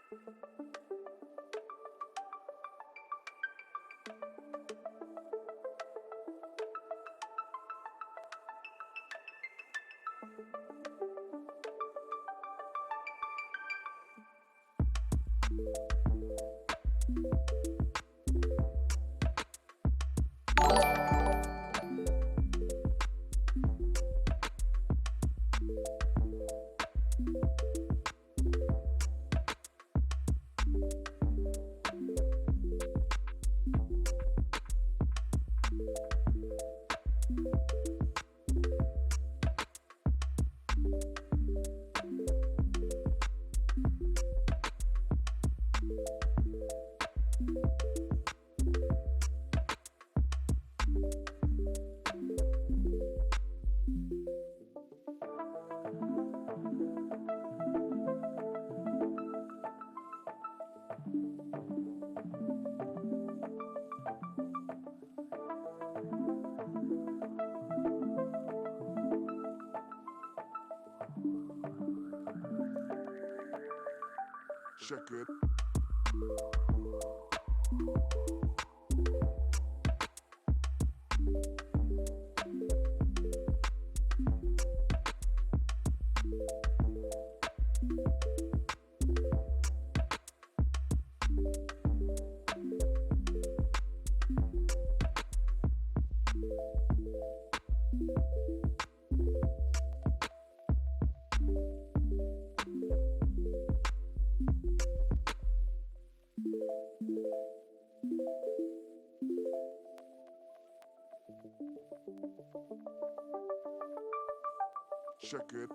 Check it. Check it.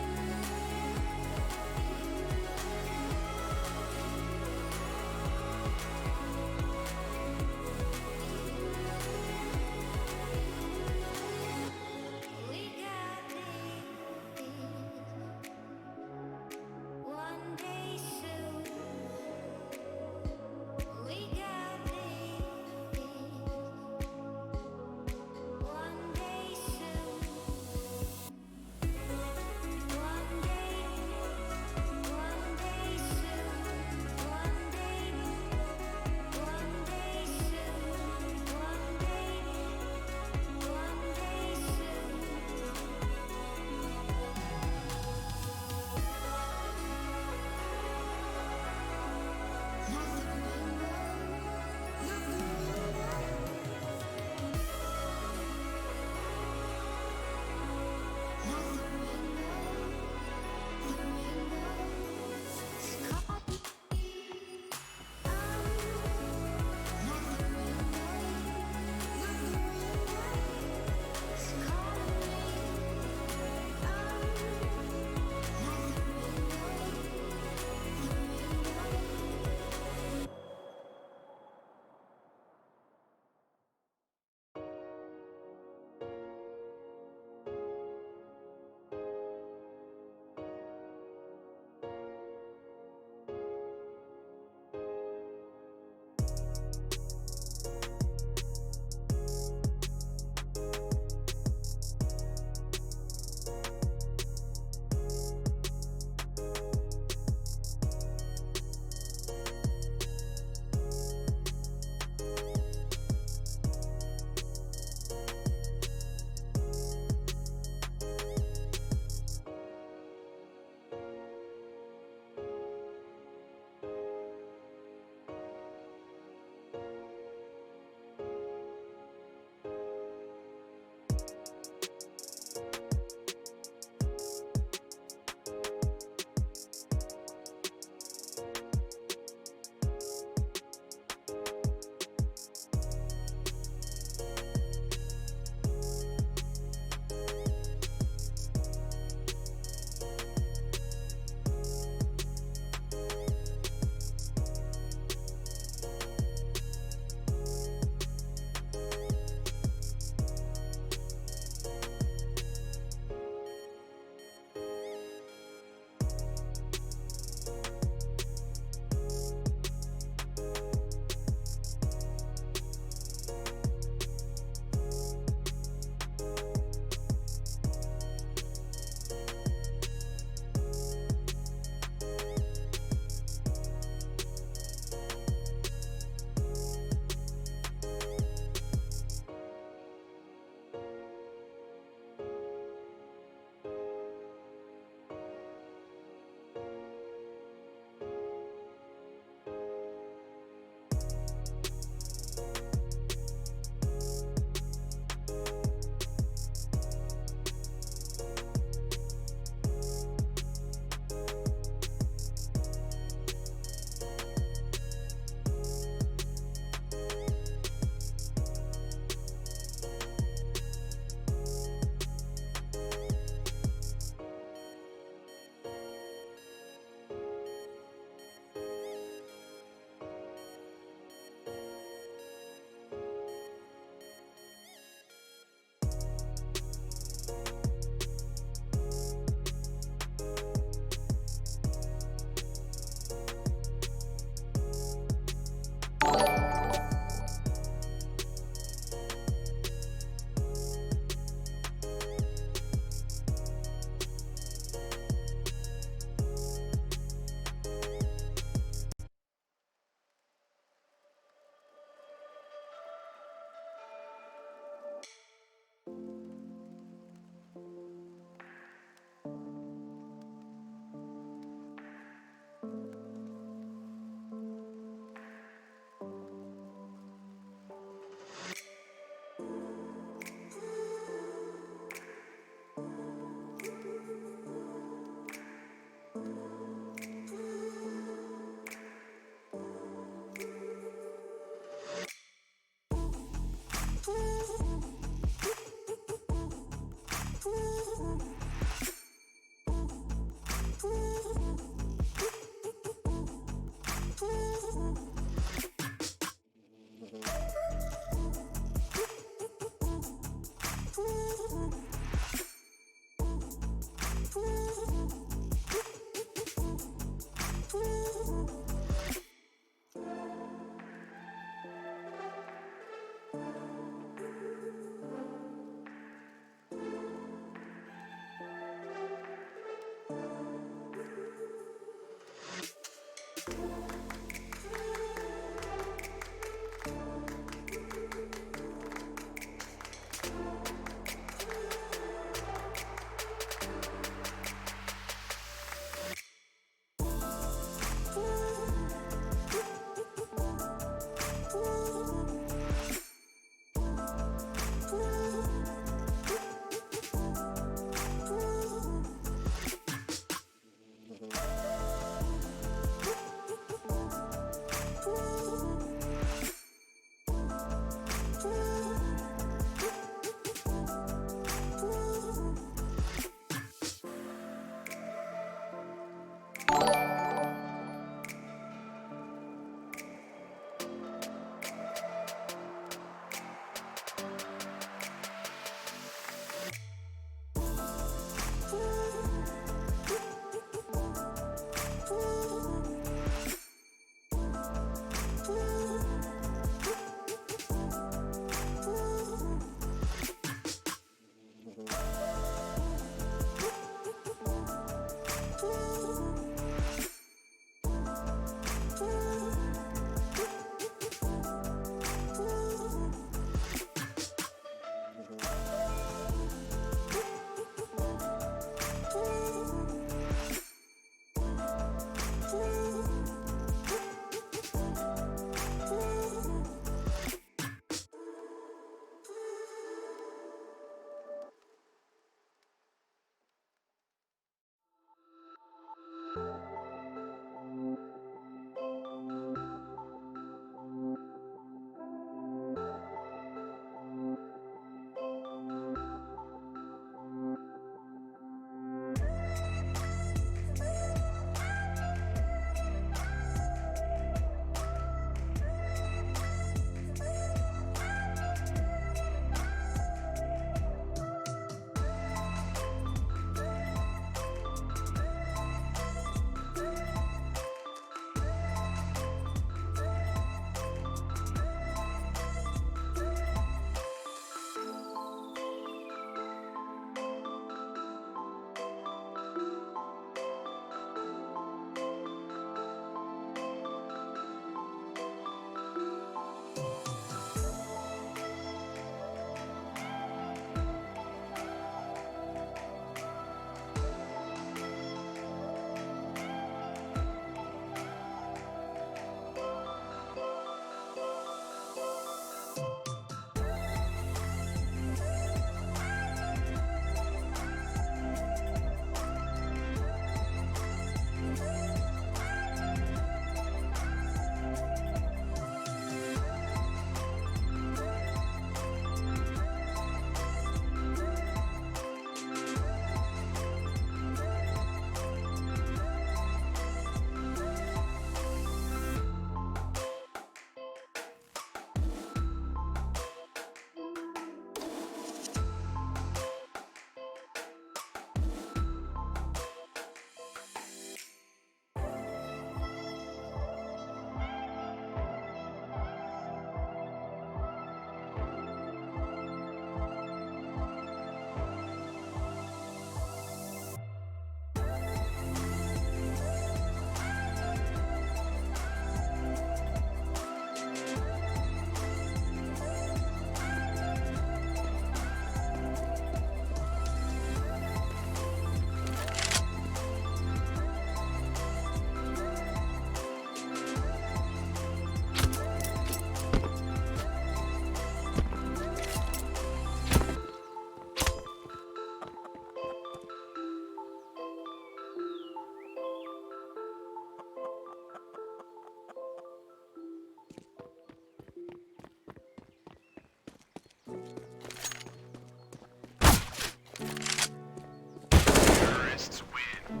Terrorists win.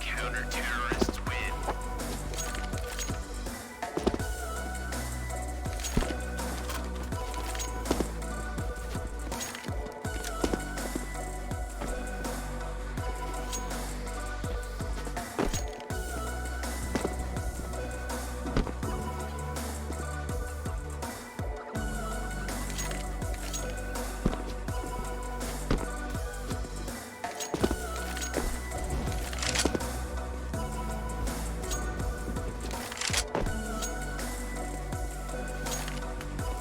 Counter-terrorists win.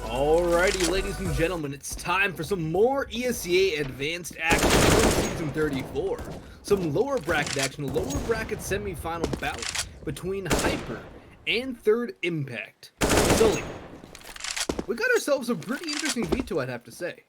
Alrighty, ladies and gentlemen, it's time for some more ESEA Advanced action from Season 34. Some lower bracket action, a lower bracket semi-final bout between Hyperrr and Third Impact. Sully, we got ourselves a pretty interesting veto, I'd have to say.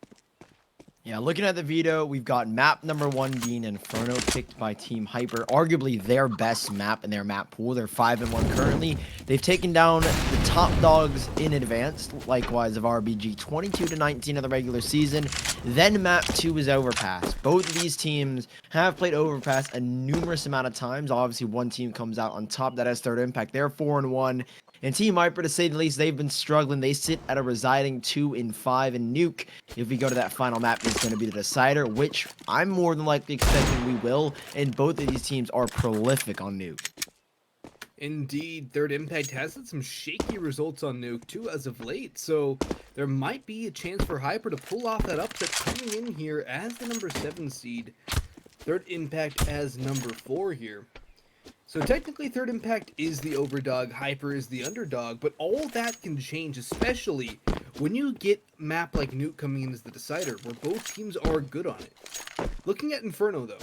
Yeah, looking at the veto, we've got map number 1 being Inferno, picked by Team Hyperrr. Arguably their best map in their map pool. They're 5-1 currently. They've taken down the top dogs in Advanced, likewise of RBG, 22-19 in the regular season. Then map 2 is Overpass. Both of these teams have played Overpass a numerous amount of times. Obviously, one team comes out on top. That has Third Impact. They're 4-1. And Team Hyperrr, to say the least, they've been struggling. They sit at a residing 2-5 in Nuke. If we go to that final map, it's going to be the decider, which I'm more than likely expecting we will. And both of these teams are prolific on Nuke. Indeed, Third Impact has had some shaky results on Nuke too as of late, so there might be a chance for Hyperrr to pull off that upset coming in here as the number 7 seed. Third Impact as number 4 here. So technically Third Impact is the overdog, Hyperrr is the underdog, but all that can change, especially when you get a map like Nuke coming in as the decider, where both teams are good on it. Looking at Inferno though,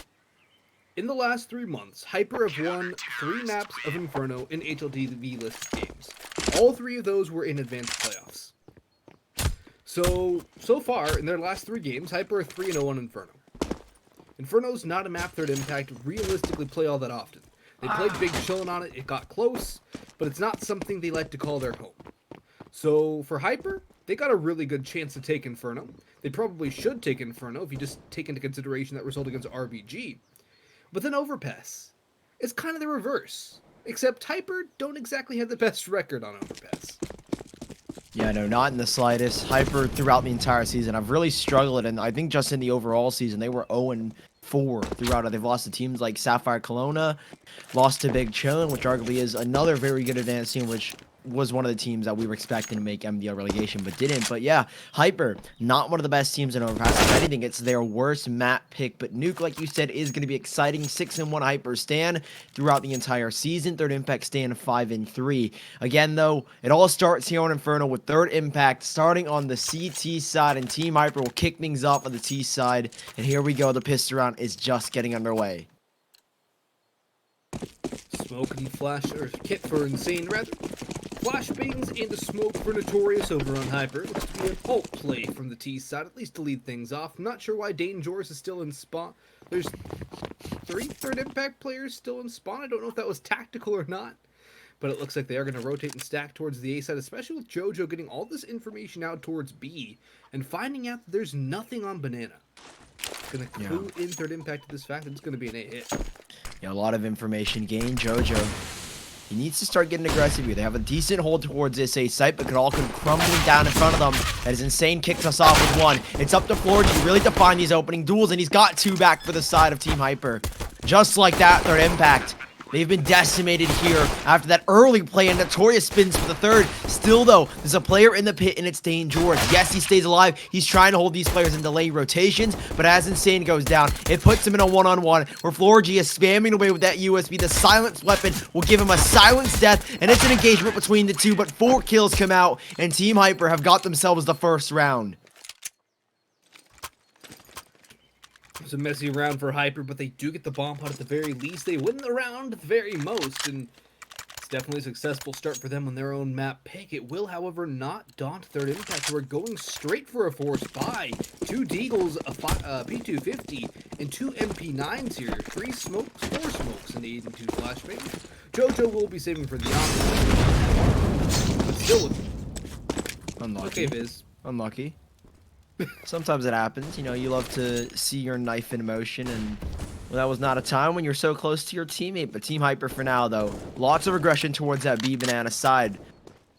in the last 3 months, Hyperrr have won 3 maps of Inferno in HLTV listed games. All 3 of those were in advanced playoffs. So far, in their last 3 games, Hyperrr are 3-0 on Inferno. Inferno's not a map Third Impact realistically play all that often. They played Big Chillin' on it, it got close, but it's not something they like to call their home. So for Hyperrr, they got a really good chance to take Inferno. They probably should take Inferno if you just take into consideration that result against RBG. But then Overpass, it's kind of the reverse. Except Hyperrr don't exactly have the best record on Overpass. Yeah, no, not in the slightest. Hyperrr throughout the entire season, I've really struggled, and I think just in the overall season, they were 0-4 throughout. They've lost to teams like Sapphire Kelowna, lost to Big Chillin', which arguably is another very good advanced team, which was one of the teams that we were expecting to make MDL relegation, but didn't. But yeah, Hyperrr, not one of the best teams in Overpass. If anything, it's their worst map pick. But Nuke, like you said, is going to be exciting. 6-1 Hyperrr stand throughout the entire season. Third Impact stand 5-3. Again, though, it all starts here on Inferno with Third Impact starting on the CT side, and Team Hyperrr will kick things off on the T side. And here we go. The pistol round is just getting underway. Smoke and flash, or kit for Insane rather. Flashbangs and a smoke for Notorious over on Hyperrr. Looks to be a ult play from the T side, at least to lead things off. I'm not sure why Dangerous is still in spawn. There's 3 Third Impact players still in spawn. I don't know if that was tactical or not. But it looks like they are going to rotate and stack towards the A side, especially with JoJo getting all this information out towards B and finding out that there's nothing on Banana. Going to clue in Third Impact to this fact that it's going to be an A hit. Yeah, a lot of information gained. JoJo, he needs to start getting aggressive here. They have a decent hold towards this A site, but it all could crumbling down in front of them. That is Insane. Kicks us off with 1. It's up to Florgy really to find these opening duels, and he's got 2 back for the side of Team Hyperrr. Just like that, Third Impact. They've been decimated here after that early play, and Notorious spins for the 3rd. Still, though, there's a player in the pit, and it's Dangerous. Yes, he stays alive. He's trying to hold these players in delay rotations, but as Insane goes down, it puts him in a one-on-one, where Florgy is spamming away with that USB. The silenced weapon will give him a silenced death, and it's an engagement between the two, but 4 kills come out, and Team Hyperrr have got themselves the first round. It's a messy round for Hyperrr, but they do get the bomb pot at the very least. They win the round at the very most, and it's definitely a successful start for them on their own map pick. It will, however, not daunt Third Impact, who are going straight for a force buy. 2 Deagles, a P250, and 2 MP9s here. 3 smokes, 4 smokes, and 8 and 2 flashbangs. JoJo will be saving for the opposite, but still, Unlucky. okay, Viz. Unlucky. Sometimes it happens. You know, you love to see your knife in motion, and well, that was not a time when you're so close to your teammate. But Team Hyperrr for now, though. Lots of aggression towards that B Banana side.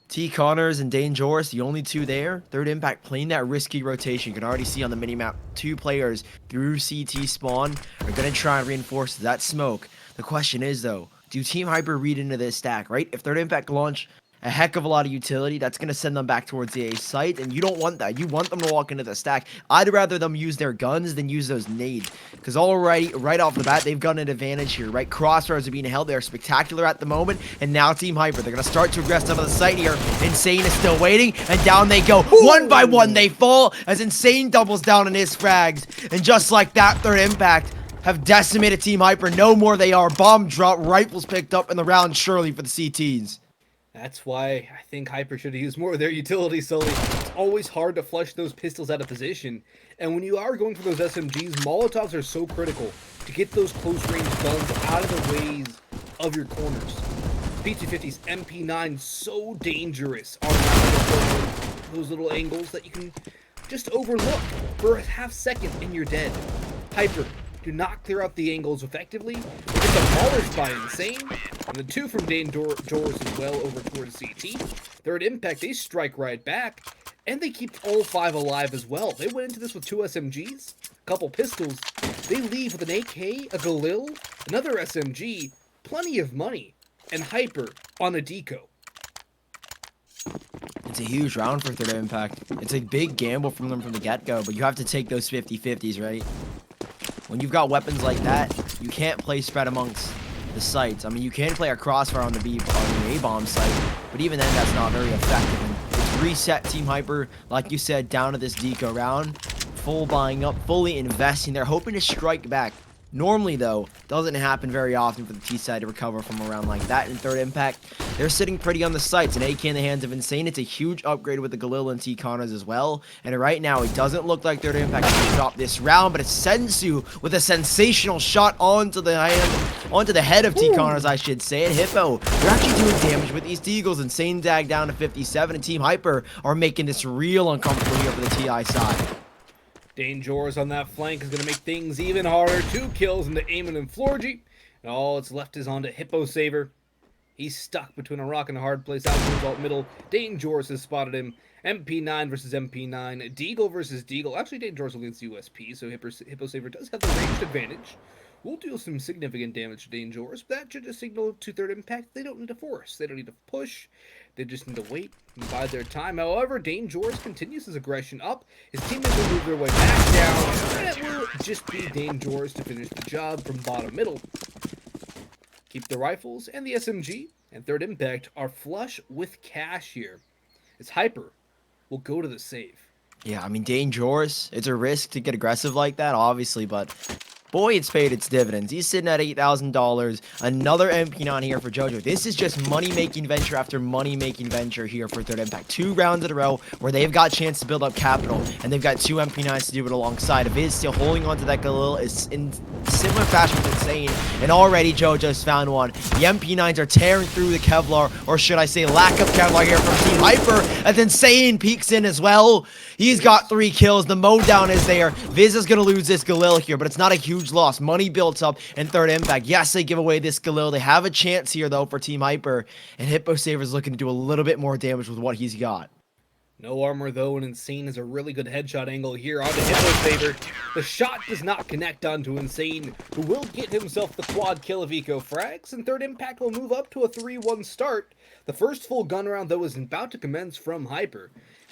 T Connors and Dangerous, the only 2 there. Third Impact playing that risky rotation. You can already see on the minimap 2 players through CT spawn are going to try and reinforce that smoke. The question is, though, do Team Hyperrr read into this stack, right? If Third Impact launch a heck of a lot of utility, that's going to send them back towards the A site, and you don't want that. You want them to walk into the stack. I'd rather them use their guns than use those nades, because already, right off the bat, they've got an advantage here, right? Crossfires are being held. They're spectacular at the moment, and now Team Hyperrr, they're going to start to aggress some of the site here. Insane is still waiting, and down they go. Ooh. 1 by 1, they fall, as Insane doubles down on his frags, and just like that, Third Impact have decimated Team Hyperrr. No more they are. Bomb drop, rifles picked up in the round, surely for the CTs. That's why I think Hyperrr should have used more of their utility, Sully. It's always hard to flush those pistols out of position. And when you are going for those SMGs, Molotovs are so critical to get those close-range guns out of the ways of your corners. P250's MP9 so dangerous on those little angles that you can just overlook for a half second and you're dead. Hyperrr do not clear out the angles effectively. They get demolished by Insane. And the 2 from Dangerous as well over towards CT. Third Impact, they strike right back. And they keep all 5 alive as well. They went into this with 2 SMGs, a couple pistols. They leave with an AK, a Galil, another SMG, plenty of money, and Hyperrr on a deco. It's a huge round for Third Impact. It's a big gamble from them from the get-go, but you have to take those 50-50s, right? When you've got weapons like that, you can't play spread amongst the sites. I mean, you can play a crossfire on the A-bomb site, but even then, that's not very effective. And it's reset Team Hyperrr, like you said, down to this deco round. Full buying up, fully investing. They're hoping to strike back. Normally, though, doesn't happen very often for the T side to recover from a round like that. In Third Impact, they're sitting pretty on the sights. An AK in the hands of Insane. It's a huge upgrade with the Galil and T Connors as well. And right now, it doesn't look like Third Impact is going to drop this round, but it's Sensu with a sensational shot onto the head of T Connors, I should say. And Hippo, they're actually doing damage with these Deagles. Insane dag down to 57, and Team Hyperrr are making this real uncomfortable here for the TI side. Dangerous on that flank is going to make things even harder. 2 kills into Eamon and Florgy. And all that's left is onto Hippo Saver. He's stuck between a rock and a hard place out to his alt middle. Dangerous has spotted him. MP9 versus MP9. Deagle versus Deagle. Actually, Dangerous against USP, so Hippo Saver does have the ranged advantage. will deal some significant damage to Dangerous, but that should just signal to Third Impact they don't need to force, they don't need to push, they just need to wait and bide their time. However, Dangerous continues his aggression up, his teammates will move their way back down, and it will just be Dangerous to finish the job from bottom middle. Keep the rifles and the SMG, and Third Impact are flush with cash here, as Hyperrr will go to the save. Yeah, I mean, Dangerous, it's a risk to get aggressive like that, obviously, but boy, it's paid its dividends. He's sitting at $8,000. Another MP9 here for JoJo. This is just money-making venture after money-making venture here for Third Impact. 2 rounds in a row where they've got a chance to build up capital, and they've got 2 MP9s to do it alongside. Viz still holding on to that Galil is in similar fashion with Insane, and already JoJo's found one. The MP9s are tearing through the Kevlar, or should I say lack of Kevlar here from Team Hyperrr, as Insane peeks in as well. He's got 3 kills. The mowdown is there. Viz is going to lose this Galil here, but it's not a huge loss. Money built up in Third Impact. Yes, they give away this Galil. They have a chance here, though, for Team Hyperrr, and HippoSaver's looking to do a little bit more damage with what he's got. No armor though, and Insane is a really good headshot angle here onto HippoSaver. The shot does not connect onto Insane, who will get himself the quad kill of Eco Frags, and Third Impact will move up to a 3-1 start. The first full gun round though is about to commence from Hyperrr.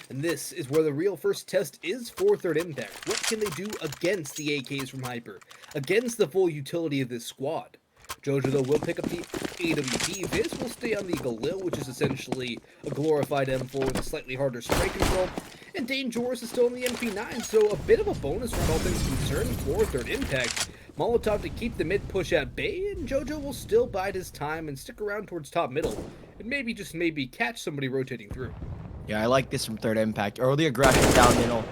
And this is where the real first test is for Third Impact. What can they do against the AKs from Hyperrr? Against the full utility of this squad? JoJo, though, will pick up the AWP. Viz will stay on the Galil, which is essentially a glorified M4 with a slightly harder spray control. And Dangerous is still in the MP9, so a bit of a bonus round, all things concerned, for Third Impact. Molotov to keep the mid push at bay, and JoJo will still bide his time and stick around towards top middle. And maybe, just maybe, catch somebody rotating through. Yeah, I like this from Third Impact. Early aggression down middle.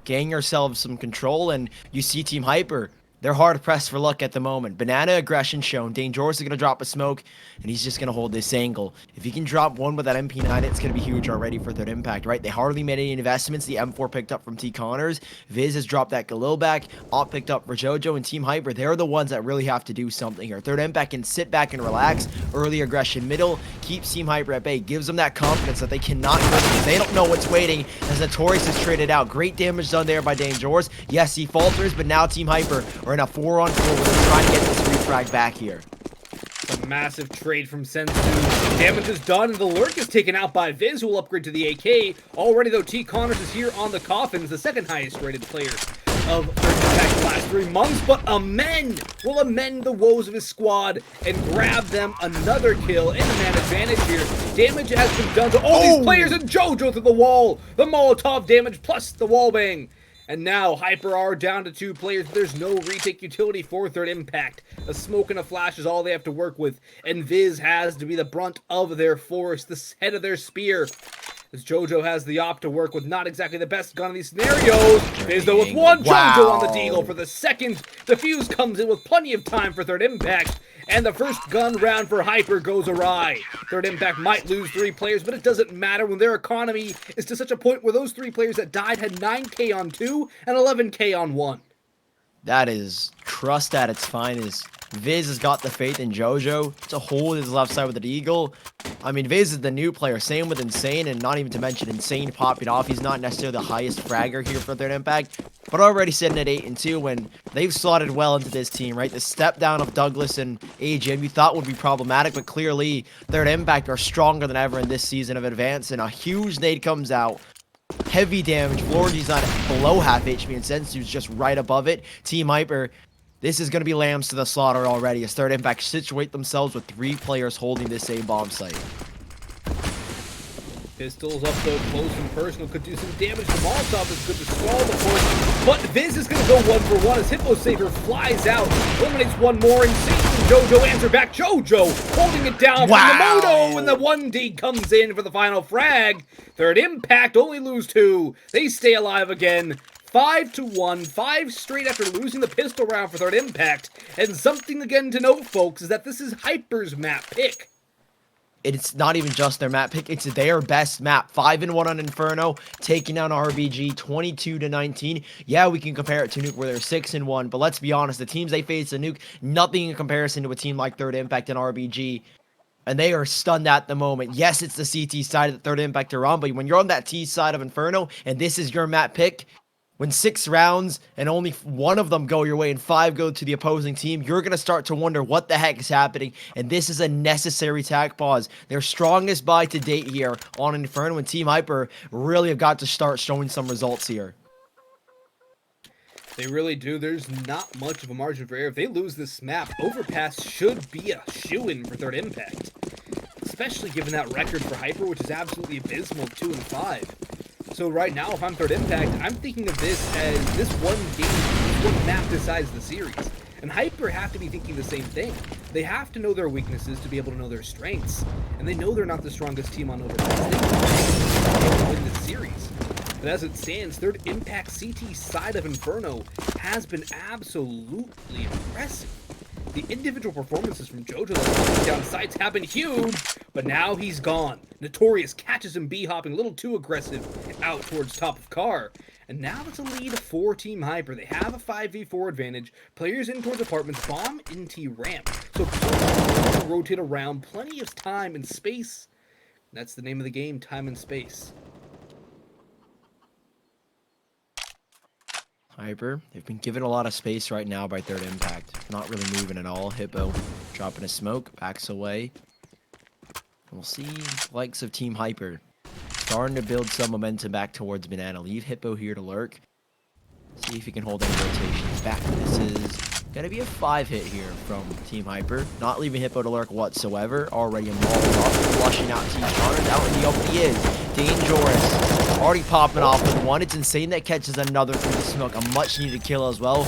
Gain yourselves some control, and you see Team Hyperrr. They're hard pressed for luck at the moment. Banana aggression shown. Dangerous is going to drop a smoke, and he's just going to hold this angle. If he can drop one with that MP9, it's going to be huge already for Third Impact, right? They hardly made any investments. The M4 picked up from T. Connors. Viz has dropped that Galil back. Op picked up for JoJo, and Team Hyperrr, they're the ones that really have to do something here. Third Impact can sit back and relax. Early aggression middle. Keeps Team Hyperrr at bay. Gives them that confidence that they cannot go because they don't know what's waiting as Notorious is traded out. Great damage done there by Dangerous. Yes, he falters, but now Team Hyperrr are in a 4-on-4 where they're trying to get this refrag back here. A massive trade from Sensu. Damage is done, and the Lurk is taken out by Viz, who will upgrade to the AK. Already, though, T. Connors is here on the coffins, the second highest rated player of Third Impact the last 3 months, but Amen will amend the woes of his squad and grab them another kill and a man advantage here. Damage has been done to all these players, and JoJo through the wall. The Molotov damage plus the wallbang. And now Hyperrr are down to 2 players. There's no retake utility for Third Impact. A smoke and a flash is all they have to work with, and Viz has to be the brunt of their force, the head of their spear. As JoJo has the op to work with, not exactly the best gun in these scenarios. Viz though with one, JoJo on the deagle for the second. The fuse comes in with plenty of time for Third Impact. And the first gun round for Hyperrr goes awry. Third Impact might lose 3 players, but it doesn't matter when their economy is to such a point where those 3 players that died had 9k on 2 and 11k on 1. That is trust at its finest. Viz has got the faith in JoJo to hold his left side with the eagle. I mean, Viz is the new player. Same with Insane, and not even to mention Insane popping off. He's not necessarily the highest fragger here for Third Impact, but already sitting at 8-2 when they've slotted well into this team, right? The step down of Douglas and AGM you thought would be problematic, but clearly Third Impact are stronger than ever in this season of Advance, and a huge nade comes out. Heavy damage. Flority's not below half HP, and Sensu's just right above it. Team Hyperrr, this is going to be lambs to the slaughter already as Third Impact situate themselves with 3 players holding this same bomb site. Pistols up though, close and personal, could do some damage. The Molotov is good to stall the push, but Viz is going to go 1-for-1 as HippoSaver flies out, eliminates one more, Insane and JoJo answer back. JoJo holding it down from the Moto, and the 1D comes in for the final frag. Third Impact only lose 2. They stay alive again. 5-1, 5 straight after losing the pistol round for Third Impact. And something again to note, folks, is that this is Hyperrr's map pick. It's not even just their map pick, it's their best map. 5-1 on Inferno, taking down RBG 22-19. Yeah, we can compare it to Nuke where they're 6-1, but let's be honest, the teams they face in Nuke, nothing in comparison to a team like Third Impact and RBG. And they are stunned at the moment. Yes, it's the CT side of the Third Impact are on, but when you're on that T side of Inferno, and this is your map pick, When 6 rounds and only one of them go your way and 5 go to the opposing team, you're going to start to wonder what the heck is happening. And this is a necessary tack pause. Their strongest buy to date here on Inferno, and Team Hyper really have got to start showing some results here. They really do. There's not much of a margin for error. If they lose this map, Overpass should be a shoo-in for third impact. Especially given that record for Hyper, which is absolutely abysmal, 2-5. So right now, if I'm third impact, I'm thinking of this as this one game, this one map decides the series. And Hyper have to be thinking the same thing. They have to know their weaknesses to be able to know their strengths. And they know they're not the strongest team on Overpass. They know win this series. But as it stands, third impact CT side of Inferno has been absolutely impressive. The individual performances from Jojo that down sights have been huge, but now he's gone. Notorious catches him B-hopping a little too aggressive out towards top of car. And now it's a lead for Team Hyper. They have a 5v4 advantage. Players in towards apartments, bomb into ramp. So players rotate around, plenty of time and space. That's the name of the game, time and space. Hyper, they've been given a lot of space right now by third impact. Not really moving at all. Hippo dropping a smoke, backs away. We'll see the likes of Team Hyper starting to build some momentum back towards Banana. Leave Hippo here to lurk. See if he can hold any rotations back. This is going to be a 5 hit here from Team Hyper. Not leaving Hippo to lurk whatsoever. Already a Molotov flushing out Team Connors. Out in the open he is. Dangerous. Already popping off with one. It's insane that catches another through the smoke. A much needed kill as well.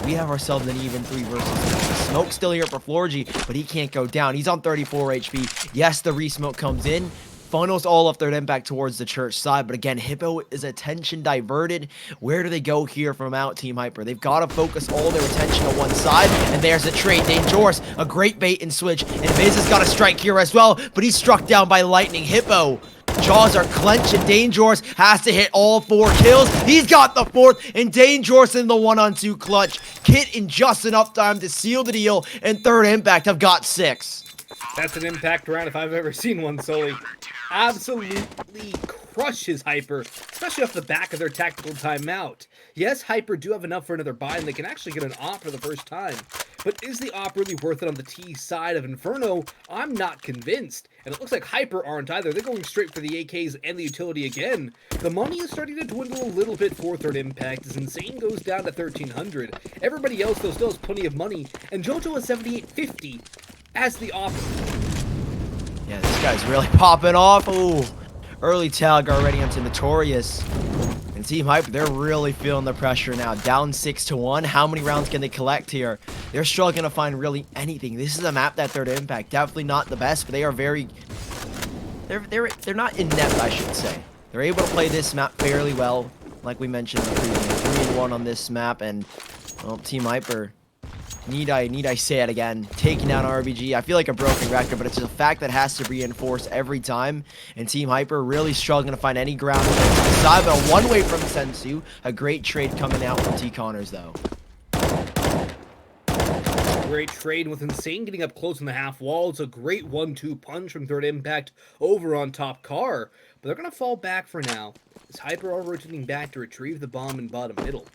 We have ourselves an even 3 versus 1. Smoke still here for Florgy, but he can't go down. He's on 34 HP. Yes, the re-smoke comes in. Funnels all of third impact towards the church side, but again, Hippo is attention diverted. Where do they go here from out Team Hyper? They've got to focus all their attention on one side, and there's a trade. Dangerous, a great bait and switch, and Viz has got a strike here as well, but he's struck down by lightning. Hippo, jaws are clenched, and Dangerous has to hit all 4 kills. He's got the 4th, and Dangerous in the 1-on-2 clutch. Kit in just enough time to seal the deal, and third impact have got 6. That's an impact round if I've ever seen one, Sully. Absolutely crushes Hyper, especially off the back of their tactical timeout. Yes, Hyper do have enough for another buy, and they can actually get an op for the first time. But is the op really worth it on the T side of Inferno? I'm not convinced. And it looks like Hyper aren't either. They're going straight for the AKs and the utility again. The money is starting to dwindle a little bit for third impact as Insane goes down to 1,300. Everybody else, though, still has plenty of money. And Jojo has 7,850 as the op. Yeah, this guy's really popping off. Ooh, early tag already onto Notorious. And Team Hyper, they're really feeling the pressure now. Down 6-1. How many rounds can they collect here? They're struggling to find really anything. This is a map that third impact, definitely not the best, but they are very... They're not inept, I should say. They're able to play this map fairly well. Like we mentioned, 3-1 on this map, and well, Team Hyper... Need I say it again? Taking down RBG. I feel like a broken record, but it's just a fact that has to be reinforced every time. And Team Hyper really struggling to find any ground on the side, but a one-way from Sensu. A great trade coming out from T Connors, though. Great trade with Insane getting up close on the half wall. It's a great 1-2 punch from third impact over on top car. But they're going to fall back for now, as Hyper are rotating back to retrieve the bomb in bottom middle.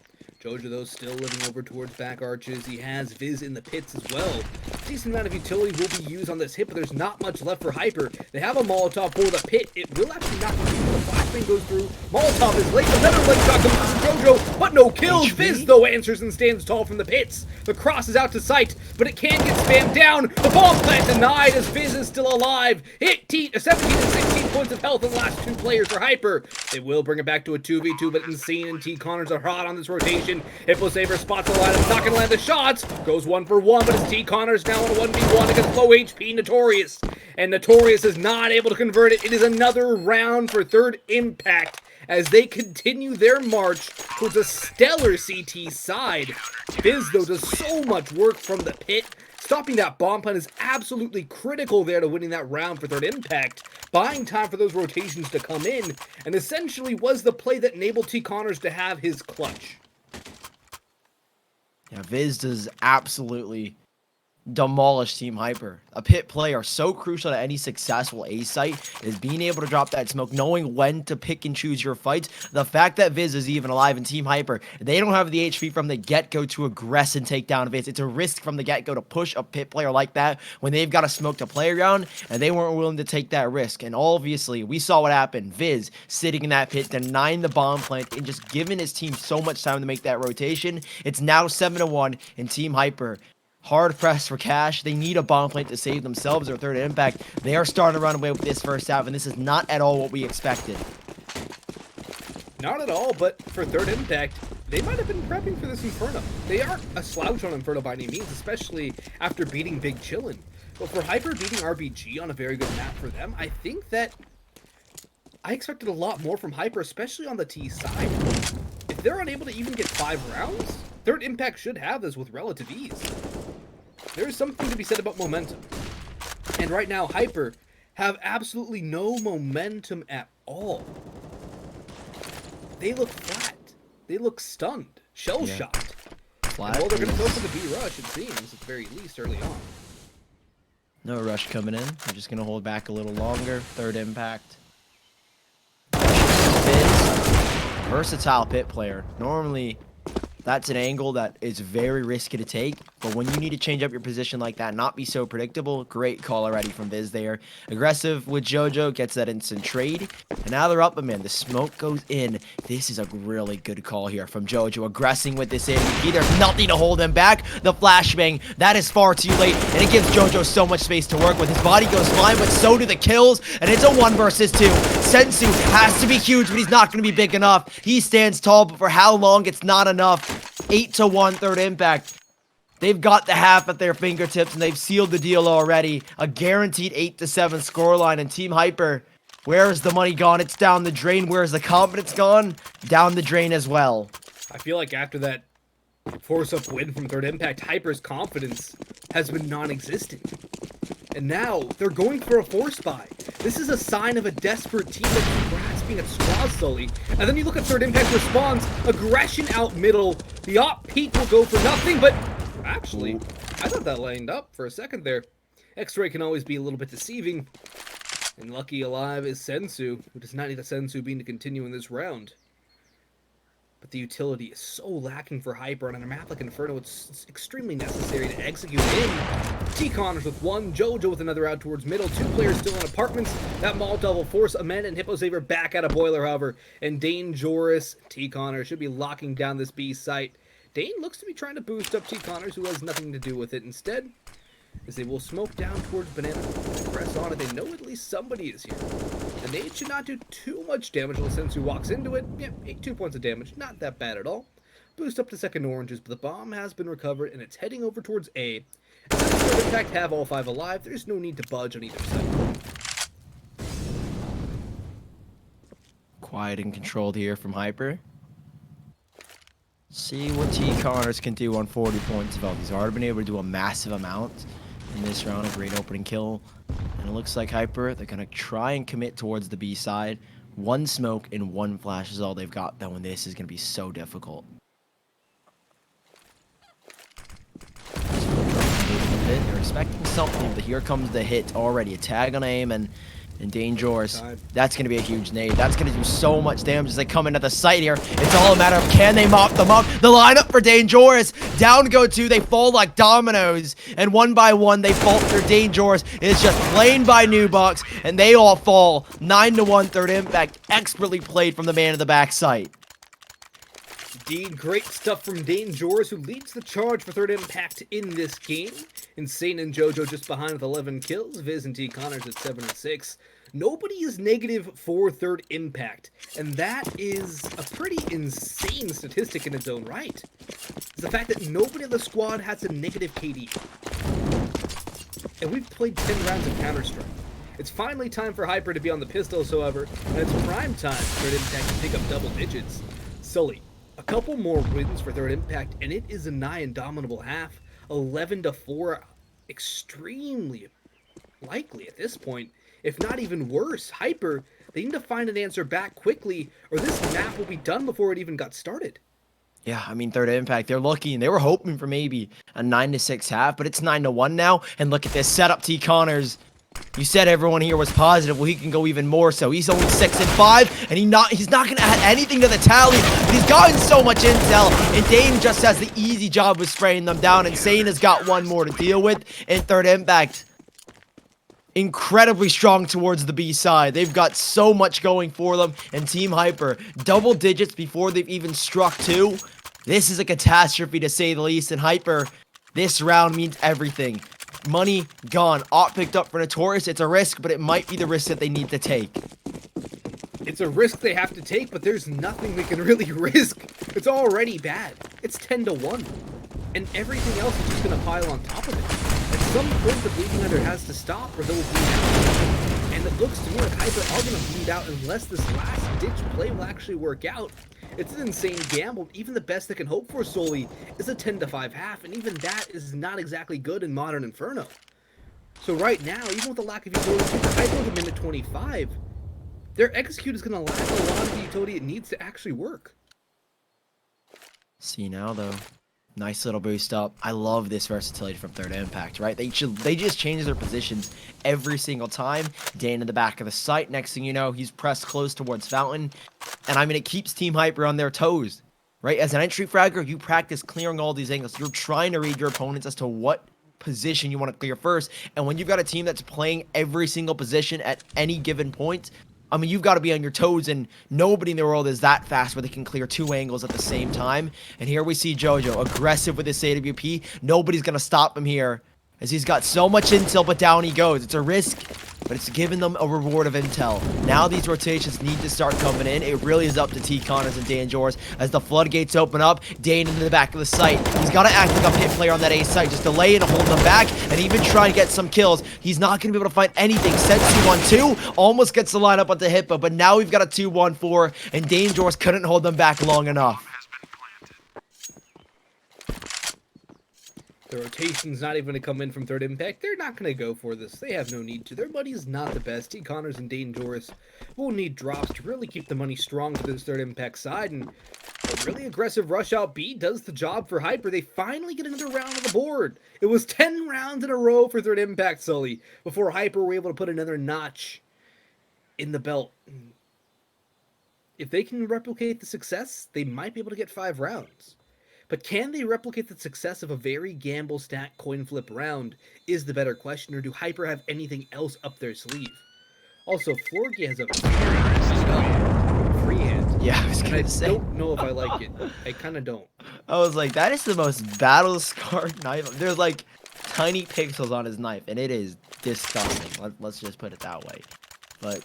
Jojo, though, still living over towards back arches. He has Viz in the pits as well. Decent amount of utility will be used on this hit, but there's not much left for Hyper. They have a Molotov for the pit. It will actually not be through. The flashbang goes through. Molotov is late. Another leg shot comes from Jojo, but no kills. Viz, though, answers and stands tall from the pits. The cross is out to sight, but it can get spammed down. The bomb plant denied as Viz is still alive. Hit 17 and 16 points of health in the last 2 players for Hyper. They will bring it back to a 2v2, but Insane and T Connors are hot on this rotation. Hippo Saver spots the line, it's not going to land the shots. Goes 1 for 1, but it's T Connors now on a 1v1 against low HP Notorious. And Notorious is not able to convert it. It is another round for third impact as they continue their march towards a stellar CT side. Biz, though, does so much work from the pit. Stopping that bomb plant is absolutely critical there to winning that round for third impact. Buying time for those rotations to come in, and essentially was the play that enabled T Connors to have his clutch. Yeah, Viz does absolutely demolish Team Hyper. A pit player so crucial to any successful A site is being able to drop that smoke, knowing when to pick and choose your fights. The fact that Viz is even alive in Team Hyper, they don't have the HP from the get-go to aggress and take down Viz. It's a risk from the get-go to push a pit player like that when they've got a smoke to play around, and they weren't willing to take that risk. And obviously, we saw what happened. Viz sitting in that pit, denying the bomb plant, and just giving his team so much time to make that rotation. It's now 7-1 in Team Hyper. Hard pressed for cash. They need a bomb plant to save themselves or third impact. They are starting to run away with this first half, and this is not at all what we expected. Not at all, but for third impact, they might have been prepping for this Inferno. They aren't a slouch on Inferno by any means, especially after beating Big Chillin'. But for Hyper beating RBG on a very good map for them, I think that I expected a lot more from Hyper, especially on the T side. If they're unable to even get 5 rounds, third impact should have this with relative ease. There is something to be said about momentum. And right now, Hyper have absolutely no momentum at all. They look flat. They look stunned. Shell-shocked. Flat. Well, they're going to go for the B rush, it seems, at the very least, early on. No rush coming in. They're just going to hold back a little longer. Third impact. Versatile pit player. Normally, that's an angle that is very risky to take, but when you need to change up your position like that, not be so predictable, great call already from Viz there. Aggressive with JoJo, gets that instant trade, and now they're up, man. The smoke goes in. This is a really good call here from JoJo, aggressing with this AWP. There's nothing to hold him back. The flashbang, that is far too late, and it gives JoJo so much space to work with. His body goes flying, but so do the kills, and it's a 1 versus 2. Sensu has to be huge, but he's not going to be big enough. He stands tall, but for how long, it's not enough. 8-1 third impact. They've got the half at their fingertips, and they've sealed the deal already. A guaranteed 8-7 scoreline, and Team Hyper, where is the money gone? It's down the drain. Where is the confidence gone? Down the drain as well. I feel like after that force-up win from third impact, Hyper's confidence has been non-existent. And now, they're going for a force buy. This is a sign of a desperate team that's grasping at straws slowly. And then you look at third impact response, aggression out middle. The op peak will go for nothing, but actually, I thought that lined up for a second there. X-ray can always be a little bit deceiving. And lucky alive is Sensu, who does not need a Sensu beam to continue in this round. But the utility is so lacking for Hyper, and on a map like Inferno, it's extremely necessary to execute in. T-Connors with 1, JoJo with another out towards middle, 2 players still in apartments. That Molotov will force Amanda and Hippo Saver back at a boiler, however. And Dangerous T-Connors should be locking down this B site. Dane looks to be trying to boost up T-Connors, who has nothing to do with it. Instead, as they will smoke down towards Banana and press on it, they know at least somebody is here. The nade should not do too much damage unless Sensu walks into it. Yeah, 2 points of damage, not that bad at all. Boost up to second oranges, but the bomb has been recovered and it's heading over towards A. And since they in fact have all 5 alive, there's no need to budge on either side. Quiet and controlled here from Hyper. See what T-Connors can do on 40 points of health. He's already been able to do a massive amount in this round. A great opening kill. And it looks like Hyper, they're going to try and commit towards the B side. 1 smoke and 1 flash is all they've got, though, and this is going to be so difficult. They're expecting something, but here comes the hit already. A tag on aim and Dangerous. That's going to be a huge nade. That's going to do so much damage as they come into the site here. It's all a matter of can they mop them up. The lineup for Dangerous. Down go 2. They fall like dominoes. And 1 by 1, they falter. Dangerous is just played by Nubox. And they all fall. 9-1 third impact. Expertly played from the man in the back site. Indeed, great stuff from Dangerous, who leads the charge for third impact in this game. Insane and JoJo just behind with 11 kills. Viz and T-Connors at 7 and 6. Nobody is negative for third impact, and that is a pretty insane statistic in its own right. It's the fact that nobody on the squad has a negative KD. And we've played 10 rounds of Counter-Strike. It's finally time for Hyper to be on the pistols, however, and it's prime time for third impact to pick up double digits. Sully, a couple more wins for third impact, and it is a nigh indomitable half. 11-4, extremely likely at this point, if not even worse. Hyper, they need to find an answer back quickly, or this map will be done before it even got started. Yeah, I mean, third impact, they're looking, they were hoping for maybe a 9-6 half, but it's 9-1 now. And look at this setup, T. Connors. You said everyone here was positive. Well, he can go even more so. He's only 6-5, and he's not going to add anything to the tally. But he's gotten so much intel, and Dane just has the easy job of spraying them down. Insane has got one more to deal with. And third impact, incredibly strong towards the B side. They've got so much going for them. And Team Hyper, double digits before they've even struck 2. This is a catastrophe to say the least. And Hyper, this round means everything. Money gone. Op picked up for Notorious. It's a risk, but it might be the risk that they need to take. It's a risk they have to take, but there's nothing they can really risk. It's already bad. It's 10-1. And everything else is just going to pile on top of it. At some point, the bleeding either has to stop or they'll bleed out. And it looks to me like Hyper are going to bleed out unless this last-ditch play will actually work out. It's an insane gamble. Even the best they can hope for solely is a 10-5 half, and even that is not exactly good in Modern Inferno. So right now, even with the lack of utility, Hyper with a minute 25, their execute is going to lack a lot of the utility it needs to actually work. See now, though. Nice little boost up. I love this versatility from third impact, right? They just change their positions every single time. Dane in the back of the site. Next thing you know, he's pressed close towards Fountain. And I mean, it keeps Team Hyper on their toes, right? As an entry fragger, you practice clearing all these angles. You're trying to read your opponents as to what position you want to clear first. And when you've got a team that's playing every single position at any given point, I mean, you've got to be on your toes, and nobody in the world is that fast where they can clear 2 angles at the same time. And here we see Jojo, aggressive with his AWP. Nobody's going to stop him here, as he's got so much intel, but down he goes. It's a risk, but it's giving them a reward of intel. Now these rotations need to start coming in. It really is up to T. Connors and Dan Jors as the floodgates open up. Dane into the back of the site. He's got to act like a pit player on that A site. Just delay and hold them back and even try and get some kills. He's not going to be able to find anything. Sets 2-1-2. Almost gets the lineup onto Hippo, but now we've got a 2-1-4, and Dan Jors couldn't hold them back long enough. The rotation's not even going to come in from third impact. They're not going to go for this. They have no need to. Their money's not the best. T. Connors and Dane Joris will need drops to really keep the money strong to this third impact side. And a really aggressive rush out B does the job for Hyper. They finally get another round on the board. It was 10 rounds in a row for third impact, Sully, before Hyper were able to put another notch in the belt. If they can replicate the success, they might be able to get 5 rounds. But can they replicate the success of a very gamble stack coin flip round is the better question, or do Hyper have anything else up their sleeve? Also, Florgy has a very free hand. Yeah, I was going to say. I don't know if I like it. I kind of don't. I was like, that is the most battle-scarred knife. There's like tiny pixels on his knife, and it is disgusting. Let's just put it that way. But,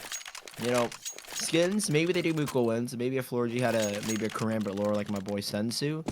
you know, skins, maybe they do Muko wins. Maybe if Florgy had maybe a Karambit lore like my boy Sensu,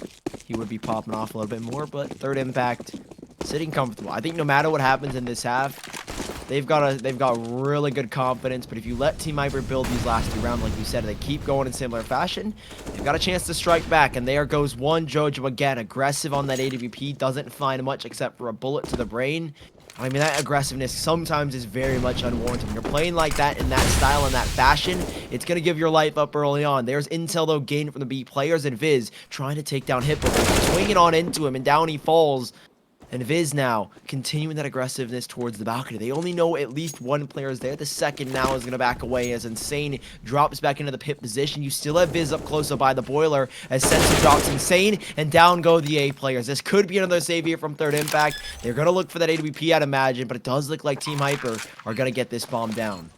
he would be popping off a little bit more. But third impact, sitting comfortable. I think no matter what happens in this half, they've got really good confidence. But if you let Team Hyper build these last 2 rounds, like you said, they keep going in similar fashion, they've got a chance to strike back. And there goes one Jojo again, aggressive on that AWP, doesn't find much except for a bullet to the brain. I mean, that aggressiveness sometimes is very much unwarranted. When you're playing like that, in that style, in that fashion, it's going to give your life up early on. There's intel, though, gained from the B players, and Viz trying to take down Hippo, swinging on into him, and down he falls. And Viz now continuing that aggressiveness towards the balcony. They only know at least 1 player is there. The second now is going to back away as Insane drops back into the pit position. You still have Viz up close up by the boiler as Sensu drops Insane, and down go the A players. This could be another save here from third impact. They're going to look for that AWP, I'd imagine, but it does look like Team Hyper are going to get this bomb down.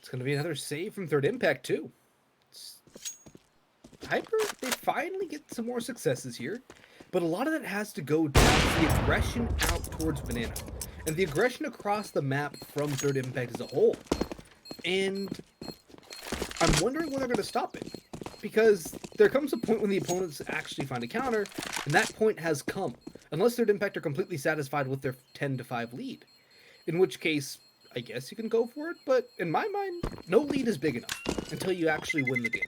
It's going to be another save from third impact, too. Hyper, they finally get some more successes here, but a lot of that has to go down to the aggression out towards Banana, and the aggression across the map from third impact as a whole. And I'm wondering when they're going to stop it, because there comes a point when the opponents actually find a counter, and that point has come, unless third impact are completely satisfied with their 10-5 lead, in which case, I guess you can go for it, but in my mind, no lead is big enough until you actually win the game.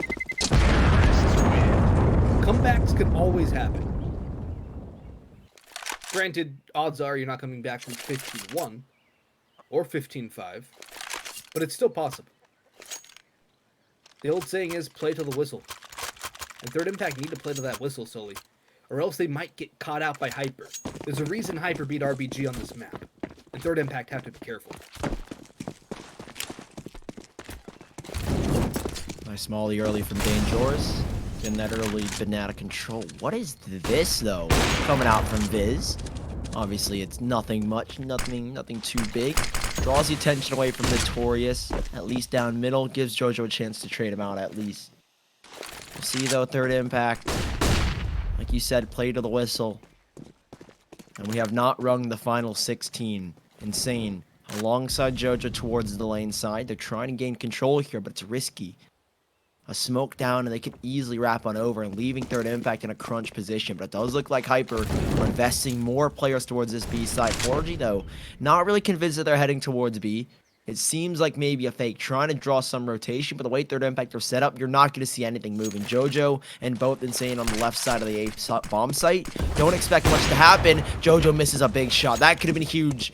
Comebacks can always happen. Granted, odds are you're not coming back from 15-1 or 15-5, but it's still possible. The old saying is play to the whistle. And Third Impact need to play to that whistle, Sully. Or else they might get caught out by Hyper. There's a reason Hyper beat RBG on this map. And Third Impact have to be careful. Nice molly early from Dangerous. Getting that early banana control. What is this, though? Coming out from Viz. Obviously, it's nothing much. Nothing too big. Draws the attention away from Notorious. At least down middle. Gives JoJo a chance to trade him out at least. We'll see, though, Third Impact. Like you said, play to the whistle. And we have not rung the final 16. Insane. Alongside JoJo towards the lane side. They're trying to gain control here, but it's risky. A smoke down, and they could easily wrap on over and leaving Third Impact in a crunch position. But it does look like Hyper are investing more players towards this B side. 4G, though, not really convinced that they're heading towards B. It seems like maybe a fake, trying to draw some rotation, but the way Third Impact are set up, you're not going to see anything moving. JoJo and both Insane on the left side of the A bomb site. Don't expect much to happen. JoJo misses a big shot. That could have been huge.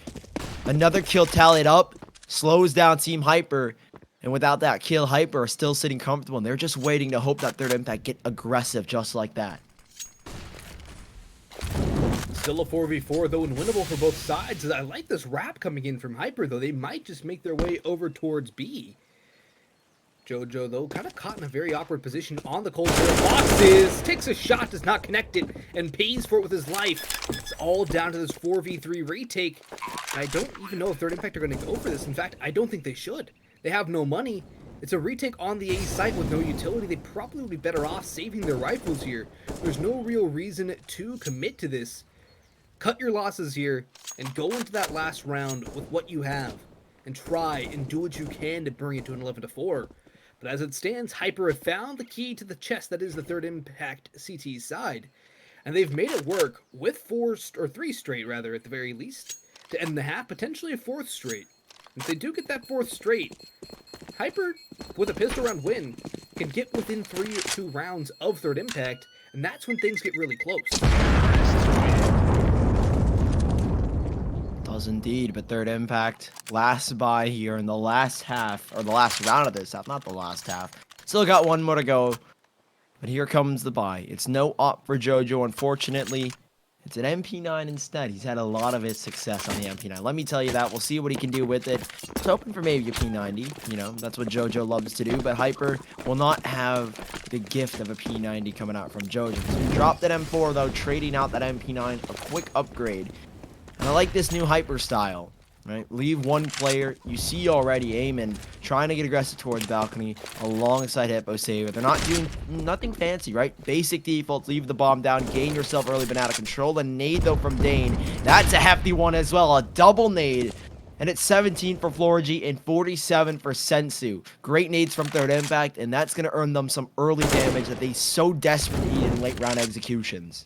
Another kill tallied up. Slows down Team Hyper. And without that kill, Hyper are still sitting comfortable. And they're just waiting to hope that Third Impact get aggressive just like that. Still a 4v4, though, and winnable for both sides. I like this wrap coming in from Hyper, though. They might just make their way over towards B. JoJo, though, kind of caught in a very awkward position on the cold boxes. Takes a shot, does not connect it, and pays for it with his life. It's all down to this 4v3 retake. I don't even know if Third Impact are going to go for this. In fact, I don't think they should. They have no money. It's a retake on the A site with no utility. They probably would be better off saving their rifles here. There's no real reason to commit to this. Cut your losses here and go into that last round with what you have and try and do what you can to bring it to an 11-4. But as it stands, Hyper have found the key to the chest that is the Third Impact CT side, and they've made it work with 3 straight, rather, at the very least, to end the half, potentially a 4th straight. If they do get that 4th straight, Hyper, with a pistol round win, can get within 2 rounds of Third Impact, and that's when things get really close. Does indeed, but Third Impact last buy here in the last half, or the last round of this half, not the last half. Still got one more to go, but here comes the buy. It's no op for JoJo, unfortunately. It's an MP9 instead. He's had a lot of his success on the MP9. Let me tell you that. We'll see what he can do with it. It's hoping for maybe a P90. You know, that's what JoJo loves to do. But Hyper will not have the gift of a P90 coming out from JoJo. So he dropped that M4, though, trading out that MP9. A quick upgrade. And I like this new Hyper style. Right? Leave one player. You see already Eamon trying to get aggressive towards balcony alongside Hyperrr. They're not doing nothing fancy, right? Basic defaults. Leave the bomb down. Gain yourself early banana control. A nade, though, from Dane. That's a hefty one as well. A double nade. And it's 17 for Florgy and 47 for Sensu. Great nades from Third Impact, and that's going to earn them some early damage that they so desperately need in late round executions.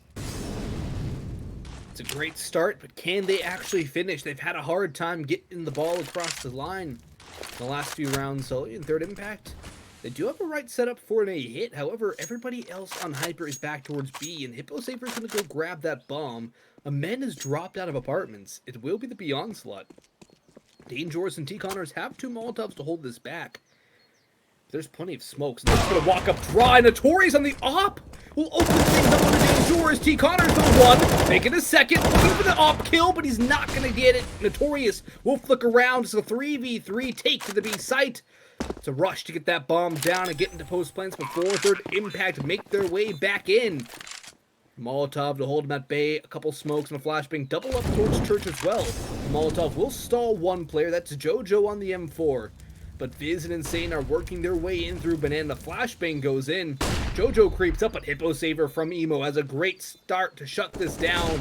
It's a great start, but can they actually finish? They've had a hard time getting the ball across the line in the last few rounds. So in Third Impact, they do have a right setup for an A hit. However, everybody else on Hyper is back towards B, and HypoSaber's going to go grab that bomb. A man has dropped out of apartments. It will be the Beyond slot. Dangerous and T-Connors have 2 Molotovs to hold this back. There's plenty of smokes. They're just going to walk up dry. Notorious on the op will open things up on the Dangerous. T-Connors for 1, making a second, looking for the op kill, but he's not going to get it. Notorious will flick around. It's a 3v3 take to the B site. It's a rush to get that bomb down and get into post plants before Third Impact make their way back in. Molotov to hold him at bay, a couple smokes and a flashbang, double up towards Church as well. Molotov will stall one player, that's JoJo on the M4. But Viz and Insane are working their way in through Banana. Flashbang goes in. JoJo creeps up, but HypoSaber from Emo has a great start to shut this down.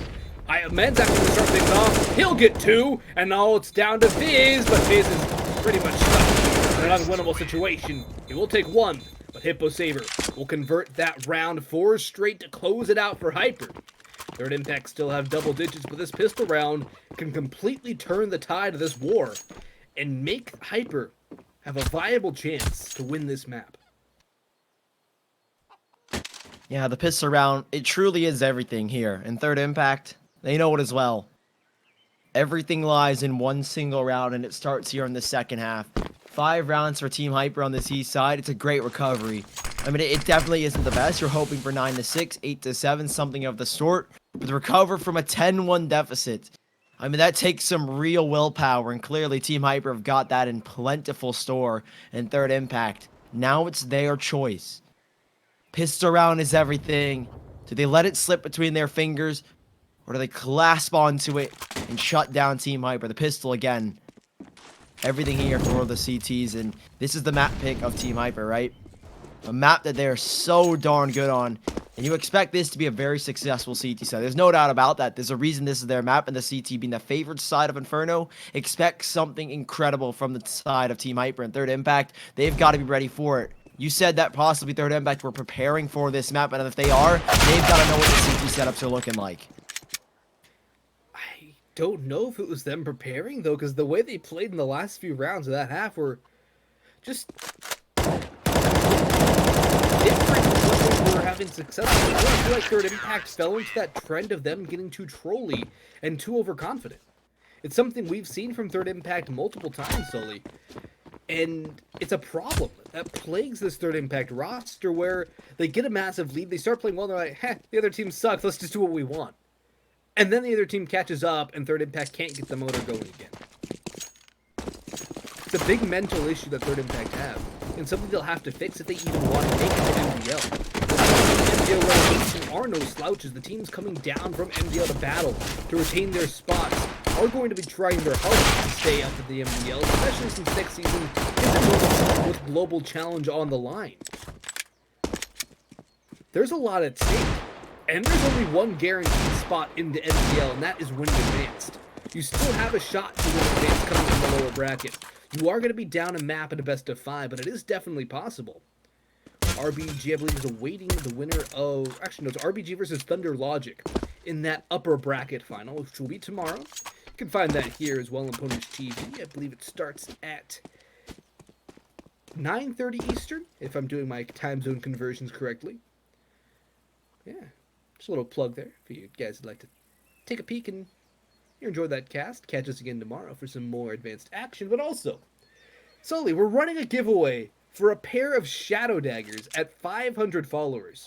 Men's actually going to start things off. He'll get 2, and now it's down to Viz, but Viz is pretty much stuck in an unwinnable situation. He will take 1, but HypoSaber will convert that round 4 straight to close it out for Hyper. Third Impact still have double digits, but this pistol round can completely turn the tide of this war and make Hyper have a viable chance to win this map. Yeah, the pistol round, it truly is everything here. In Third Impact, they know it as well. Everything lies in one single round, and it starts here in the second half. 5 rounds for Team Hyper on this east side. It's a great recovery. I mean, it definitely isn't the best. You're hoping for 9-6, 8-7, something of the sort. But to recover from a 10-1 deficit, I mean, that takes some real willpower, and clearly Team Hyper have got that in plentiful store in third impact. Now it's their choice. Pistol round is everything. Do they let it slip between their fingers, or do they clasp onto it and shut down Team Hyper? The pistol again. Everything here for the CTs, and this is the map pick of Team Hyper, right? A map that they're so darn good on, and you expect this to be a very successful CT side. There's no doubt about that. There's a reason this is their map, and the CT being the favored side of Inferno. Expect something incredible from the side of Team Hyper and Third Impact. They've got to be ready for it. You said that possibly Third Impact were preparing for this map, and if they are, they've got to know what the CT setups are looking like. I don't know if it was them preparing, though, because the way they played in the last few rounds of that half were just different from what they were having success with. I feel like Third Impact fell into that trend of them getting too trolly and too overconfident. It's something we've seen from Third Impact multiple times, Sully. And it's a problem that plagues this Third Impact roster where they get a massive lead, they start playing well, and they're like, heh, the other team sucks, let's just do what we want. And then the other team catches up, and Third Impact can't get the motor going again. It's a big mental issue that Third Impact have, and something they'll have to fix if they even want to make it to MDL. MDL relegation are no slouches. The teams coming down from MDL to battle to retain their spots are going to be trying their hardest to stay up at the MDL, especially since next season is a moment with Global Challenge on the line. There's a lot at stake, and there's only one guaranteed spot in the MDL, and that is winning advanced. You still have a shot to win advanced coming from the lower bracket. You are going to be down a map in a best of 5, but it is definitely possible. RBG, I believe, is awaiting the winner of... Actually, no, it's RBG versus Thunder Logic in that upper bracket final, which will be tomorrow. You can find that here as well on Ponish TV. I believe it starts at 9:30 Eastern, if I'm doing my time zone conversions correctly. Yeah, just a little plug there for you guys would like to take a peek and you enjoy that cast. Catch us again tomorrow for some more advanced action, but also, Sully, we're running a giveaway for a pair of Shadow Daggers at 500 followers.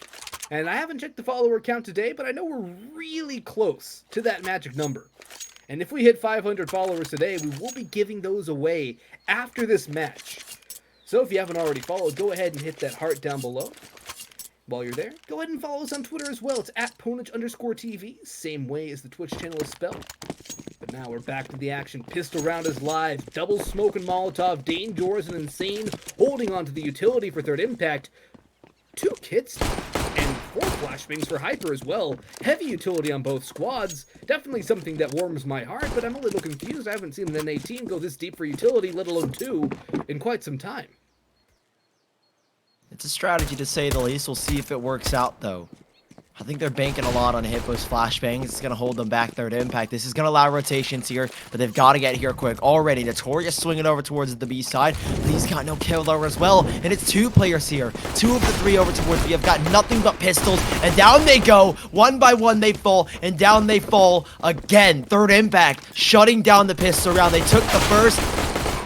And I haven't checked the follower count today, but I know we're really close to that magic number. And if we hit 500 followers today, we will be giving those away after this match. So if you haven't already followed, go ahead and hit that heart down below. While you're there, go ahead and follow us on Twitter as well. It's at Ponage_TV, same way as the Twitch channel is spelled. But now we're back to the action. Pistol round is live. Double smoke and Molotov. Dane Doors and Insane holding on to the utility for Third Impact. 2 kits and 4 flashbangs for Hyper as well. Heavy utility on both squads. Definitely something that warms my heart, but I'm a little confused. I haven't seen an NA team go this deep for utility, let alone 2, in quite some time. It's a strategy to say the least. We'll see if it works out, though. I think they're banking a lot on Hippo's flashbangs. It's going to hold them back Third Impact. This is going to allow rotations here, but they've got to get here quick. Already, Notorious swinging over towards the B side, but he's got no kill there as well, and it's 2 players here. 2 of the 3 over towards B have got nothing but pistols, and down they go. One by one they fall, and down they fall again. Third Impact shutting down the pistol round. They took the first.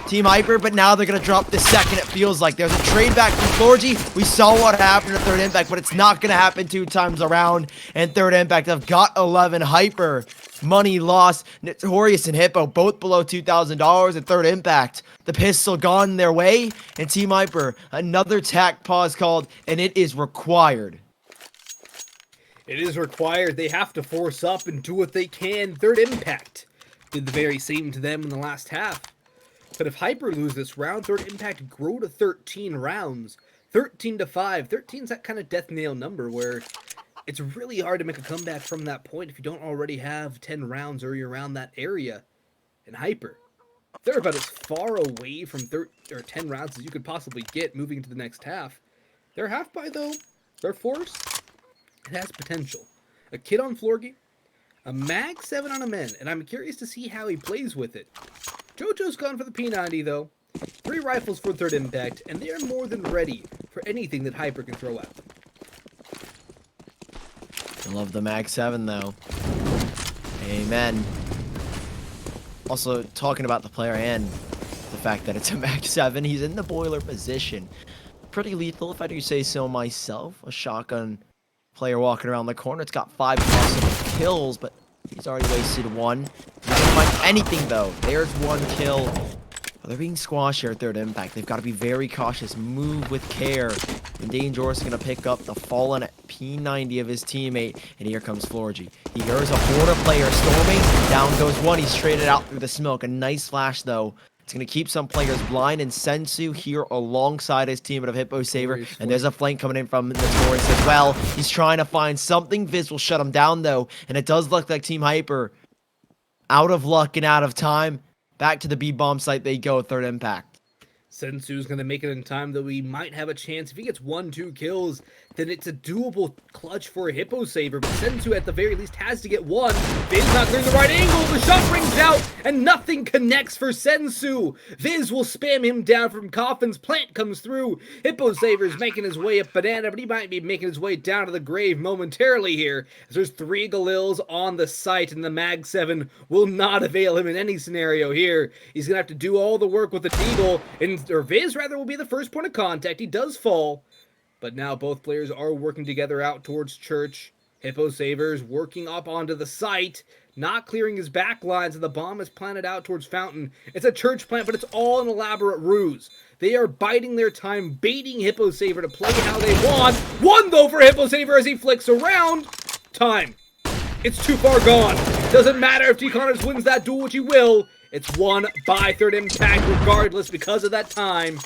Team Hyper, but now they're going to drop the second, it feels like. There's a trade back from Florgy. We saw what happened at Third Impact, but it's not going to happen 2 times around. And Third Impact have got 11. Hyper, money lost. Notorious and Hippo, both below $2,000 at Third Impact. The pistol gone their way. And Team Hyper, another tack pause called, and it is required. It is required. They have to force up and do what they can. Third Impact did the very same to them in the last half. But if Hyper lose this round, Third Impact grow to 13 rounds. 13-5. 13's that kind of death nail number where it's really hard to make a comeback from that point if you don't already have 10 rounds or you're around that area. And Hyper, they're about as far away from 10 rounds as you could possibly get moving into the next half. Their half by, though, their force, it has potential. A kid on Florgy, a mag 7 on a men, and I'm curious to see how he plays with it. JoJo's gone for the P90, though. 3 rifles for Third Impact, and they are more than ready for anything that Hyper can throw at them. I love the Mag 7, though. Amen. Also, talking about the player and the fact that it's a max 7. He's in the boiler position. Pretty lethal, if I do say so myself. A shotgun player walking around the corner. It's got 5 possible kills, but he's already wasted 1. He doesn't find anything, though. There's 1 kill. They're being squashed here at third impact. They've got to be very cautious. Move with care. And Dangerous is going to pick up the fallen P90 of his teammate. And here comes Florgy. He hears a border player storming. Down goes 1. He's traded out through the smoke. A nice flash, though. It's going to keep some players blind. And Sensu here alongside his teammate of Hippo Saber. And there's a flank coming in from Notorious as well. He's trying to find something. Viz will shut him down, though. And it does look like Team Hyper, out of luck and out of time, back to the B-bomb site they go, third impact. Sensu's going to make it in time, though he might have a chance. If he gets 1-2 kills, then it's a doable clutch for a Hippo Saver. But Sensu, at the very least, has to get 1. Viz not clearing the right angle. The shot rings out, and nothing connects for Sensu. Viz will spam him down from Coffin's. Plant comes through. Hippo Saver's making his way up Banana, but he might be making his way down to the grave momentarily here, as there's 3 Galils on the site, and the Mag 7 will not avail him in any scenario here. He's going to have to do all the work with the Deagle, or Viz, rather, will be the first point of contact. He does fall. But now both players are working together out towards Church. Hippo Saver's working up onto the site, not clearing his back lines, and the bomb is planted out towards Fountain. It's a Church plant, but it's all an elaborate ruse. They are biding their time, baiting Hippo Saver to play how they want. 1, though, for Hippo Saver as he flicks around. Time. It's too far gone. Doesn't matter if T-Connors wins that duel, which he will. It's won by third impact regardless because of that time.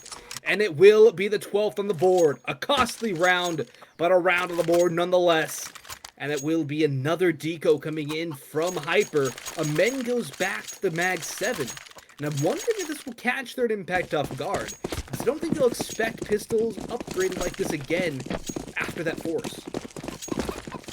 And it will be the 12th on the board. A costly round, but a round on the board nonetheless. And it will be another deco coming in from Hyper. A men goes back to the Mag 7. And I'm wondering if this will catch third impact off guard. I don't think they'll expect pistols upgraded like this again after that force.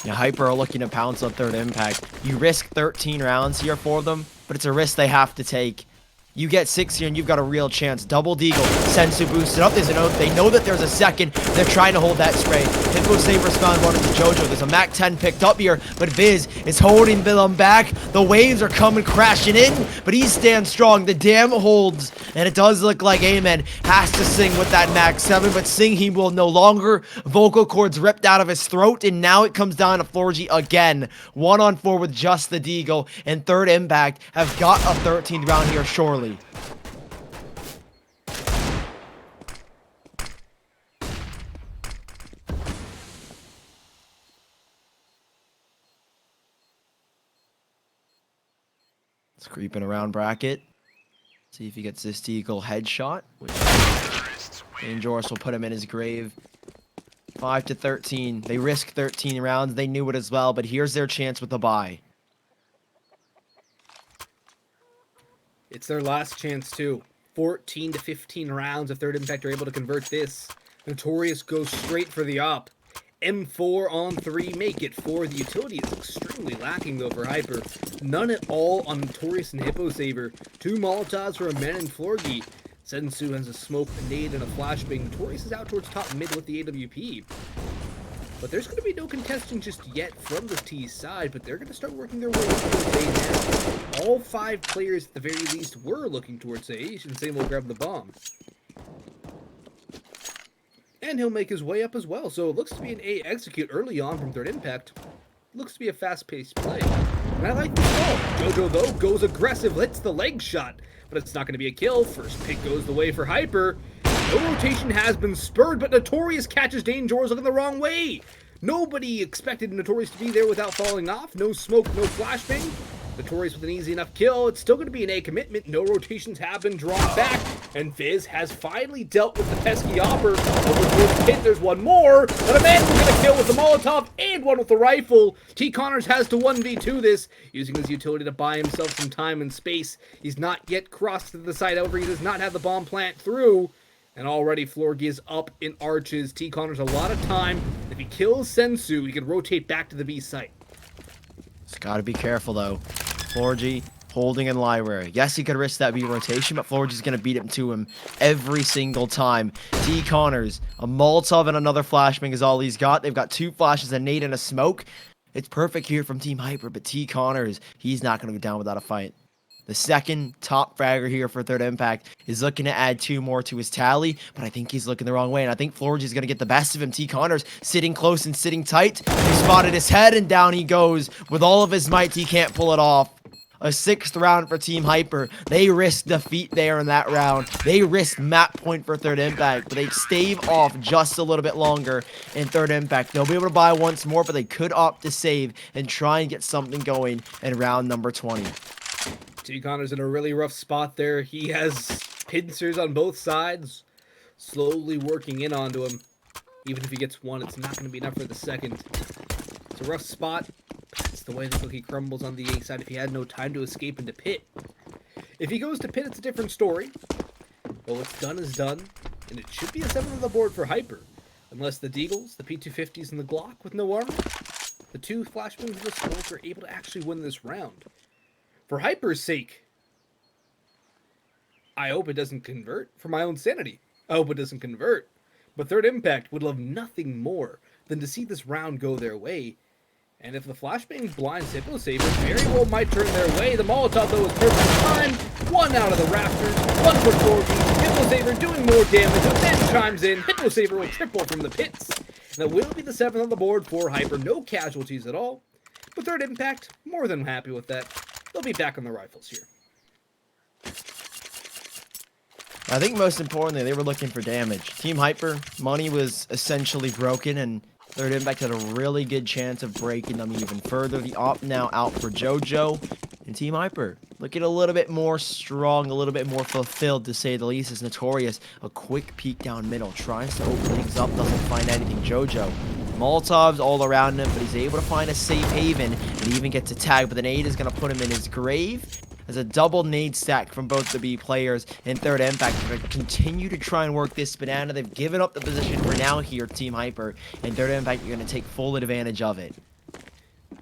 Yeah, Hyper are looking to pounce on third impact. You risk 13 rounds here for them, but it's a risk they have to take. You get 6 here and you've got a real chance. Double deagle. Sensu boosted up. There's an oath. They know that there's a second. They're trying to hold that spray. Hippo Saber's found one into Jojo. There's a Mac 10 picked up here, but Viz is holding them back. The waves are coming crashing in, but he stands strong. The dam holds, and it does look like Amen has to sing with that Mac 7, but sing he will no longer. Vocal cords ripped out of his throat, and now it comes down to Florgy again. 1-on-4 with just the deagle, and third impact have got a 13th round here surely. It's creeping around bracket. See if he gets this deagle headshot, which Dangerous will put him in his grave. 5-13. They risk 13 rounds. They knew it as well, but here's their chance with the bye. It's their last chance, too. 14-15 rounds if third impact are able to convert this. Notorious goes straight for the op. M4 on 3 make it for the utility. Is extremely lacking, though, for Hyper. None at all on Notorious and Hippo Saber. 2 Molotovs for a man and Florgy. Sensu has a smoke, a nade, and a flashbang. Notorious is out towards top mid with the AWP. But there's going to be no contesting just yet from the T side, but they're going to start working their way towards A now. All 5 players, at the very least, were looking towards A, and same will grab the bomb. And he'll make his way up as well, so it looks to be an A execute early on from third impact. Looks to be a fast-paced play. And I like this call. Jojo, though, goes aggressive, hits the leg shot, but it's not going to be a kill. First pick goes the way for Hyper. No rotation has been spurred, but Notorious catches Dangerous looking the wrong way. Nobody expected Notorious to be there without falling off. No smoke, no flashbang. Notorious with an easy enough kill. It's still going to be an A commitment. No rotations have been drawn back. And Viz has finally dealt with the pesky Hopper. Over towards Pit, there's one more. But a man will get a kill with the Molotov and one with the rifle. T-Connors has to 1v2 this, using his utility to buy himself some time and space. He's not yet crossed to the side. However, he does not have the bomb plant through. And already Florgy is up in arches. T-Connors a lot of time. If he kills Sensu, he can rotate back to the B site. It's got to be careful, though. Florgy holding in library. Yes, he could risk that B rotation, but Florgy's going to beat him to him every single time. T-Connors, a Molotov and another flashbang is all he's got. They've got 2 flashes, a nade, and a smoke. It's perfect here from Team Hyper, but T-Connors, he's not going to go down without a fight. the second top fragger here for Third Impact, is looking to add 2 more to his tally, but I think he's looking the wrong way, and I think Florgy's going to get the best of him. T. Connors sitting close and sitting tight. He spotted his head, and down he goes. With all of his might, he can't pull it off. A 6th round for Team Hyperrr. They risked defeat there in that round. They risked map point for Third Impact, but they stave off just a little bit longer in Third Impact. They'll be able to buy once more, but they could opt to save and try and get something going in round number 20. T. Connor's in a really rough spot there. He has pincers on both sides, slowly working in onto him. Even if he gets one, it's not going to be enough for the second. It's a rough spot. That's the way the cookie crumbles on the A side if he had no time to escape into pit. If he goes to pit, it's a different story. But what's done is done, and it should be a 7th on the board for Hyperrr. Unless the Deagles, the P250s, and the Glock with no armor, the 2 flashbangs of the Smoke are able to actually win this round. For Hyperr's sake, I hope it doesn't convert. For my own sanity, I hope it doesn't convert. But Third Impact would love nothing more than to see this round go their way. And if the flashbang blinds Hippo Saber, very well might turn their way. The Molotov, though, is perfect time. 1 out of the rafters, 1 for Florgy. Hippo Saber doing more damage, but then chimes in. Hippo Saber will triple from the pits. And it will be the 7th on the board for Hyperrr. No casualties at all. But Third Impact, more than happy with that. They'll be back on the rifles here. I think most importantly, they were looking for damage. Team Hyperrr, money was essentially broken, and Third Impact had a really good chance of breaking them even further. The op now out for JoJo, and Team Hyperrr looking a little bit more strong, a little bit more fulfilled, to say the least, as Notorious. A quick peek down middle, tries to open things up, doesn't find anything. JoJo, Molotovs all around him, but he's able to find a safe haven, and he even gets a tag, but the nade is going to put him in his grave. As a double nade stack from both the B players, and Third Impact are going to continue to try and work this banana. They've given up the position for now here, Team Hyperrr, and Third Impact are going to take full advantage of it.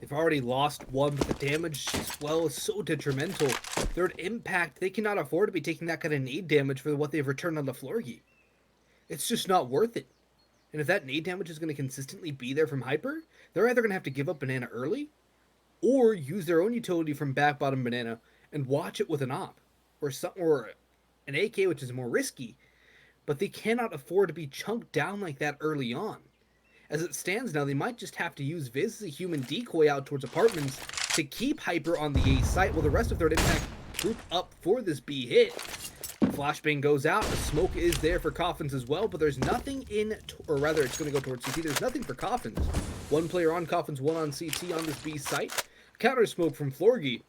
They've already lost one, but the damage as well is so detrimental. Third Impact, they cannot afford to be taking that kind of nade damage for what they've returned on the Florgy. It's just not worth it. And if that nade damage is going to consistently be there from Hyperrr, they're either going to have to give up banana early, or use their own utility from back bottom banana and watch it with an op, or an AK, which is more risky, but they cannot afford to be chunked down like that early on. As it stands now, they might just have to use Viz as a human decoy out towards apartments to keep Hyperrr on the A site, while the rest of Third Impact group up for this B hit. Flashbang goes out, the smoke is there for Coffins as well, but there's nothing in, or rather it's going to go towards CT, there's nothing for Coffins. 1 player on Coffins, 1 on CT on this B site. Counter smoke from Florgy.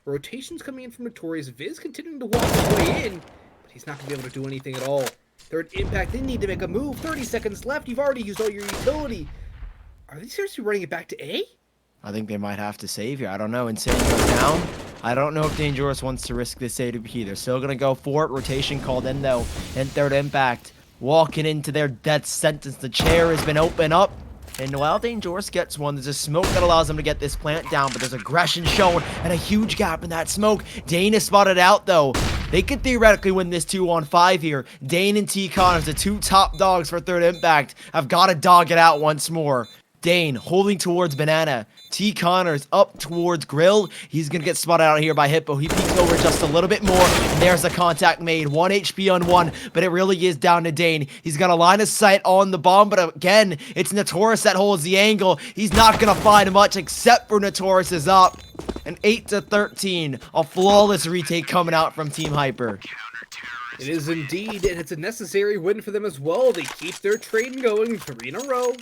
Rotations coming in from Notorious. Viz continuing to walk his way in, but he's not going to be able to do anything at all. Third Impact, they need to make a move. 30 seconds left. You've already used all your utility. Are they seriously running it back to A? I think they might have to save here. I don't know. Insane goes down. I don't know if Dangerous wants to risk this A to B. They're still going to go for it. Rotation called in, though. And Third Impact walking into their death sentence. The chair has been opened up. And while Dangerous gets one, there's a smoke that allows them to get this plant down, but there's aggression shown and a huge gap in that smoke. Dane is spotted out, though. They could theoretically win this 2-on-5 here. Dane and T. Connors, the 2 top dogs for Third Impact, have got to dog it out once more. Dane holding towards Banana. T. Connors up towards Grill. He's going to get spotted out here by Hippo. He peeks over just a little bit more. There's the contact made. 1 HP on 1, but it really is down to Dane. He's got a line of sight on the bomb, but again, it's Notorious that holds the angle. He's not going to find much except for Notorious is up. An 8-13. A flawless retake coming out from Team Hyperrr. It is indeed, and it's a necessary win for them as well. They keep their train going 3 in a row.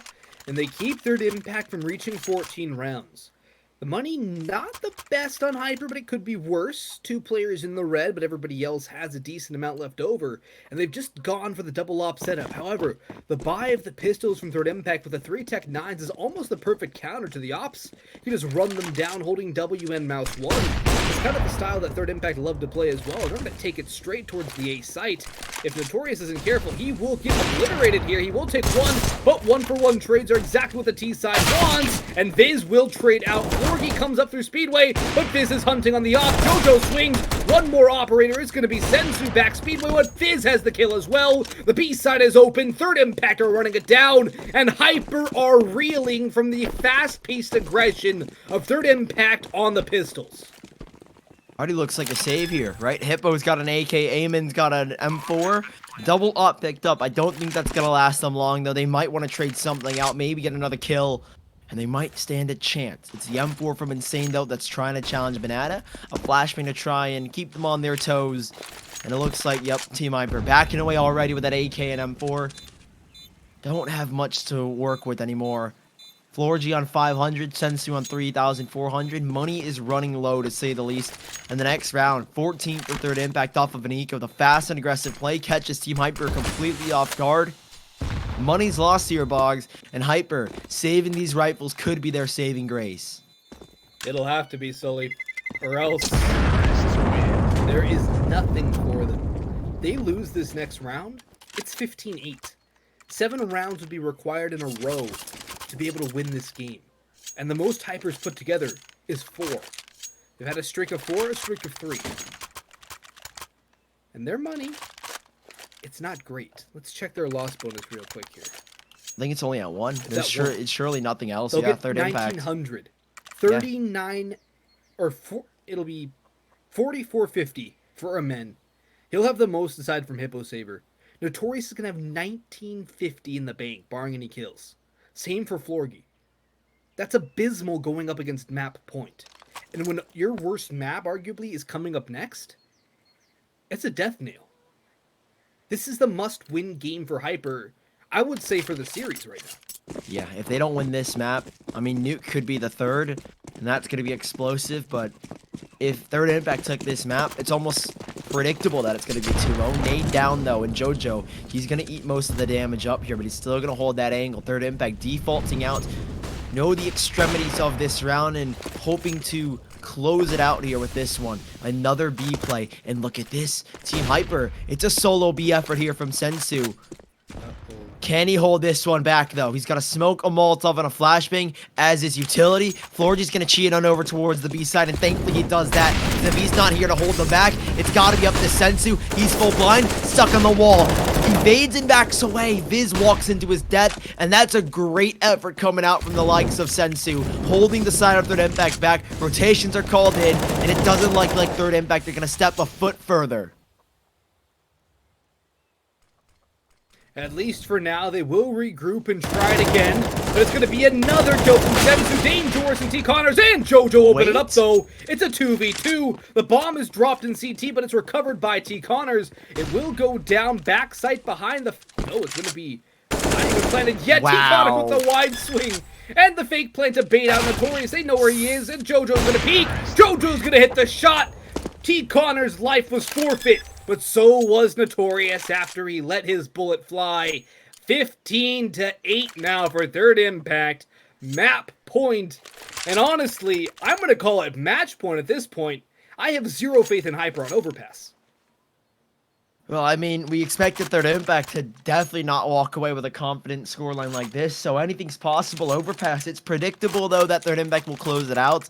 And they keep Third Impact from reaching 14 rounds. The money, not the best on Hyperrr, but it could be worse. 2 players in the red, but everybody else has a decent amount left over. And they've just gone for the double op setup. However, the buy of the pistols from Third Impact with the 3 Tech 9s is almost the perfect counter to the ops. You just run them down holding W and mouse 1. It's kind of the style that Third Impact love to play as well. They're going to take it straight towards the A site. If Notorious isn't careful, he will get obliterated here. He will take 1, but 1-for-1 trades are exactly what the T side wants. And Viz will trade out. Florgy comes up through Speedway, but Viz is hunting on the op. JoJo swings. 1 more operator. It's going to be Sensu back Speedway, but Viz has the kill as well. The B side is open. Third Impact are running it down, and Hyperrr are reeling from the fast-paced aggression of Third Impact on the pistols. Already looks like a save here, right? Hippo's got an AK, Eamon's got an M4. Double up picked up. I don't think that's going to last them long, though. They might want to trade something out, maybe get another kill, and they might stand a chance. It's the M4 from Insane, though, that's trying to challenge Banana. A flashbang to try and keep them on their toes. And it looks like, yep, Team Hyper backing away already with that AK and M4. Don't have much to work with anymore. Florgy on 500, Sensu on 3,400. Money is running low, to say the least. And the next round, 14th for third impact off of an eco. The fast and aggressive play catches Team Hyper completely off guard. Money's lost here, Boggs. And Hyper, saving these rifles could be their saving grace. It'll have to be, Sully, or else there is nothing for them. They lose this next round, it's 15-8. 7 rounds would be required in a row to be able to win this game. And the most Hyper's put together is 4. They've had a streak of 4, a streak of 3. And their money, it's not great. Let's check their loss bonus real quick here. I think it's only at 1. It's surely nothing else. They'll Yeah, get third impact. 1,900. 39 or 4, it'll be 4450 for a men. He'll have the most aside from Hippo Saver. Notorious is going to have 1950 in the bank, barring any kills. Same for Florgy. That's abysmal going up against map point. And when your worst map, arguably, is coming up next, it's a death nail. This is the must-win game for Hyper, I would say, for the series right now. Yeah, if they don't win this map, I mean, Nuke could be the third, and that's going to be explosive, but if third impact took this map, it's almost predictable that it's going to be 2-0. Nade down, though, and Jojo, he's going to eat most of the damage up here, but he's still going to hold that angle. Third impact defaulting out. Know the extremities of this round and hoping to close it out here with this one. Another B play, and look at this. Team Hyper, it's a solo B effort here from Sensu. Can he hold this one back, though? He's got a smoke, a Molotov, and a flashbang as his utility. Florgy's going to cheat on over towards the B side, and thankfully he does that. If he's not here to hold them back, it's got to be up to Sensu. He's full blind, stuck on the wall. Evades and backs away. Viz walks into his death, and that's a great effort coming out from the likes of Sensu. Holding the side of third impact back. Rotations are called in, and it doesn't look like third impact are going to step a foot further. At least for now, they will regroup and try it again. But it's going to be another kill from Sensu, Dangerous, and T. Connors, and Jojo open it up, though. It's a 2v2. The bomb is dropped in CT, but it's recovered by T. Connors. It will go down, backside behind the... Oh, it's going to be not even planted yet. Wow. T. Connors with the wide swing. And the fake plant to bait out Notorious. They know where he is, and Jojo's going to peek. Jojo's going to hit the shot. T. Connors' life was forfeit. But so was Notorious after he let his bullet fly. 15-8 now for third impact. Map point. And honestly, I'm going to call it match point at this point. I have zero faith in Hyper on Overpass. Well, I mean, we expected third impact to definitely not walk away with a confident scoreline like this, so anything's possible. Overpass, it's predictable, though, that third impact will close it out.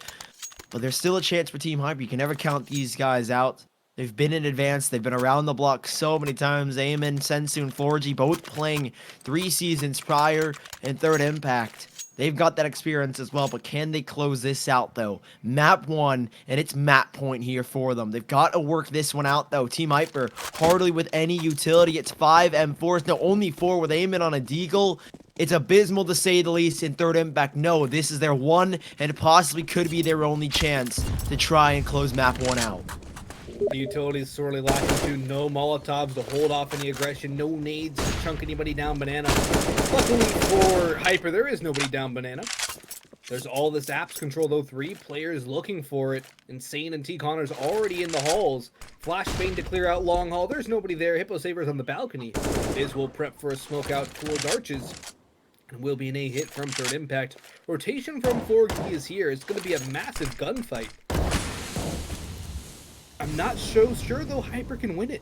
But there's still a chance for Team Hyper. You can never count these guys out. They've been in advance. They've been around the block so many times. Eamon, Sensu, and Florgy both playing 3 seasons prior in third impact. They've got that experience as well, but can they close this out, though? Map 1, and it's map point here for them. They've got to work this one out, though. Team Hyper, hardly with any utility. It's 5 M4s. No, only 4 with Eamon on a deagle. It's abysmal, to say the least, in third impact. No, this is their one, and possibly could be their only chance to try and close map 1 out. The utility is sorely lacking too. No Molotovs to hold off any aggression. No nades to chunk anybody down Banana. Luckily for Hyper, there is nobody down Banana. There's all this apps control, though. 3 players looking for it. Insane and T. Connors already in the halls. Flashbang to clear out long hall. There's nobody there. Hippo Saver's on the balcony. Biz will prep for a smoke out towards Arches. And will be an A hit from third impact. Rotation from 4G is here. It's going to be a massive gunfight. I'm not so sure, though, Hyper can win it.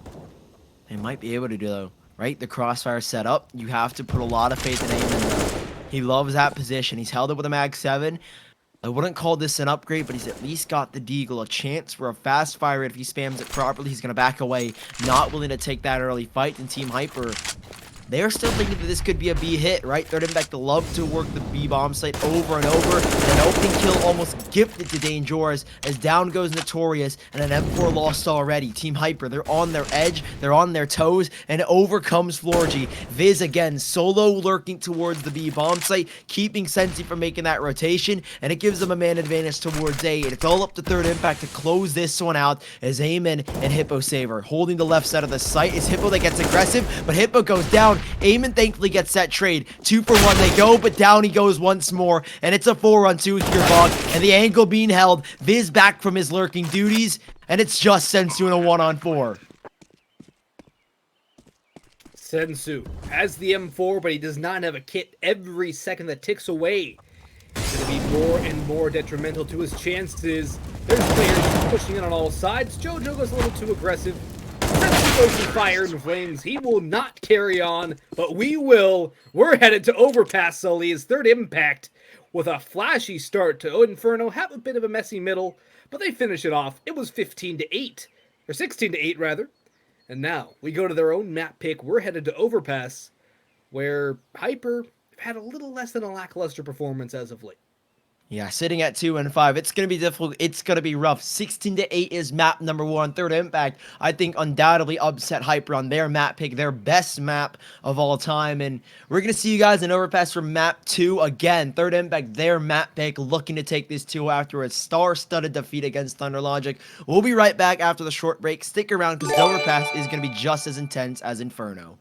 They might be able to do, though, right? The crossfire set up. You have to put a lot of faith in Eamon, though. He loves that position. He's held it with a Mag 7. I wouldn't call this an upgrade, but he's at least got the deagle. A chance for a fast fire if he spams it properly. He's going to back away. Not willing to take that early fight. And Team Hyper, they're still thinking that this could be a B hit, right? Third Impact love to work the B bomb site over and over. An opening kill almost gifted to Dangerous as down goes Notorious, and an M4 lost already. Team Hyper, they're on their edge, they're on their toes, and over comes Florgy. Viz again, solo lurking towards the B bomb site, keeping Sensi from making that rotation, and it gives them a man advantage towards A, and it's all up to Third Impact to close this one out as Eamon and Hippo Saver holding the left side of the site. It's Hippo that gets aggressive, but Hippo goes down. Eamon thankfully gets that trade. 2 for 1 they go, but down he goes once more, and it's a 4-on-2 here, Bog, and the angle being held. Viz back from his lurking duties, and it's just Sensu in a 1-on-4. Sensu has the M4, but he does not have a kit. Every second that ticks away is going to be more and more detrimental to his chances. There's players pushing in on all sides. Jojo goes a little too aggressive. Sensu goes to fire and flames. He will not carry on, but we will. We're headed to Overpass Sully as Third Impact with a flashy start to Inferno. Have a bit of a messy middle, but they finish it off. It was 15-8, or 16-8 rather. And now we go to their own map pick. We're headed to Overpass, where Hyper had a little less than a lackluster performance as of late. Yeah, sitting at 2 and 5. It's going to be difficult. It's going to be rough. 16-8 is map number 1. Third Impact, I think, undoubtedly upset Hyper on their map pick, their best map of all time. And we're going to see you guys in Overpass for map 2 again. Third Impact, their map pick, looking to take this 2 after a star-studded defeat against Thunder Logic. We'll be right back after the short break. Stick around because Overpass is going to be just as intense as Inferno.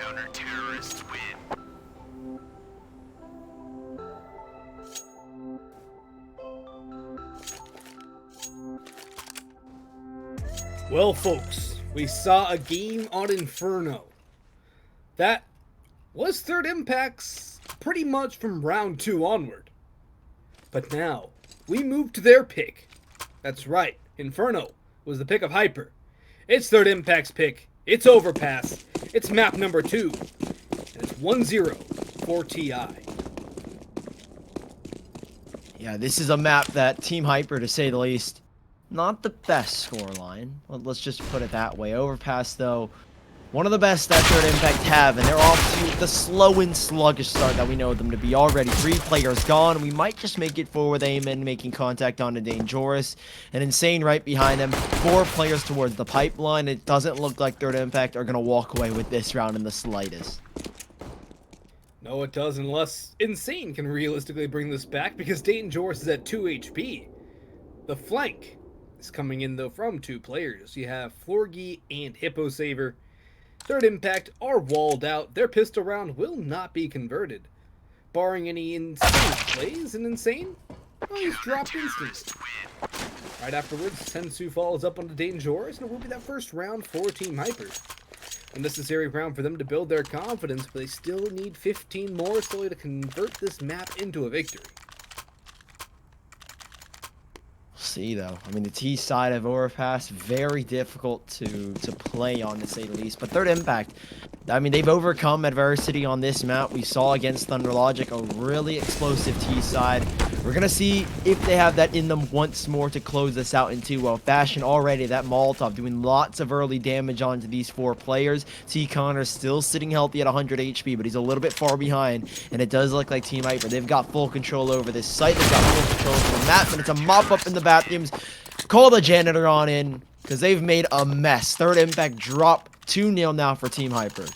Counter-terrorists win. Well, folks, we saw a game on Inferno. That was Third Impact's pretty much from round 2 onward. But now, we move to their pick. That's right, Inferno was the pick of Hyperrr. It's Third Impact's pick. It's Overpass. It's map number 2. And it's 1-0 for TI. Yeah, this is a map that Team Hyperrr, to say the least, not the best scoreline. Well, let's just put it that way. Overpass, though, one of the best that Third Impact have, and they're off to the slow and sluggish start that we know them to be already. 3 players gone. We might just make it 4 with Amen making contact on the Dangerous. And Insane right behind them. 4 players towards the pipeline. It doesn't look like Third Impact are going to walk away with this round in the slightest. No, it does, unless Insane can realistically bring this back, because Dangerous is at 2 HP. The flank is coming in, though, from 2 players. You have Florgy and Hippo Saver. Third Impact are walled out. Their pistol round will not be converted. Barring any insane plays, and Insane, well, he's dropped instantly. Right afterwards, Sensu falls up on the Dangerous, and it will be that first round for Team Hyperrr. A necessary round for them to build their confidence, but they still need 15 more solely to convert this map into a victory. See, though, I mean, the T side of Overpass, very difficult to play on, to say the least. But Third Impact, I mean, they've overcome adversity on this map. We saw against Thunder Logic a really explosive T side. We're gonna see if they have that in them once more to close this out into fashion. Already that Molotov doing lots of early damage onto these 4 players. T Connor still sitting healthy at 100 HP, but he's a little bit far behind, and it does look like Team Hyperrr, they've got full control over this site. They've got full control over the map, and it's a mop up in the bathrooms. Call the janitor on in, because they've made a mess. Third Impact drop 2-0 now for Team Hyperrr.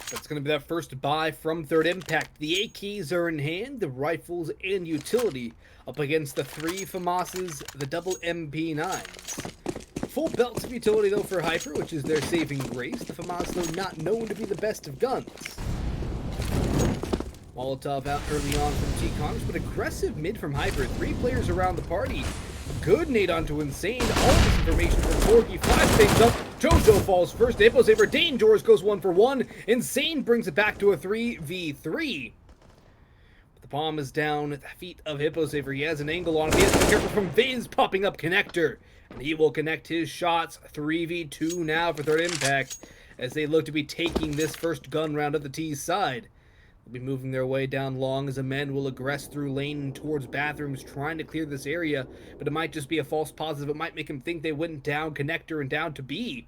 That's going to be that first buy from Third Impact. The AKs are in hand, the rifles and utility up against the 3 FAMASs, the double MP9s. Full belts of utility, though, for Hyperrr, which is their saving grace. The FAMAS, though, not known to be the best of guns. Molotov out early on from T-Connors, but aggressive mid from Hyperrr. 3 players around the party. Good nade onto Insane. All this information from Forky. 5 things up. Jojo falls first. Hippo Saver. Dangerous goes 1 for 1. Insane brings it back to a 3v3. But the bomb is down at the feet of Hippo Saver. He has an angle on him. He has to be careful from Viz popping up connector. And he will connect his shots. 3v2 now for Third Impact, as they look to be taking this first gun round of the T's side. They'll be moving their way down long as the men will aggress through lane and towards bathrooms, trying to clear this area, but it might just be a false positive. It might make them think they went down connector and down to B.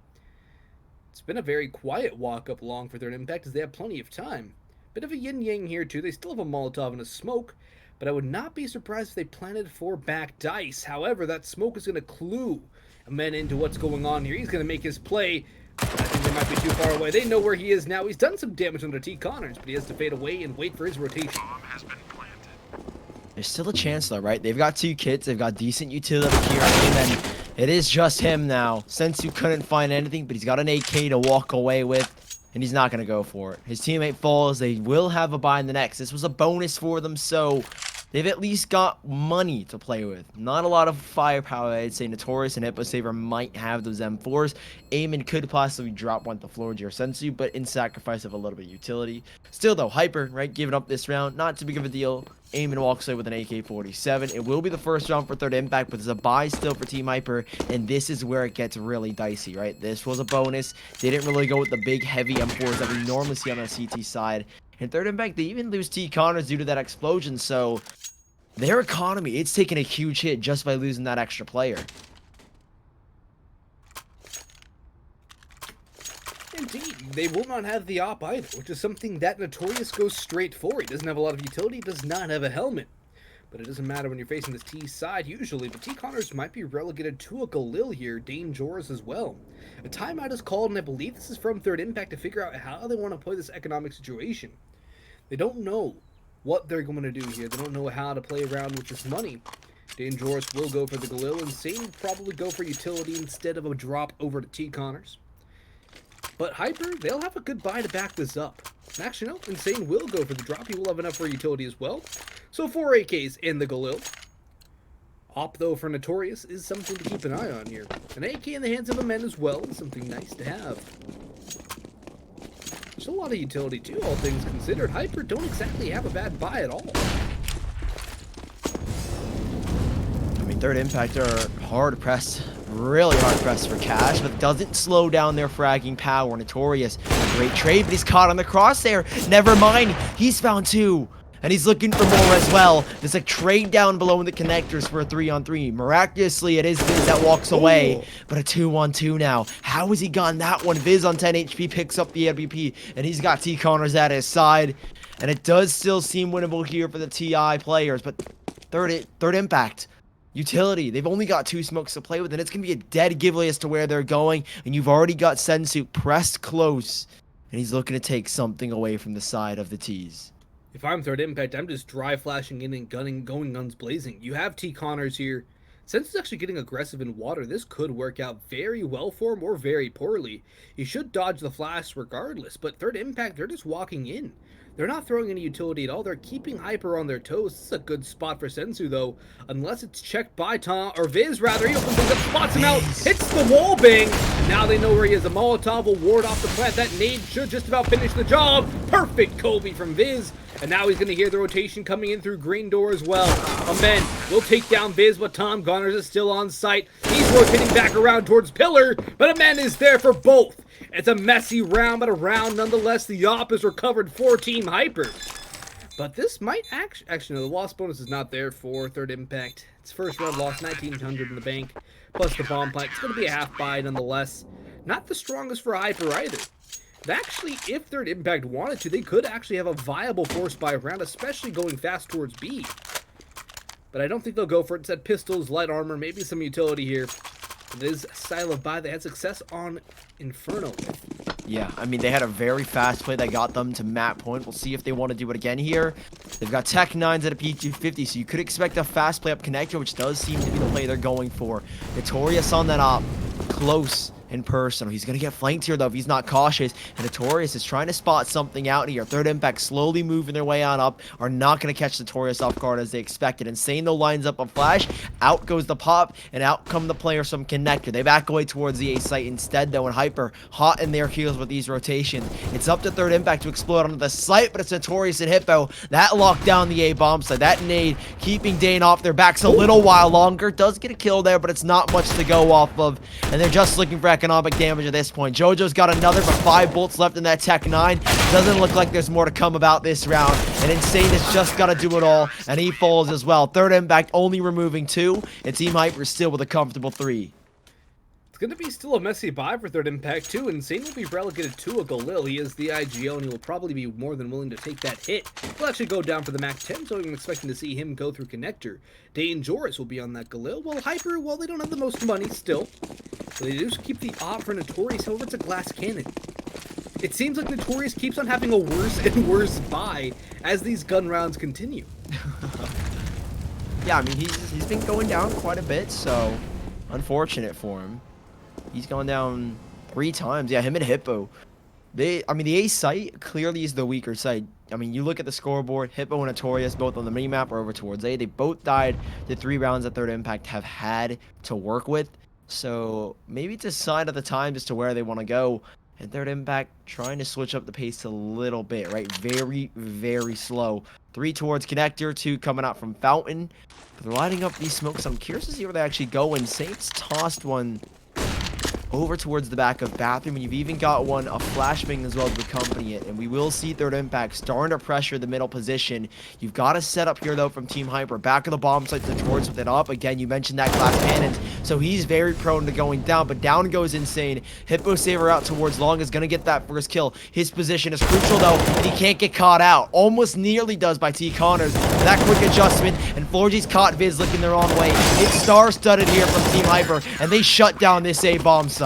It's been a very quiet walk up long for Third Impact, as they have plenty of time. Bit of a yin-yang here too. They still have a Molotov and a smoke, but I would not be surprised if they planted 4 back dice. However, that smoke is going to clue a man into what's going on here. He's going to make his play. I think they might be too far away. They know where he is now. He's done some damage under T-Connors, but he has to fade away and wait for his rotation. There's still a chance, though, right? They've got 2 kits. They've got decent utility here, and then it is just him now. Sensu couldn't find anything, but he's got an AK to walk away with, and he's not going to go for it. His teammate falls. They will have a buy in the next. This was a bonus for them, so they've at least got money to play with. Not a lot of firepower, I'd say. Notorious and Hippo Saver might have those M4s. Eamon could possibly drop one to Florgy or Sensu, but in sacrifice of a little bit of utility. Still, though, Hyperrr, right, giving up this round. Not too big of a deal. Eamon walks away with an AK-47. It will be the first round for Third Impact, but there's a buy still for Team Hyperrr, and this is where it gets really dicey, right? This was a bonus. They didn't really go with the big, heavy M4s that we normally see on the CT side. And Third Impact, they even lose T-Connors due to that explosion, so their economy, it's taken a huge hit just by losing that extra player. Indeed, they will not have the op either, which is something that Notorious goes straight for. He doesn't have a lot of utility, does not have a helmet. But it doesn't matter when you're facing this T side usually, but T-Connors might be relegated to a Galil here, Dangerous as well. A timeout is called, and I believe this is from Third Impact to figure out how they want to play this economic situation. They don't know what they're going to do here. They don't know how to play around with this money. Dangerous will go for the Galil, and Insane will probably go for utility instead of a drop over to T-Connors. But Hyper, they'll have a good buy to back this up. Actually, no, Insane will go for the drop. He will have enough for utility as well. So 4 AKs in the Galil. Op, though, for Notorious is something to keep an eye on here. An AK in the hands of a man as well is something nice to have. There's a lot of utility, too, all things considered. Hyper don't exactly have a bad buy at all. I mean, Third Impact are hard pressed, really hard pressed for cash, but doesn't slow down their fragging power. Notorious, a great trade, but he's caught on the crosshair. Never mind, he's found 2. And he's looking for more as well. There's a trade down below in the connectors for a 3-on-3. Miraculously, it is Viz that walks away. But a 2-on-2 now. How has he gotten that one? Viz on 10 HP picks up the MVP. And he's got T-Connors at his side. And it does still seem winnable here for the TI players. But third Impact. Utility. They've only got 2 smokes to play with. And it's going to be a dead giveaway as to where they're going. And you've already got Sensu pressed close. And he's looking to take something away from the side of the T's. If I'm Third Impact, I'm just dry flashing in and going guns blazing. You have T-Connors here. Since he's actually getting aggressive in water, this could work out very well for him or very poorly. He should dodge the flash regardless, but Third Impact, they're just walking in. They're not throwing any utility at all. They're keeping Hyper on their toes. This is a good spot for Sensu, though. Unless it's checked by Tom, or Viz, rather. He opens things up, spots him out, hits the wall bang. Now they know where he is. A Molotov will ward off the plant. That nade should just about finish the job. Perfect Kobe from Viz. And now he's going to hear the rotation coming in through green door as well. Amen will take down Viz, but Tom Gunners is still on site. He's rotating back around towards Pillar, but Amen is there for both. It's a messy round, but a round nonetheless. The op is recovered for Team Hyper. But this might actually no, the loss bonus is not there for Third Impact. It's first round loss, 1900 in the bank, plus the bomb plant. It's going to be a half buy nonetheless. Not the strongest for Hyper either. Actually, if Third Impact wanted to, they could actually have a viable force buy round, especially going fast towards B. But I don't think they'll go for it. Instead, pistols, light armor, maybe some utility here. It is a style of buy they had success on Inferno. Yeah, I mean, they had a very fast play that got them to map point. We'll see if they want to do it again here. They've got Tech 9s at a P250, so you could expect a fast play up connector, which does seem to be the play they're going for. Notorious on that op. Close in person. He's going to get flanked here, though, if he's not cautious. And Notorious is trying to spot something out here. Third Impact slowly moving their way on up. Are not going to catch Notorious off guard as they expected. Insane, though, lines up a flash. Out goes the pop, and out come the players from connector. They back away towards the A site instead, though, and Hyper hot in their heels with these rotations. It's up to Third Impact to explode onto the site, but it's Notorious and Hippo. That locked down the A bomb site. That nade keeping Dane off their backs a little while longer. Does get a kill there, but it's not much to go off of. And they're just looking for economic damage at this point. JoJo's got another, but 5 bolts left in that Tech 9. Doesn't look like there's more to come about this round. And Insane has just got to do it all, and he falls as well. Third Impact only removing 2, and Team Hyper still with a comfortable 3. It's going to be still a messy buy for Third Impact, too. Insane will be relegated to a Galil. He is the IGO, and he will probably be more than willing to take that hit. He'll actually go down for the Mac 10, so I'm expecting to see him go through connector. Dangerous will be on that Galil. Well, Hyper, well, they don't have the most money still. So they do keep the op for Notorious. However, it's a glass cannon. It seems like Notorious keeps on having a worse and worse buy as these gun rounds continue. Yeah, I mean, he's been going down quite a bit, so unfortunate for him. He's gone down 3 times. Yeah, him and Hippo. I mean, the A site clearly is the weaker site. I mean, you look at the scoreboard, Hippo and Notorious, both on the minimap, are over towards A. They both died the 3 rounds that Third Impact have had to work with. So maybe it's a sign of the times as to where they want to go. And Third Impact trying to switch up the pace a little bit, right? Very, very slow. 3 towards connector, 2 coming out from Fountain. But they're lighting up these smokes. I'm curious to see where they actually go. And Saints tossed one over towards the back of bathroom, and you've even got one a flashbang as well to accompany it. And we will see Third Impact starting to pressure the middle position. You've got a setup here though from Team Hyper. Back of the bomb site to towards with it up. Again, you mentioned that glass cannons, so he's very prone to going down, but down goes Insane. Hippo Saver out towards Long is gonna get that first kill. His position is crucial though, and he can't get caught out. Almost nearly does by T Connors. That quick adjustment, and Florgy's caught Viz looking their own way. It's star-studded here from Team Hyper, and they shut down this A bomb site.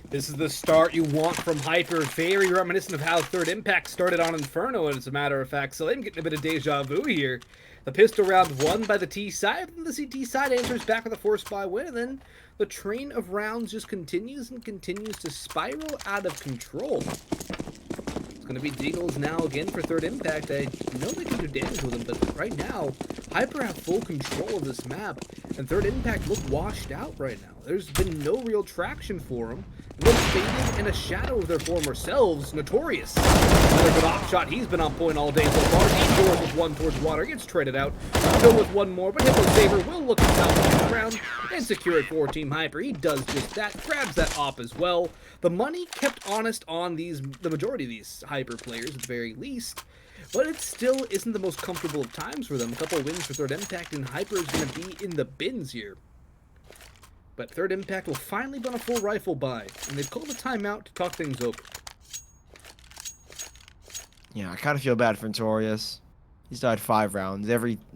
This is the start you want from Hyper. Very reminiscent of how Third Impact started on Inferno, as a matter of fact. So I'm getting a bit of deja vu here. The pistol round won by the T side, and the CT side answers back with a 4-spy win, and then the train of rounds just continues and continues to spiral out of control. It's going to be Deagles now again for Third Impact. I know they can do damage with them, but right now, Hyper have full control of this map, and Third Impact look washed out right now. There's been no real traction for them. Look faded in a shadow of their former selves. Notorious. Another good op shot. He's been on point all day so far. Indoors with one towards water. Gets traded out. Still with one more, but Hippo Saber will look at top the ground and secure it for Team Hyper. He does just that. Grabs that op as well. The money kept honest on the majority of these Hyper players at the very least. But it still isn't the most comfortable of times for them. A couple wins for Third Impact, and Hyper is going to be in the bins here. But Third Impact will finally be on a full rifle buy, and they've called a timeout to talk things over. Yeah, I kind of feel bad for Notorious. He's died 5 rounds,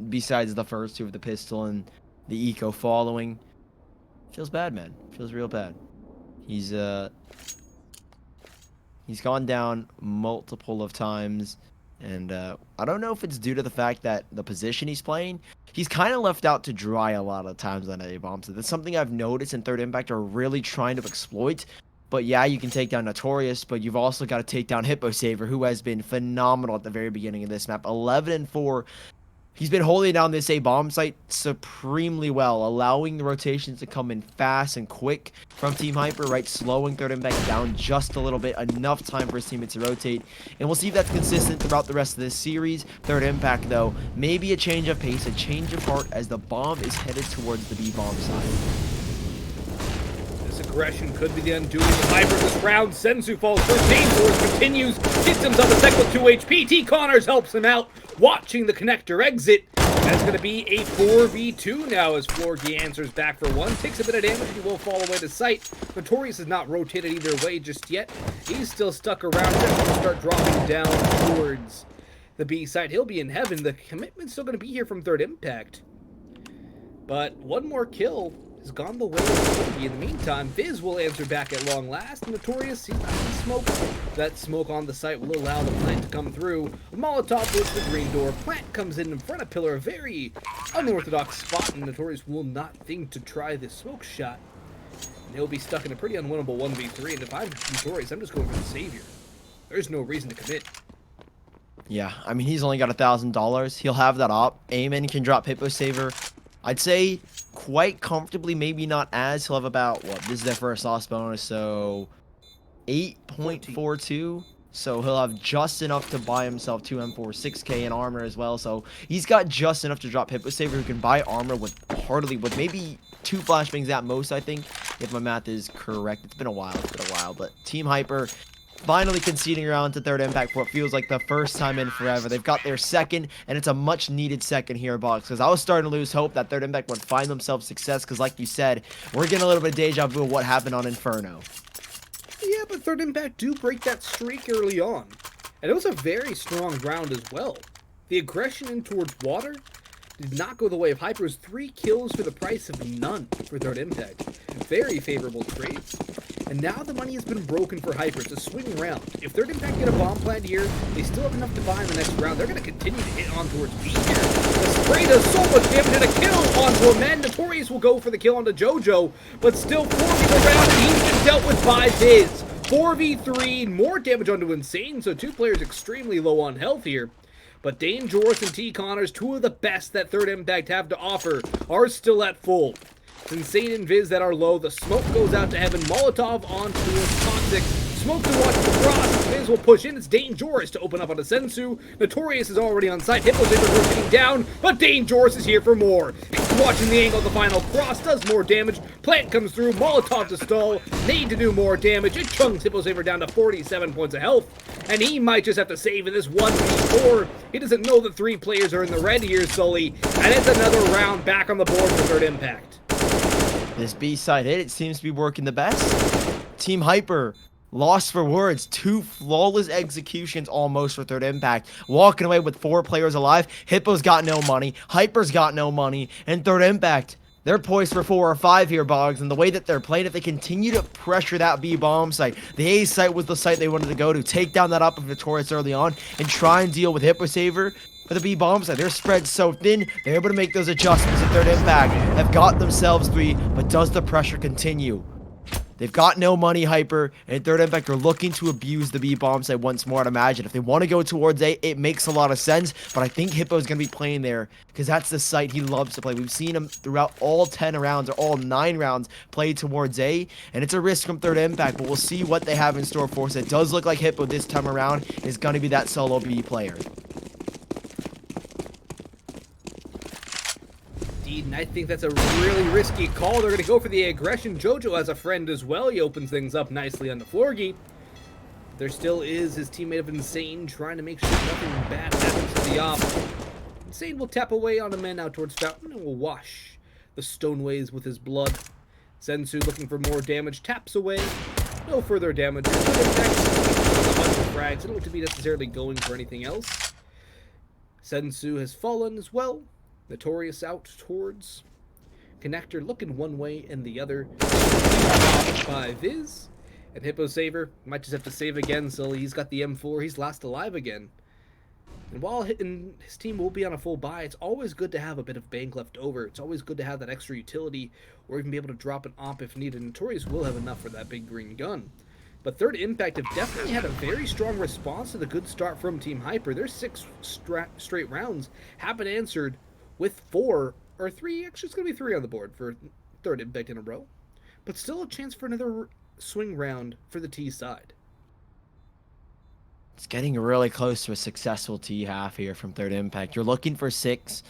besides the first 2 of the pistol and the eco following. Feels bad, man. Feels real bad. He's gone down multiple of times. And I don't know if it's due to the fact that the position he's playing, he's kind of left out to dry a lot of times on A bombs. That's something I've noticed, and Third Impact are really trying to exploit. But yeah, you can take down Notorious, but you've also got to take down Hippo Saver, who has been phenomenal at the very beginning of this map. 11-4. He's been holding down this A bomb site supremely well, allowing the rotations to come in fast and quick from Team Hyper, right? Slowing Third Impact down just a little bit, enough time for his teammates to rotate. And we'll see if that's consistent throughout the rest of this series. Third Impact, though, maybe a change of pace, a change of heart as the bomb is headed towards the B bomb side. This aggression could be the undoing of Hyper this round. Senzu falls first. Dangerous continues. Gets himself a second with 2 HP. T. Connors helps him out. Watching the connector exit. That's going to be a 4v2 now as Florgy answers back for 1. Takes a bit of damage. He will fall away to sight. Notorious has not rotated either way just yet. He's still stuck around. Just going to start dropping down towards the B side. He'll be in heaven. The commitment's still going to be here from Third Impact. But one more kill has gone the way of Florgy. In the meantime, Viz will answer back at long last. Notorious, he's not going to smoke. That smoke on the site will allow the plant to come through. Molotov puts the green door. Plant comes in front of Pillar. A very unorthodox spot, and Notorious will not think to try the smoke shot. And he'll be stuck in a pretty unwinnable 1v3. And if I'm Notorious, I'm just going for the savior. There's no reason to commit. Yeah, I mean, he's only got $1,000. He'll have that op. Amen can drop Hippo Saver. I'd say quite comfortably, maybe not as. He'll have about, what, this is their first loss bonus, so 8.42. So he'll have just enough to buy himself 2 M4, 6k in armor as well. So he's got just enough to drop Hippo Saver, who can buy armor with maybe 2 flashbangs at most, I think, if my math is correct. It's been a while, but Team Hyper finally conceding around to Third Impact for what feels like the first time in forever. They've got their second, and it's a much-needed second here, Box, because I was starting to lose hope that Third Impact would find themselves success, because like you said, we're getting a little bit of deja vu of what happened on Inferno. Yeah, but Third Impact do break that streak early on. And it was a very strong round as well. The aggression in towards water did not go the way of Hyper's. 3 kills for the price of none for Third Impact. Very favorable trades. And now the money has been broken for Hyper. It's a swing round. If Third Impact get a bomb plant here, they still have enough to buy in the next round. They're going to continue to hit on towards B here. The spray does so much damage, and a kill onto a man. Notorious will go for the kill onto JoJo, but still 4 people around, and he's been dealt with by Viz. 4v3, more damage onto Insane, so 2 players extremely low on health here. But Dangerous and T. Connors, 2 of the best that Third Impact have to offer, are still at full. It's Insane and Viz that are low. The smoke goes out to heaven. Molotov onto Toxic. Smoke to watch the cross. Viz will push in. It's Dangerous to open up on a Sensu. Notorious is already on site. Hippo Saber rotating down, but Dangerous is here for more. He's watching the angle of the final cross. Does more damage. Plant comes through. Molotov to stall. Need to do more damage. It chunks Hippo Saber down to 47 points of health. And he might just have to save in this 1v4. He doesn't know that 3 players are in the red here, Sully. And it's another round back on the board for Third Impact. This B-side hit, it seems to be working the best. Team Hyper, lost for words. 2 flawless executions almost for Third Impact. Walking away with 4 players alive. Hippo's got no money. Hyper's got no money. And Third Impact, they're poised for 4 or 5 here, Boggs. And the way that they're playing, if they continue to pressure that B bomb site, the A site was the site they wanted to go to. Take down that up of Notorious early on and try and deal with Hippo Saver. for the B bomb side. They're spread so thin, they're able to make those adjustments at third impact. Have got themselves 3, but does the pressure continue? They've got no money, Hyper, and at third impact, they're looking to abuse the B bomb site once more, I'd imagine. If they want to go towards A, it makes a lot of sense, but I think Hippo's going to be playing there because that's the site he loves to play. We've seen him throughout all 10 rounds, or all 9 rounds, play towards A, and it's a risk from third impact, but we'll see what they have in store for us. It does look like Hippo this time around is going to be that solo B player. And I think that's a really risky call. They're going to go for the aggression. Jojo has a friend as well. He opens things up nicely on the Florgy. There still is his teammate of Insane trying to make sure nothing bad happens to the op. Insane will tap away on a man out towards Fountain and will wash the stoneways with his blood. Sensu looking for more damage, taps away. No further damage. There's no impact. A bunch of frags. They don't look to be necessarily going for anything else. Sensu has fallen as well. Notorious out towards Connector, looking one way and the other. 5 is. And Hippo Saver might just have to save again, so he's got the M4. He's last alive again. And while his team will be on a full buy, it's always good to have a bit of bank left over. It's always good to have that extra utility, or even be able to drop an op if needed. Notorious will have enough for that big green gun. But third impact have definitely had a very strong response to the good start from Team Hyper. Their 6 straight rounds have been answered with 4 or 3, actually it's going to be 3 on the board for third impact in a row. But still a chance for another swing round for the T side. It's getting really close to a successful T half here from third impact. You're looking for 6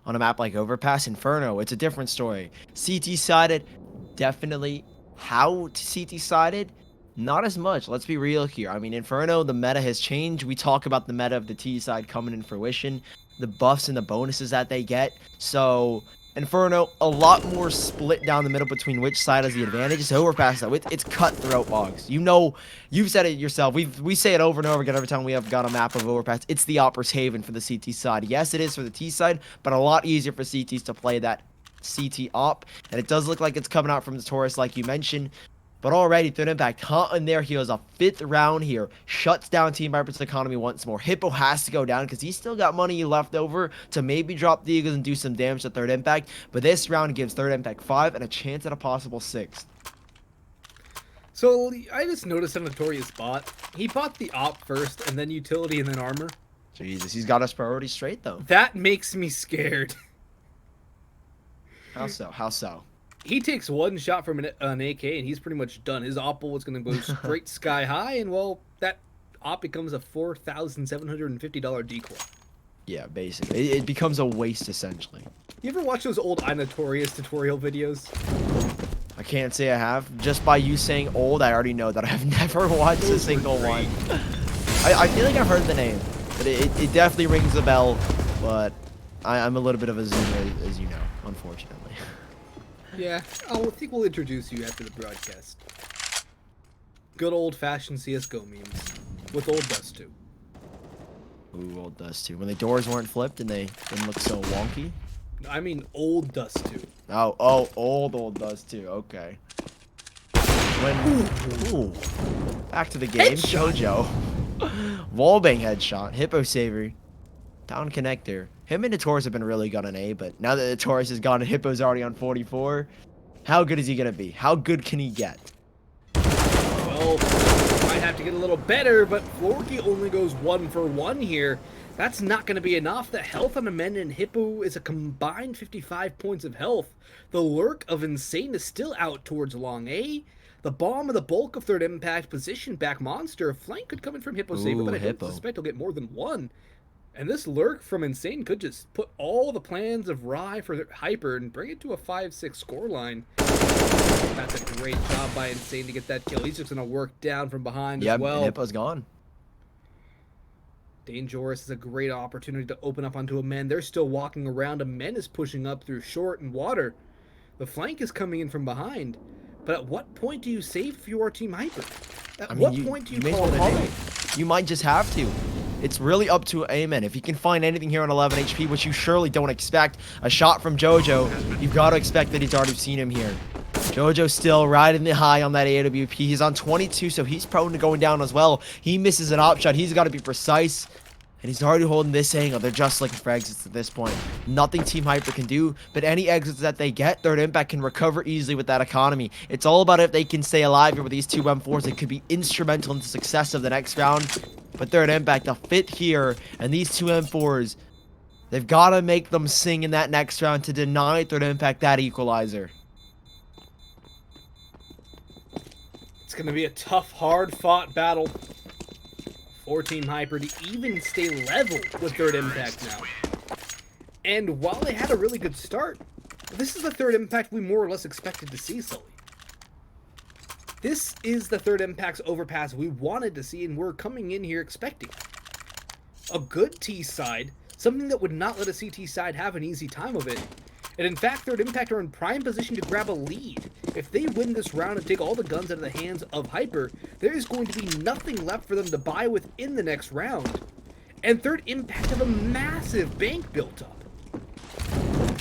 on a map like Overpass. Inferno, it's a different story. CT sided, definitely. How CT sided? Not as much. Let's be real here. I mean, Inferno, the meta has changed. We talk about the meta of the T side coming in fruition, the buffs and the bonuses that they get. So Inferno, a lot more split down the middle between which side has the advantage. It's Overpass though. It's cutthroat bogs. You know, you've said it yourself. We say it over and over again every time we have got a map of Overpass. It's the Opera's Haven for the CT side. Yes, it is for the T side, but a lot easier for CTs to play that CT op. And it does look like it's coming out from the Taurus like you mentioned. But already, third impact, hot in their heels, a 5th round here, shuts down Team Viper's economy once more. Hippo has to go down because he's still got money left over to maybe drop the Eagles and do some damage to third impact. But this round gives third impact 5 and a chance at a possible 6th. So I just noticed a Notorious bot. He bought the op first, and then utility, and then armor. Jesus, he's got his priorities straight though. That makes me scared. How so? How so? He takes one shot from an AK, and he's pretty much done. His op was going to go straight sky high, and, well, that op becomes a $4,750 decoy. Yeah, basically. It becomes a waste, essentially. You ever watch those old iNotorious tutorial videos? I can't say I have. Just by you saying old, I already know that I have never watched a single one. I feel like I've heard the name, but it definitely rings a bell, but I'm a little bit of a zoomer, as you know, unfortunately. Yeah, I think we'll introduce you after the broadcast. Good old-fashioned CSGO memes. With old Dust 2. Ooh, old Dust 2. When the doors weren't flipped and they didn't look so wonky? I mean old Dust 2. Oh, old Dust 2. Okay. Ooh. Back to the game. Headshot. Jojo. Wallbang headshot. Hippo Saver. Down connector. Him and the Taurus have been really good on A, but now that the Taurus is gone and Hippo's already on 44, how good is he going to be? How good can he get? Well, might have to get a little better, but Florky only goes 1 for 1 here. That's not going to be enough. The health on the men and Hippo is a combined 55 points of health. The lurk of Insane is still out towards long A. The bomb of the bulk of third impact position back monster. A flank could come in from Hippo Saver, but I don't suspect he'll get more than 1. And this lurk from Insane could just put all the plans of Rye for Hyper and bring it to a 5-6 scoreline. That's a great job by Insane to get that kill. He's just going to work down from behind as well. Yeah, Hippo's gone. Dangerous is a great opportunity to open up onto a men. They're still walking around. A men is pushing up through short and water. The flank is coming in from behind. But at what point do you save for your Team Hyper? At what point do you call it a day? You might just have to. It's really up to Amen. If he can find anything here on 11 HP, which you surely don't expect, a shot from Jojo, you've got to expect that he's already seen him here. Jojo's still riding the high on that AWP. He's on 22, so he's prone to going down as well. He misses an op shot. He's got to be precise. And he's already holding this angle. They're just looking for exits at this point. Nothing Team Hyper can do, but any exits that they get, Third Impact can recover easily with that economy. It's all about if they can stay alive here with these two M4s. It could be instrumental in the success of the next round. But Third Impact, a fit here, and these two M4s, they've got to make them sing in that next round to deny Third Impact that equalizer. It's going to be a tough, hard-fought battle for Team Hyper to even stay level with Third Impact now. And while they had a really good start, this is the Third Impact we more or less expected to see, Sully. This is the Third Impact's overpass we wanted to see and we're coming in here expecting. A good T side, something that would not let a CT side have an easy time of it. And in fact, Third Impact are in prime position to grab a lead. If they win this round and take all the guns out of the hands of Hyper, there is going to be nothing left for them to buy within the next round. And Third Impact have a massive bank built up.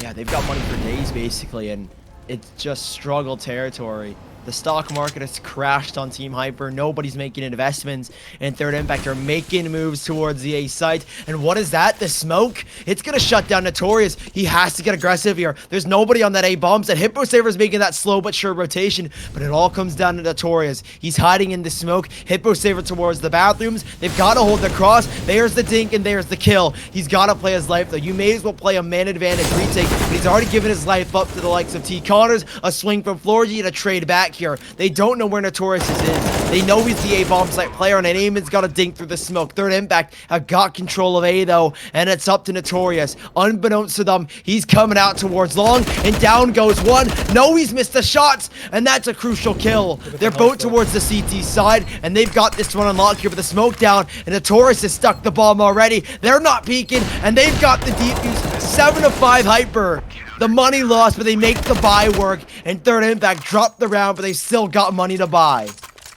Yeah, they've got money for days, basically, and it's just struggle territory. The stock market has crashed on Team Hyper. Nobody's making investments. And Third Impact are making moves towards the A site. And what is that? The smoke? It's going to shut down Notorious. He has to get aggressive here. There's nobody on that A bomb set. Hippo Saber's making that slow but sure rotation. But it all comes down to Notorious. He's hiding in the smoke. Hippo Saber towards the bathrooms. They've got to hold the cross. There's the dink and there's the kill. He's got to play his life though. You may as well play a man advantage retake. But he's already given his life up to the likes of T. Connors. A swing from Florgy and a trade back here. They don't know where Notorious is in. They know he's the A bomb site player, and Eamon's got a dink through the smoke. Third Impact have got control of A though, and it's up to Notorious. Unbeknownst to them, he's coming out towards long, and down goes one. No, he's missed the shots, and that's a crucial kill. They're both towards the CT side, and they've got this one unlocked here with the smoke down, and Notorious has stuck the bomb already. They're not peeking, and they've got the defuse. 7-5 Hyper. The money lost, but they make the buy work. And Third Impact dropped the round, but they still got money to buy.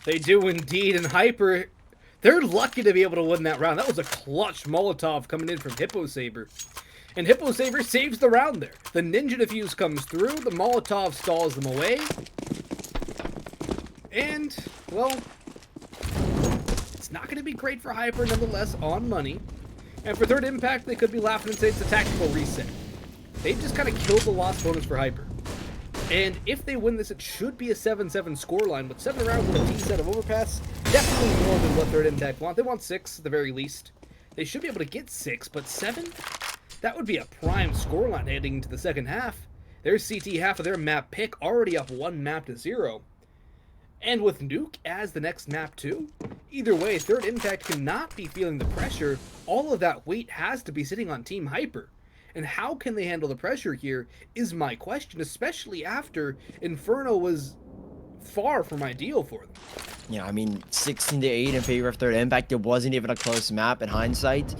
They do indeed, and Hyper, they're lucky to be able to win that round. That was a clutch Molotov coming in from Hippo Saber. And Hippo Saber saves the round there. The Ninja Defuse comes through, the Molotov stalls them away. And, well, it's not going to be great for Hyper nonetheless on money. And for Third Impact, they could be laughing and saying it's a tactical reset. They've just kind of killed the loss bonus for Hyper. And if they win this, it should be a 7-7 scoreline. With 7 rounds with a T set of overpass, definitely more than what Third Impact want. They want 6 at the very least. They should be able to get 6, but 7? That would be a prime scoreline heading into the second half. Their CT half of their map pick already up 1 map to 0. And with Nuke as the next map too, either way, Third Impact cannot be feeling the pressure. All of that weight has to be sitting on Team Hyper. And how can they handle the pressure here is my question, especially after Inferno was far from ideal for them. Yeah, I mean, 16-8 in favor of Third Impact. It wasn't even a close map in hindsight.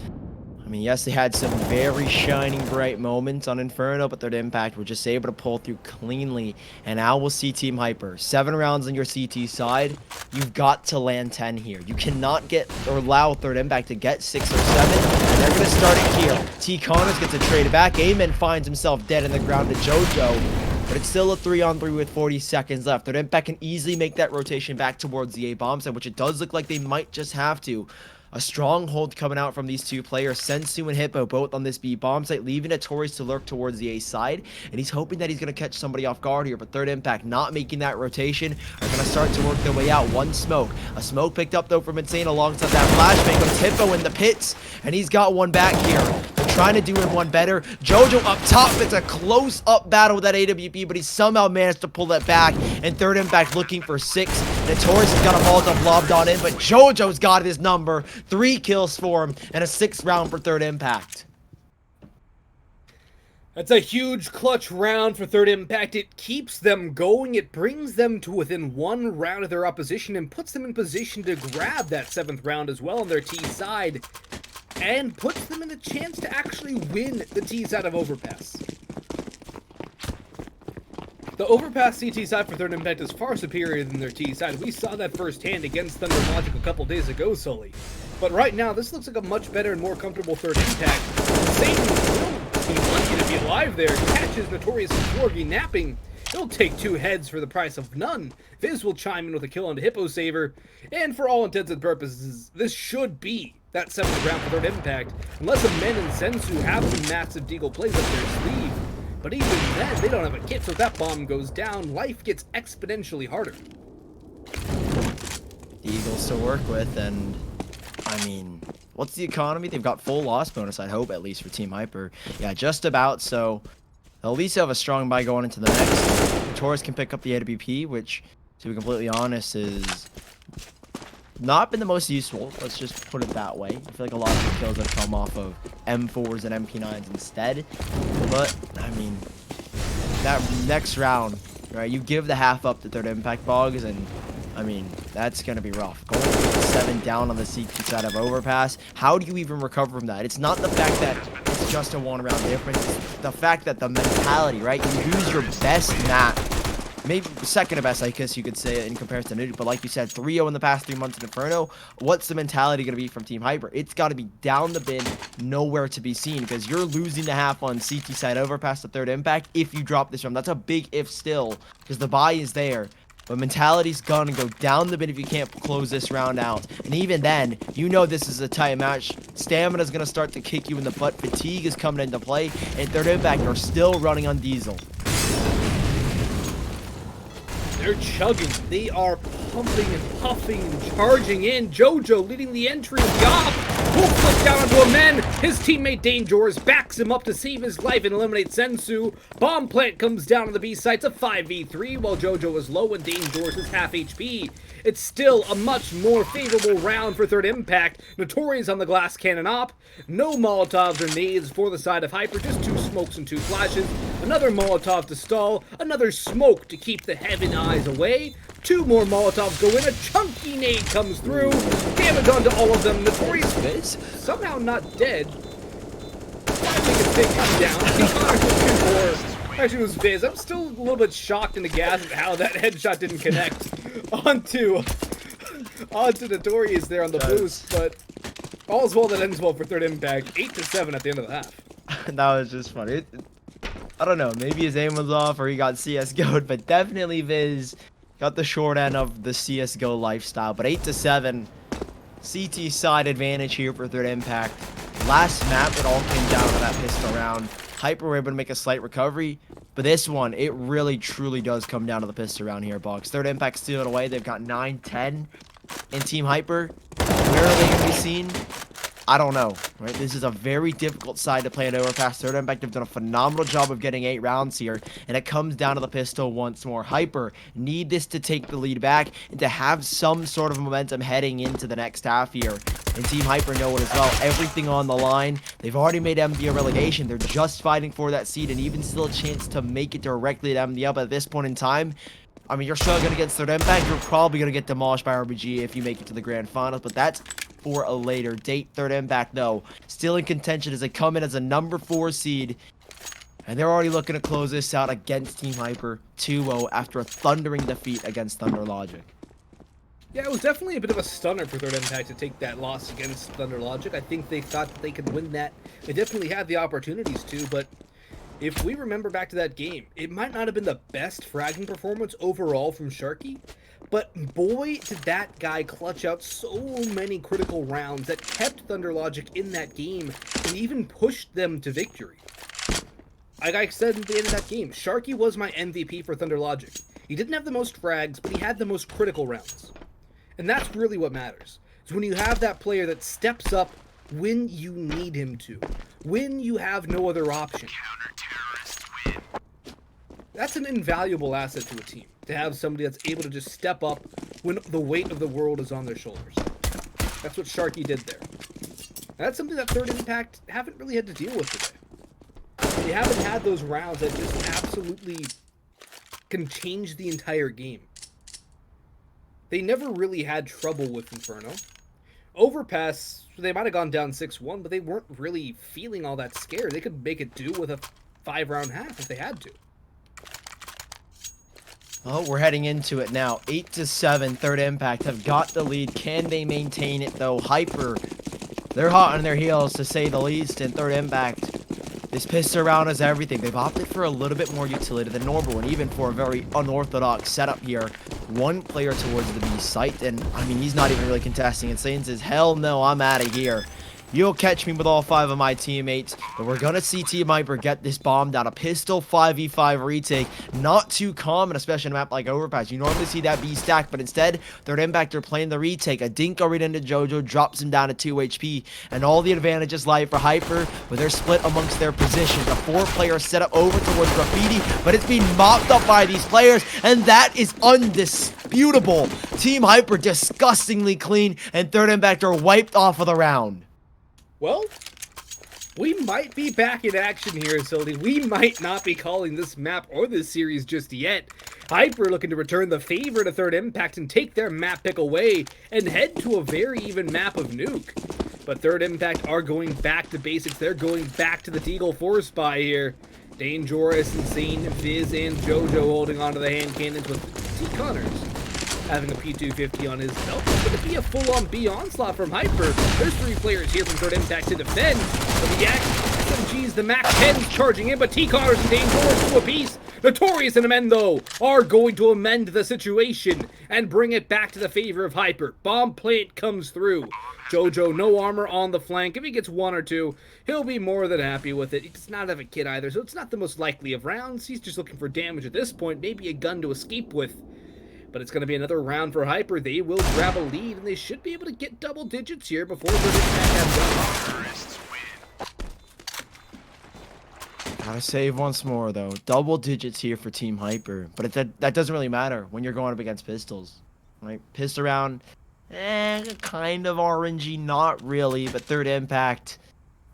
I mean, yes, they had some very shining bright moments on Inferno, but Third Impact were just able to pull through cleanly. And now we'll see Team Hyper. 7 rounds on your CT side. You've got to land 10 here. You cannot get or allow Third Impact to get 6 or 7. And they're going to start it here. T. Connors gets a trade back. Amen finds himself dead in the ground to JoJo. But it's still a 3-on-3 with 40 seconds left. Third Impact can easily make that rotation back towards the A bomb site, which it does look like they might just have to. A stronghold coming out from these two players, Sensu and Hippo, both on this B bomb site, leaving Notorious to lurk towards the A side. And he's hoping that he's going to catch somebody off guard here, but Third Impact not making that rotation are going to start to work their way out. One smoke. A smoke picked up though from Insane alongside that flashbang. Goes Hippo in the pits, and he's got one back here. They're trying to do him one better. JoJo up top. It's a close-up battle with that AWP, but he somehow managed to pull that back. And Third Impact looking for 6. Notorious has got a Molotov lobbed on in, but JoJo's got his number. 3 kills for him, and a 6th round for Third Impact. That's a huge clutch round for Third Impact. It keeps them going. It brings them to within 1 round of their opposition and puts them in position to grab that 7th round as well on their T side. And puts them in a chance to actually win the T side of Overpass. The Overpass CT side for Third Impact is far superior than their T side. We saw that firsthand against Thunder Logic a couple days ago, Sully. But right now, this looks like a much better and more comfortable Third Impact. Satan, he wants you to be alive there, catches Notorious and Florgy napping. He'll take 2 heads for the price of none. Viz will chime in with a kill on Hippo Saver. And for all intents and purposes, this should be that 7th round for Third Impact, unless Men and Sensu have some massive deagle plays up their sleeve. But even then, they don't have a kit, so if that bomb goes down, life gets exponentially harder. The Eagles to work with, and I mean, what's the economy? They've got full loss bonus, I hope, at least for Team Hyper. Yeah, just about, so they'll at least have a strong buy going into the next. Notorious can pick up the AWP, which, to be completely honest, is not been the most useful. Let's just put it that way. I feel like a lot of the kills have come off of M4s and MP9s instead. But, I mean, that next round, right, you give the half up to Third Impact Boggs, and I mean, that's going to be rough. Going 7 down on the CT side of Overpass, how do you even recover from that? It's not the fact that it's just a 1-round difference. It's the fact that the mentality, right? You use your best map, maybe second to best, I guess you could say, in comparison to Nuke, but like you said, 3-0 in the past 3 months in Inferno. What's the mentality going to be from Team Hyper? It's got to be down the bin, nowhere to be seen, because you're losing the half on CT side Overpass to Third Impact if you drop this round. That's a big if still, because the buy is there. But mentality's gonna go down the bin if you can't close this round out. And even then, you know this is a tight match. Stamina's gonna start to kick you in the butt. Fatigue is coming into play. And Third Impact are still running on Diesel. They're chugging. They are pumping and puffing and charging in. JoJo leading the entry. Yop! Will flip down onto a man. His teammate Dangerous backs him up to save his life and eliminate Sensu. Bomb plant comes down on the B site. It's a 5v3 while JoJo is low and Dangerous is half HP. It's still a much more favorable round for Third Impact. Notorious on the glass cannon op. No Molotovs or nades for the side of Hyper. Just 2 smokes and 2 flashes. Another Molotov to stall. Another smoke to keep the heaven eyes away. 2 more Molotovs go in. A chunky nade comes through. Damage onto all of them. Notorious Viz somehow not dead. Finally gets taken down. Actually, it was Viz. I'm still a little bit shocked and aghast at how that headshot didn't connect onto Notorious there on the boost. But all's well that ends well for Third Impact. 8-7 at the end of the half. That was just funny. I don't know. Maybe his aim was off or he got CSGO'd, but definitely Viz got the short end of the CSGO lifestyle. But 8-7. CT side advantage here for Third Impact. Last map, it all came down to that pistol round. Hyper were able to make a slight recovery, but this one, it really truly does come down to the pistol round here, Boggs. Third Impact stealing away. They've got 9-10 in Team Hyper. Where are they going to be seen? I don't know, right? This is a very difficult side to play at Overpass. Third Impact have done a phenomenal job of getting 8 rounds here, and it comes down to the pistol once more. Hyper need this to take the lead back and to have some sort of momentum heading into the next half here. And Team Hyper know it as well. Everything on the line. They've already made MD a relegation. They're just fighting for that seed and even still a chance to make it directly to MD up at this point in time. I mean, you're struggling against Third Impact. You're probably going to get demolished by RBG if you make it to the grand finals, but that's for a later date. Third Impact, though, still in contention as they come in as a number 4 seed, and they're already looking to close this out against Team Hyper 2-0 after a thundering defeat against Thunder Logic. Yeah, it was definitely a bit of a stunner for Third Impact to take that loss against Thunder Logic. I think they thought that they could win that. They definitely had the opportunities to, but if we remember back to that game, it might not have been the best fragging performance overall from Sharky, but boy, did that guy clutch out so many critical rounds that kept Thunder Logic in that game and even pushed them to victory. Like I said at the end of that game, Sharky was my MVP for Thunder Logic. He didn't have the most frags, but he had the most critical rounds. And that's really what matters. Is when you have that player that steps up when you need him to, when you have no other option. That's an invaluable asset to a team, to have somebody that's able to just step up when the weight of the world is on their shoulders. That's what Sharky did there. And that's something that Third Impact haven't really had to deal with today. They haven't had those rounds that just absolutely can change the entire game. They never really had trouble with Inferno. Overpass, they might have gone down 6-1, but they weren't really feeling all that scared. They could make it do with a 5-round half if they had to. Well, we're heading into it now. 8-7, Third Impact have got the lead. Can they maintain it, though? Hyper, they're hot on their heels, to say the least, and Third Impact, This pistol round is everything. They've opted for a little bit more utility than normal, and even for a very unorthodox setup here. One player towards the B site, and I mean, he's not even really contesting. Insane says, hell no, I'm out of here. You'll catch me with all 5 of my teammates, but we're gonna see Team Hyper get this bomb down. A pistol 5v5 retake, not too common, especially on a map like Overpass. You normally see that B stack, but instead, Third Impact are playing the retake. A dink already into JoJo, drops him down to 2 HP, and all the advantages lie for Hyper, with their split amongst their positions. A 4-player setup over towards Graffiti, but it's being mopped up by these players, and that is undisputable. Team Hyper disgustingly clean, and Third Impact are wiped off of the round. Well, we might be back in action here, Sodi. We might not be calling this map or this series just yet. Hyper looking to return the favor to Third Impact and take their map pick away and head to a very even map of Nuke. But Third Impact are going back to basics. They're going back to the Deagle Force Spy here. Dangerous, Insane, Viz, and JoJo holding onto the hand cannons with T. Connors having a P250 on his belt. It's going to be a full-on B onslaught from Hyper. There's 3 players here from Third Impact to defend. But the SMGs, the Mac 10s charging in, but T-Connors and Dangerous to a piece. Notorious and Amendo are going to amend the situation and bring it back to the favor of Hyper. Bomb plant comes through. JoJo, no armor on the flank. If he gets 1 or 2, he'll be more than happy with it. He does not have a kit either, so it's not the most likely of rounds. He's just looking for damage at this point, maybe a gun to escape with. But it's going to be another round for Hyper. They will grab a lead, and they should be able to get double digits here before the has done. Gotta save once more, though. Double digits here for Team Hyper. But that doesn't really matter when you're going up against pistols. Right? Pistol round, kind of orangey, not really. But Third Impact,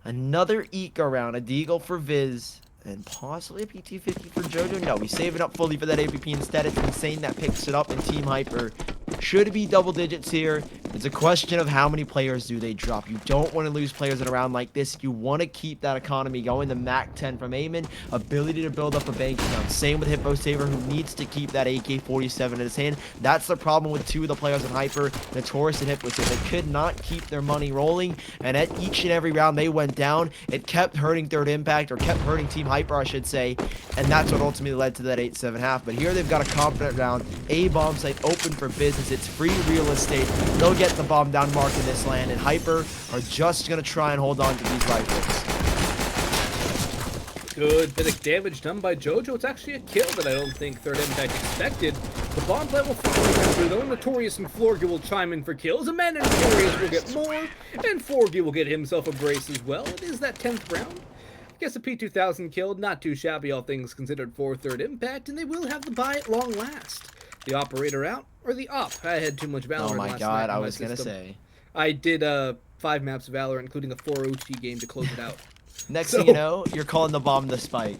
another eco round. A Deagle for Viz. And possibly a PT50 for JoJo. No, we save it up fully for that AVP instead. It's Insane that picks it up, and Team Hyper should be double digits here. It's a question of how many players do they drop. You don't want to lose players in a round like this. You want to keep that economy going. The Mac 10 from Eamon, ability to build up a bank account. Same with Hippo Saber, who needs to keep that AK-47 in his hand. That's the problem with 2 of the players in Hyper, Notorious and Hippo Saber. They could not keep their money rolling, and at each and every round they went down, it kept hurting Third Impact, or kept hurting Team Hyper, I should say, and that's what ultimately led to that 8-7-half. But here they've got a confident round. A bomb site open for business. It's free real estate. They'll get the bomb down mark in this land, and Hyper are just going to try and hold on to these rifles. Good bit of damage done by JoJo. It's actually a kill that I don't think Third Impact expected. The bomb plant will finally come through, though. Notorious and Florgy will chime in for kills. A man and Notorious will get more, and Florgy will get himself a brace as well. It is that 10th round. I guess a P2000 killed, not too shabby all things considered for Third Impact, and they will have the buy at long last. The operator out, or the op. I had too much Valorant. Oh my god, I was gonna say. I did 5 maps of Valorant, including a 4 OT game to close it out. Next thing you know, you're calling the bomb the spike.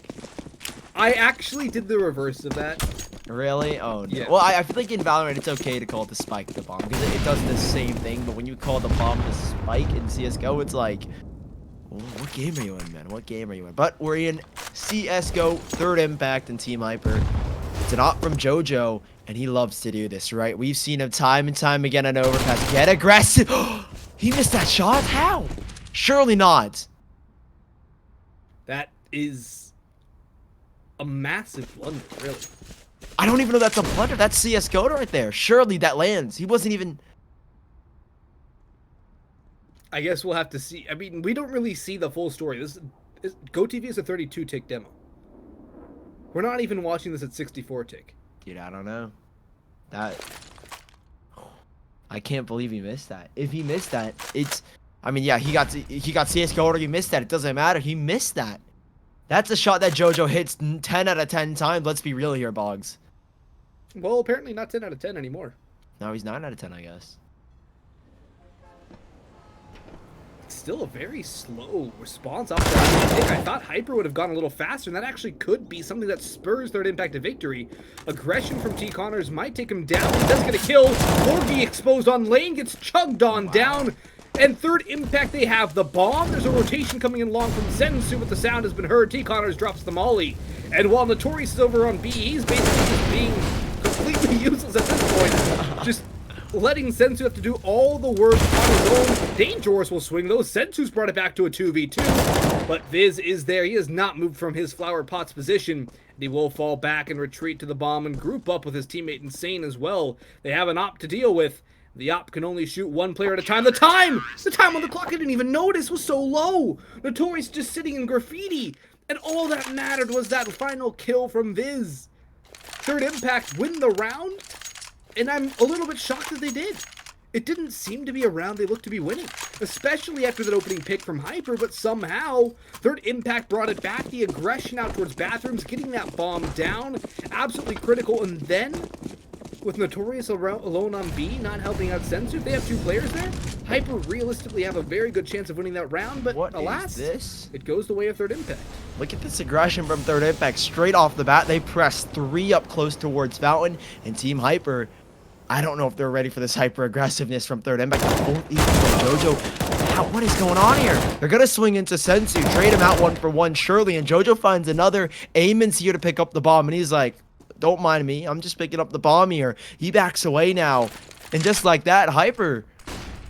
I actually did the reverse of that. Really? Oh, no. Yeah. Well, I feel like in Valorant, it's okay to call it the spike the bomb, because it does the same thing, but when you call the bomb the spike in CSGO, it's like, oh, what game are you in, man? What game are you in? But we're in CSGO, Third Impact, and Team Hyper. It's an op from JoJo, and he loves to do this, right? We've seen him time and time again on Overpass. Get aggressive! He missed that shot? How? Surely not. That is a massive blunder, really. I don't even know that's a blunder. That's CSGO right there. Surely that lands. He wasn't even... I guess we'll have to see. I mean, we don't really see the full story. GoTV is a 32 tick demo. We're not even watching this at 64 tick. Dude, I don't know. I can't believe he missed that. If he missed that, it's... I mean, yeah, he got CSGO or he missed that. It doesn't matter. He missed that. That's a shot that JoJo hits 10 out of 10 times. Let's be real here, Boggs. Well, apparently not 10 out of 10 anymore. No, he's 9 out of 10, I guess. It's still a very slow response off that pick. I thought Hyper would have gone a little faster, and that actually could be something that spurs Third Impact to victory. Aggression from T. Connors might take him down. He does get a kill. Morgie exposed on lane, gets chugged on down. And Third Impact, they have the bomb. There's a rotation coming in along from Sensu, but the sound has been heard. T. Connors drops the molly. And while Notorious is over on B, he's basically just being completely useless at this point. Just letting Sensu have to do all the work on his own. Dangerous will swing those. Sensu's brought it back to a 2v2. But Viz is there. He has not moved from his flower pot's position. And he will fall back and retreat to the bomb and group up with his teammate Insane as well. They have an op to deal with. The op can only shoot one player at a time. The time on the clock I didn't even notice was so low. Notorious just sitting in graffiti. And all that mattered was that final kill from Viz. Third Impact win the round. And I'm a little bit shocked that they did. It didn't seem to be a round they looked to be winning, especially after that opening pick from Hyperrr, but somehow Third Impact brought it back. The aggression out towards bathrooms, getting that bomb down, absolutely critical. And then, with Notorious alone on B, not helping out Sensu, if they have two players there, Hyperrr realistically have a very good chance of winning that round, but alas, it goes the way of Third Impact. Look at this aggression from Third Impact. Straight off the bat, they press 3 up close towards Fountain, and Team Hyperrr, I don't know if they're ready for this hyper aggressiveness from Third Impact. Jojo, what is going on here? They're gonna swing into Sensu, trade him out 1-for-1 surely, and Jojo finds another. Eamon's here to pick up the bomb, and he's like, don't mind me, I'm just picking up the bomb here. He backs away now, and just like that, Hyperrr,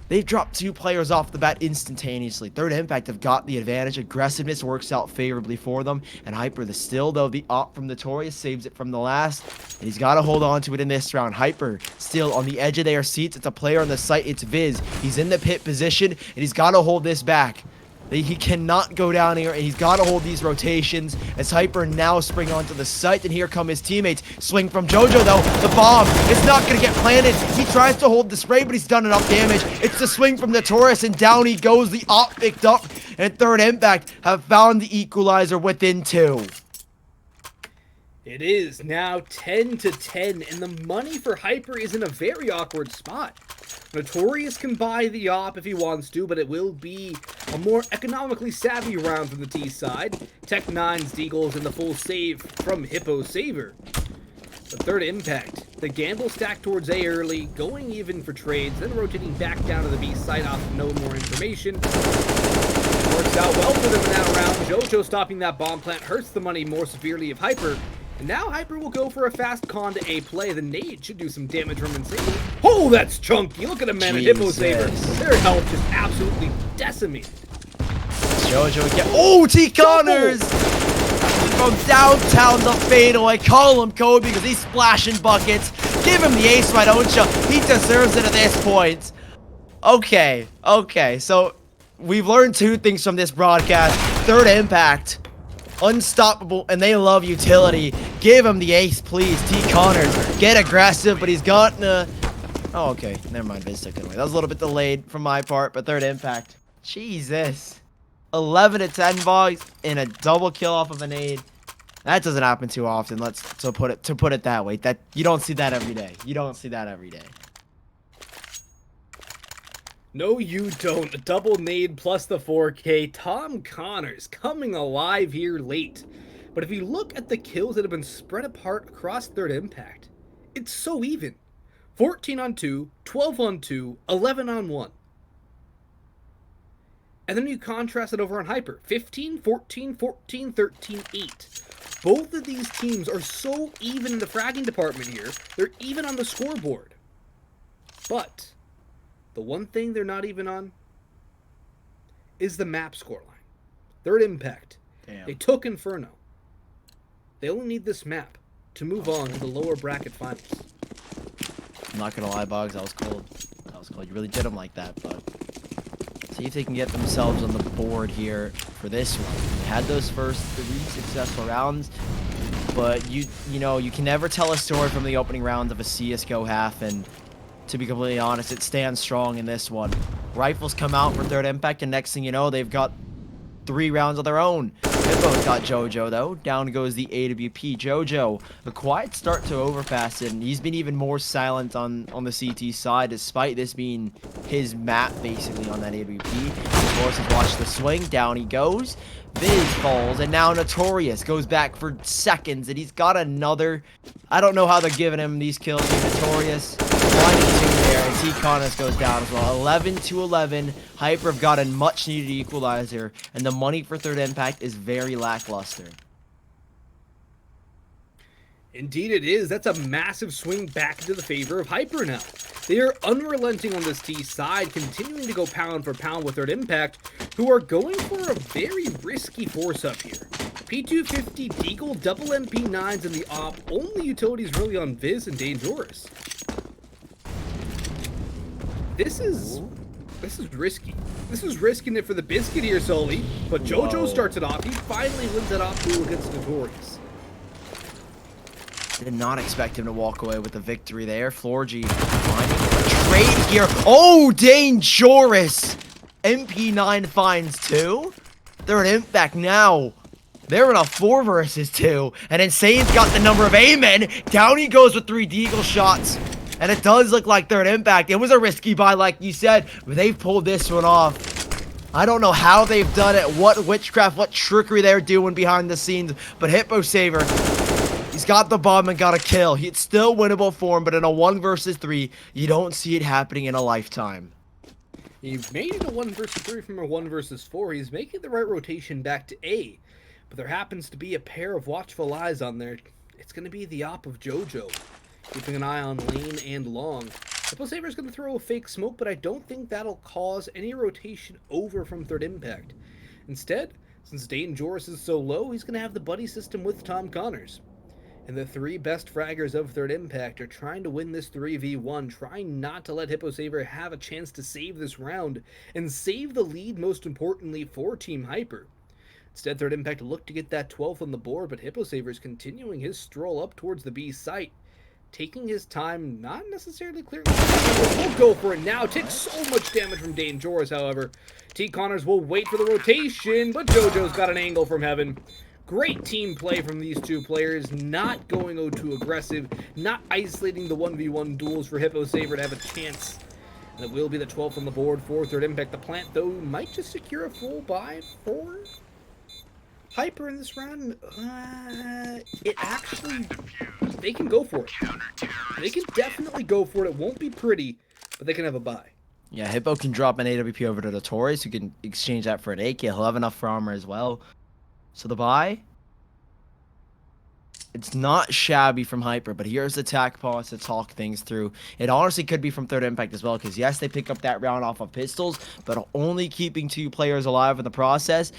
they've dropped 2 players off the bat instantaneously. Third Impact have got the advantage. Aggressiveness works out favorably for them. And Hyperrr, still though, the op from Notorious saves it from the last. And he's got to hold on to it in this round. Hyperrr still on the edge of their seats. It's a player on the site. It's Viz. He's in the pit position, and he's got to hold this back. He cannot go down here, and he's got to hold these rotations as Hyperrr now spring onto the site, and here come his teammates. Swing from Jojo, though. The bomb, it's not going to get planted. He tries to hold the spray, but he's done enough damage. It's the swing from Notorious, and down he goes. The op picked up, and Third Impact have found the equalizer within 2. It is now 10-10, and the money for Hyperrr is in a very awkward spot. Notorious can buy the op if he wants to, but it will be a more economically savvy round from the T side. Tech 9's Deagles and the full save from Hippo Saver. The Third Impact, the gamble stack towards A early, going even for trades, then rotating back down to the B side off no more information. Works out well for them in that round. Jojo stopping that bomb plant hurts the money more severely of Hyperrr. And now Hyperrr will go for a fast con to A play. The nade should do some damage from Insane. Oh, that's chunky. Look at him, man. A Hippo Saver. Their health just absolutely decimated. Jojo again. Oh, T. Connors! From downtown the fatal. I call him Kobe because he's splashing buckets. Give him the ace, why don't you? He deserves it at this point. Okay. So we've learned 2 things from this broadcast. Third Impact, unstoppable, and they love utility. Give him the ace, please. T. Connors, get aggressive, but he's gotten oh, okay. Never mind. Viz took it away. That was a little bit delayed from my part, but Third Impact. Jesus. 11-10 boys and a double kill off of a nade. That doesn't happen too often. To put it that way. That you don't see that every day. No, you don't. A double nade plus the 4K. Tom Connors coming alive here late. But if you look at the kills that have been spread apart across Third Impact, it's so even. 14 on 2, 12 on 2, 11 on 1. And then you contrast it over on Hyperrr. 15, 14, 14, 13, 8. Both of these teams are so even in the fragging department here. They're even on the scoreboard. But the one thing they're not even on is the map scoreline. Third Impact. Damn. They took Inferno. They only need this map to move on to the lower bracket finals. I'm not gonna lie, Boggs, that was cold. You really did them like that, but see if they can get themselves on the board here for this one. They had those first 3 successful rounds, but you know, you can never tell a story from the opening rounds of a CSGO half, and to be completely honest, it stands strong in this one. Rifles come out for Third Impact, and next thing you know, they've got 3 rounds of their own. Hippo's got Jojo, though. Down goes the AWP. Jojo, a quiet start to Overpass, and he's been even more silent on the CT side, despite this being his map, basically, on that AWP. Of course, he's watched the swing. Down he goes. Viz falls, and now Notorious goes back for seconds, and he's got another. I don't know how they're giving him these kills. Notorious. 1-2 there, and T. Connors goes down as well. 11-11. Hyperrr have got a much-needed equalizer, and the money for Third Impact is very lackluster. Indeed it is. That's a massive swing back into the favor of Hyperrr now. They are unrelenting on this T side, continuing to go pound for pound with Third Impact, who are going for a very risky force up here. P250, Deagle, double MP9s in the op, only utilities really on Viz and Dangerous. This is risky. This is risking it for the biscuit here, Sully, but JoJo starts it off. He finally wins that op duel against Notorious. Did not expect him to walk away with the victory there. Florgy finding a trade here. Oh, Dangerous! MP9 finds 2. They're an impact now. They're in a 4 versus 2. And Insane's got the number of amen. Down he goes with 3 Deagle shots. And it does look like Third Impact. It was a risky buy, like you said, but they've pulled this one off. I don't know how they've done it, what witchcraft, what trickery they're doing behind the scenes, but Hippo Saver, he's got the bomb and got a kill. It's still winnable for him, but in a 1 versus 3, you don't see it happening in a lifetime. He made it a 1 versus 3 from a 1 versus 4. He's making the right rotation back to A, but there happens to be a pair of watchful eyes on there. It's going to be the op of JoJo, keeping an eye on lane and long. Hippo Saver's going to throw a fake smoke, but I don't think that'll cause any rotation over from Third Impact. Instead, since Dangerous is so low, he's going to have the buddy system with Tom Connors. And the 3 best fraggers of Third Impact are trying to win this 3v1, trying not to let Hippo Saver have a chance to save this round, and save the lead, most importantly, for Team Hyperrr. Instead, Third Impact looked to get that 12th on the board, but Hippo Saver is continuing his stroll up towards the B site, taking his time, not necessarily clearly. We'll go for it now. Takes so much damage from Dangerous, however. T. Connors will wait for the rotation, but JoJo's got an angle from heaven. Great team play from these 2 players, not going 0-2 aggressive, not isolating the 1v1 duels for Hippo Saver to have a chance. And it will be the 12th on the board for Third Impact. The plant, though, might just secure a full buy for Hyperrr in this round. It actually, they can go for it. They can definitely go for it. It won't be pretty, but they can have a buy. Yeah, Hippo can drop an AWP over to Notorious, who can exchange that for an AK. He'll have enough for armor as well. So the buy, it's not shabby from Hyperrr, but here's the attack pause to talk things through. It honestly could be from Third Impact as well, because yes, they pick up that round off of pistols, but only keeping 2 players alive in the process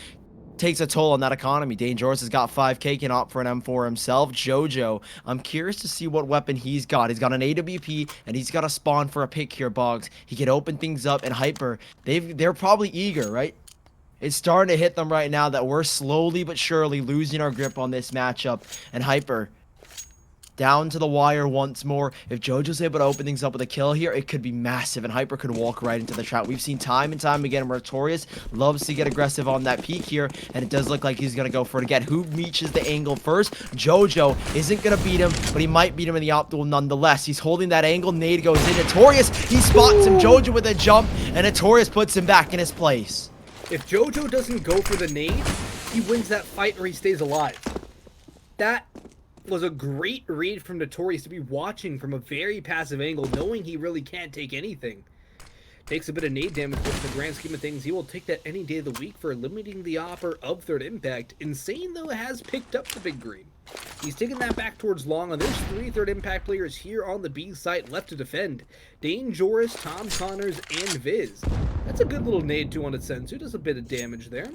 takes a toll on that economy. Dangerous has got 5k, can opt for an M4 himself. JoJo, I'm curious to see what weapon he's got. He's got an AWP, and he's got a spawn for a pick here, Boggs. He can open things up, and Hyperrr, they're probably eager, right? It's starting to hit them right now that we're slowly but surely losing our grip on this matchup. And Hyperrr, down to the wire once more. If JoJo's able to open things up with a kill here, it could be massive, and Hyperrr could walk right into the trap. We've seen time and time again where Notorious loves to get aggressive on that peak here, and it does look like he's going to go for it again. Who reaches the angle first? JoJo isn't going to beat him, but he might beat him in the op duel nonetheless. He's holding that angle. Nade goes in. Notorious, he spots him. JoJo with a jump, and Notorious puts him back in his place. If JoJo doesn't go for the nade, he wins that fight or he stays alive. That was a great read from Notorious to be watching from a very passive angle, knowing he really can't take anything. Takes a bit of nade damage, but in the grand scheme of things, he will take that any day of the week for eliminating the opper of Third Impact. Insane, though, has picked up the big green. He's taking that back towards long, and there's 3 Third Impact players here on the B site left to defend. Dangerous, Tom Connors, and Viz. That's a good little nade 200 Sensu, does a bit of damage there.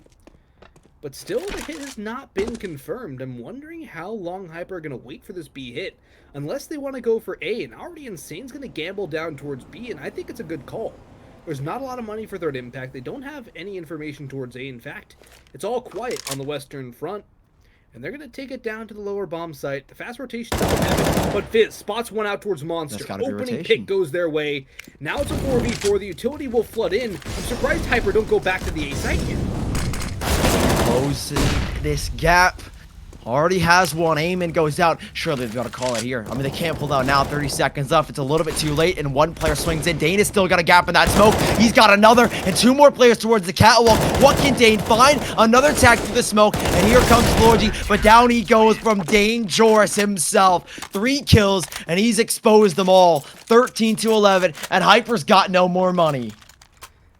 But still, the hit has not been confirmed. I'm wondering how long Hyperrr are going to wait for this B hit, unless they want to go for A, and already Insane's going to gamble down towards B, and I think it's a good call. There's not a lot of money for Third Impact. They don't have any information towards A. In fact, it's all quiet on the western front. And they're going to take it down to the lower bomb site. The fast rotation doesn't happen, but Viz spots one out towards Monster. Opening pick goes their way. Now it's a 4v4. The utility will flood in. I'm surprised Hyperrr don't go back to the A site here. Closing this gap. Already has one. Aiming goes out. Surely they've got to call it here. I mean, they can't pull out now. 30 seconds left. It's a little bit too late, and one player swings in. Dane has still got a gap in that smoke. He's got another, and 2 more players towards the catwalk. What can Dane find? Another tag through the smoke, and here comes Florgy, but down he goes from Dangerous himself. 3 kills, and he's exposed them all. 13-11, and Hyperr's got no more money.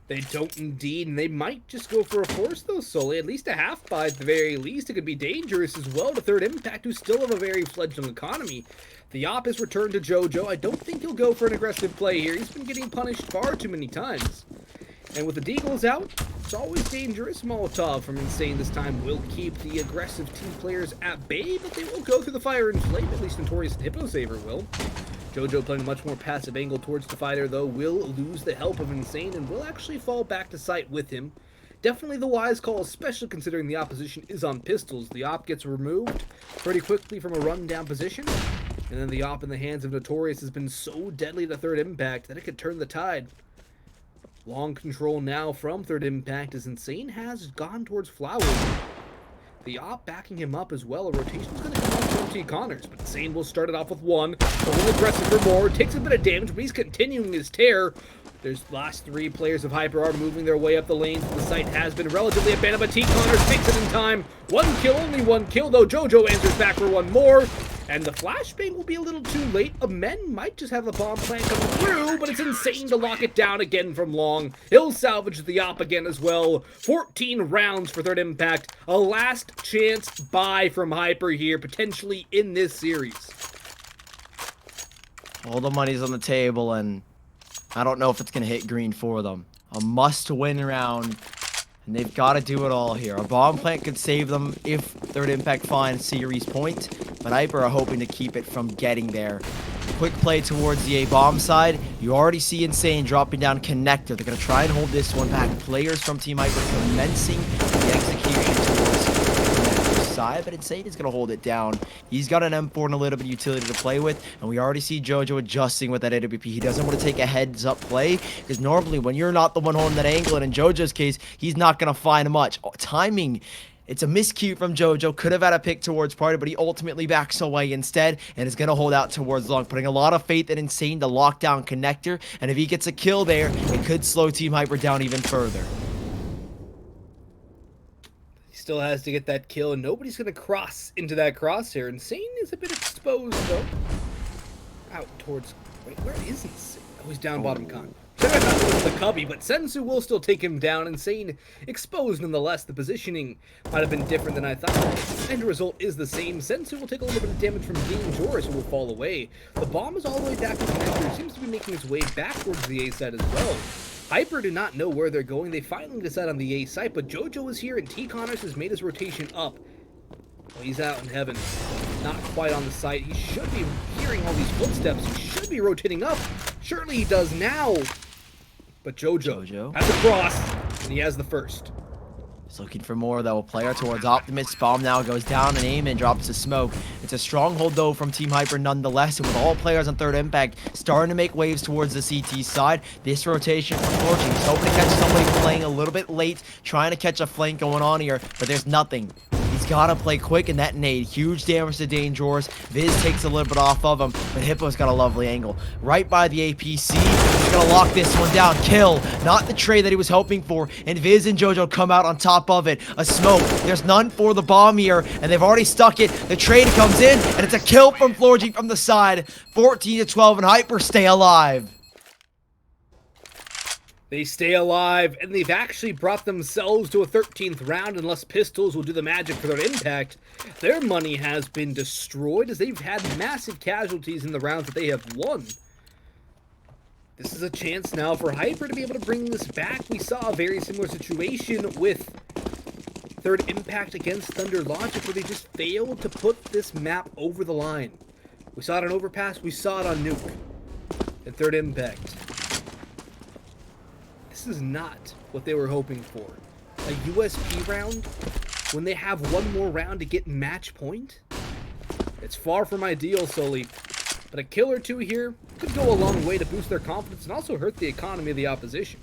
They don't indeed, and they might just go for a force though, Sully. At least a half buy at the very least. It could be dangerous as well to Third Impact, who still have a very fledgling economy. The op is returned to JoJo. I don't think he'll go for an aggressive play here. He's been getting punished far too many times. And with the Deagles out, it's always dangerous. Molotov from Insane this time will keep the aggressive team players at bay, but they will go through the fire and flame, at least Notorious and Hippo Saver will. JoJo playing a much more passive angle towards the fighter, though, will lose the help of Insane and will actually fall back to sight with him. Definitely the wise call, especially considering the opposition is on pistols. The op gets removed pretty quickly from a run-down position, and then the op in the hands of Notorious has been so deadly to Third Impact that it could turn the tide. Long control now from Third Impact as Insane has gone towards Flowers. The op backing him up as well. A rotation is going to come on from T. Connors, but Insane will start it off with one. A little aggressive for more. Takes a bit of damage, but he's continuing his tear. There's the last three players of Hyperrr moving their way up the lanes. The site has been relatively abandoned, but T. Connors takes it in time. One kill, only one kill, though. JoJo answers back for one more. And the flashbang will be a little too late. A men might just have the bomb plant coming through, but it's Insane to lock it down again from long. He'll salvage the op again as well. 14 rounds for Third Impact. A last chance buy from Hyperrr here, potentially in this series. All the money's on the table, and I don't know if it's going to hit green for them. A must-win round, and they've got to do it all here. A bomb plant could save them if Third Impact finds series point, but Hyperrr are hoping to keep it from getting there. Quick play towards the A-bomb side. You already see Insane dropping down Connector. They're going to try and hold this one back. Players from Team Hyperrr commencing the execution towards the side, but Insane is going to hold it down. He's got an M4 and a little bit of utility to play with, and we already see JoJo adjusting with that AWP. He doesn't want to take a heads-up play, because normally when you're not the one holding that angle, and in JoJo's case, he's not going to find much. Timing, it's a miscue from JoJo. Could have had a pick towards Party, but he ultimately backs away instead and is going to hold out towards long, putting a lot of faith in Insane to lock down Connector, and if he gets a kill there, it could slow Team Hyperrr down even further. Still has to get that kill, and nobody's going to cross into that crosshair. Insane is a bit exposed, though. Out towards... Wait, where is Insane? Oh, he's down bottom con. Should have thought it was the Cubby, but Sensu will still take him down. Insane exposed nonetheless. The positioning might have been different than I thought. The end result is the same. Sensu will take a little bit of damage from Dangerous, who will fall away. The bomb is all the way back to Connector. Seems to be making his way back towards the A side as well. Hyperrr do not know where they're going. They finally decide on the A site, but JoJo is here and T. Connors has made his rotation up. Well, he's out in heaven. Not quite on the site. He should be hearing all these footsteps. He should be rotating up. Surely he does now. But JoJo has the cross, and he has the first. He's looking for more, though. A player towards Optimus. Bomb now goes down, and Aimon drops the smoke. It's a stronghold, though, from Team Hyperrr nonetheless. And with all players on Third Impact starting to make waves towards the CT side, this rotation from Fortune. He's hoping to catch somebody playing a little bit late, trying to catch a flank going on here, but there's nothing. He's got to play quick, and that nade. Huge damage to Dangerous. Viz takes a little bit off of him, but Hippo's got a lovely angle. Right by the APC. He's going to lock this one down. Kill. Not the trade that he was hoping for, and Viz and JoJo come out on top of it. A smoke. There's none for the bomb here, and they've already stuck it. The trade comes in, and it's a kill from Florgy from the side. 14-12, and Hyperrr stay alive. They stay alive, and they've actually brought themselves to a 13th round unless Pistols will do the magic for their impact. Their money has been destroyed as they've had massive casualties in the rounds that they have won. This is a chance now for Hyperrr to be able to bring this back. We saw a very similar situation with Third Impact against Thunder Logic where they just failed to put this map over the line. We saw it on Overpass, we saw it on Nuke, and Third Impact. This is not what they were hoping for. A USP round when they have one more round to get match point? It's far from ideal, Sully. But a kill or two here could go a long way to boost their confidence and also hurt the economy of the opposition.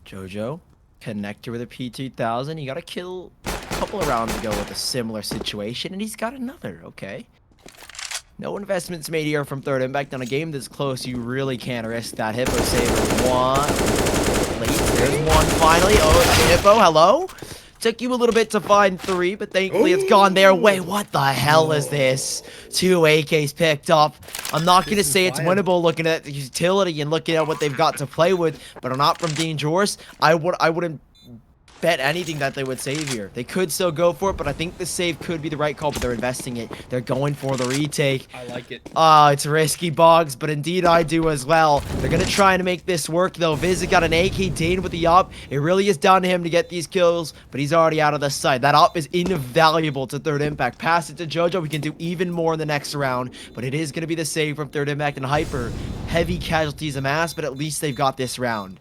JoJo, Connector with a P2000. He got a kill a couple of rounds ago with a similar situation, and he's got another, okay. No investments made here from Third Impact. On a game this close, you really can't risk that. Hippo saver one. Late. There's one finally. Oh, it's Hippo. Hello? Took you a little bit to find 3, but thankfully it's gone their way. What the hell is this? 2 AKs picked up. I'm not going to say it's winnable looking at the utility and looking at what they've got to play with, but not from Dangerous. I wouldn't bet anything that they would save here. They could still go for it, but I think the save could be the right call, but they're investing it. They're going for the retake. I like it. It's risky, Boggs, but indeed I do as well. They're going to try and make this work, though. Viz has got an AK Dane with the op. It really is down to him to get these kills, but he's already out of the sight. That op is invaluable to Third Impact. Pass it to Jojo. We can do even more in the next round, but it is going to be the save from Third Impact and Hyper. Heavy casualties amassed, but at least they've got this round.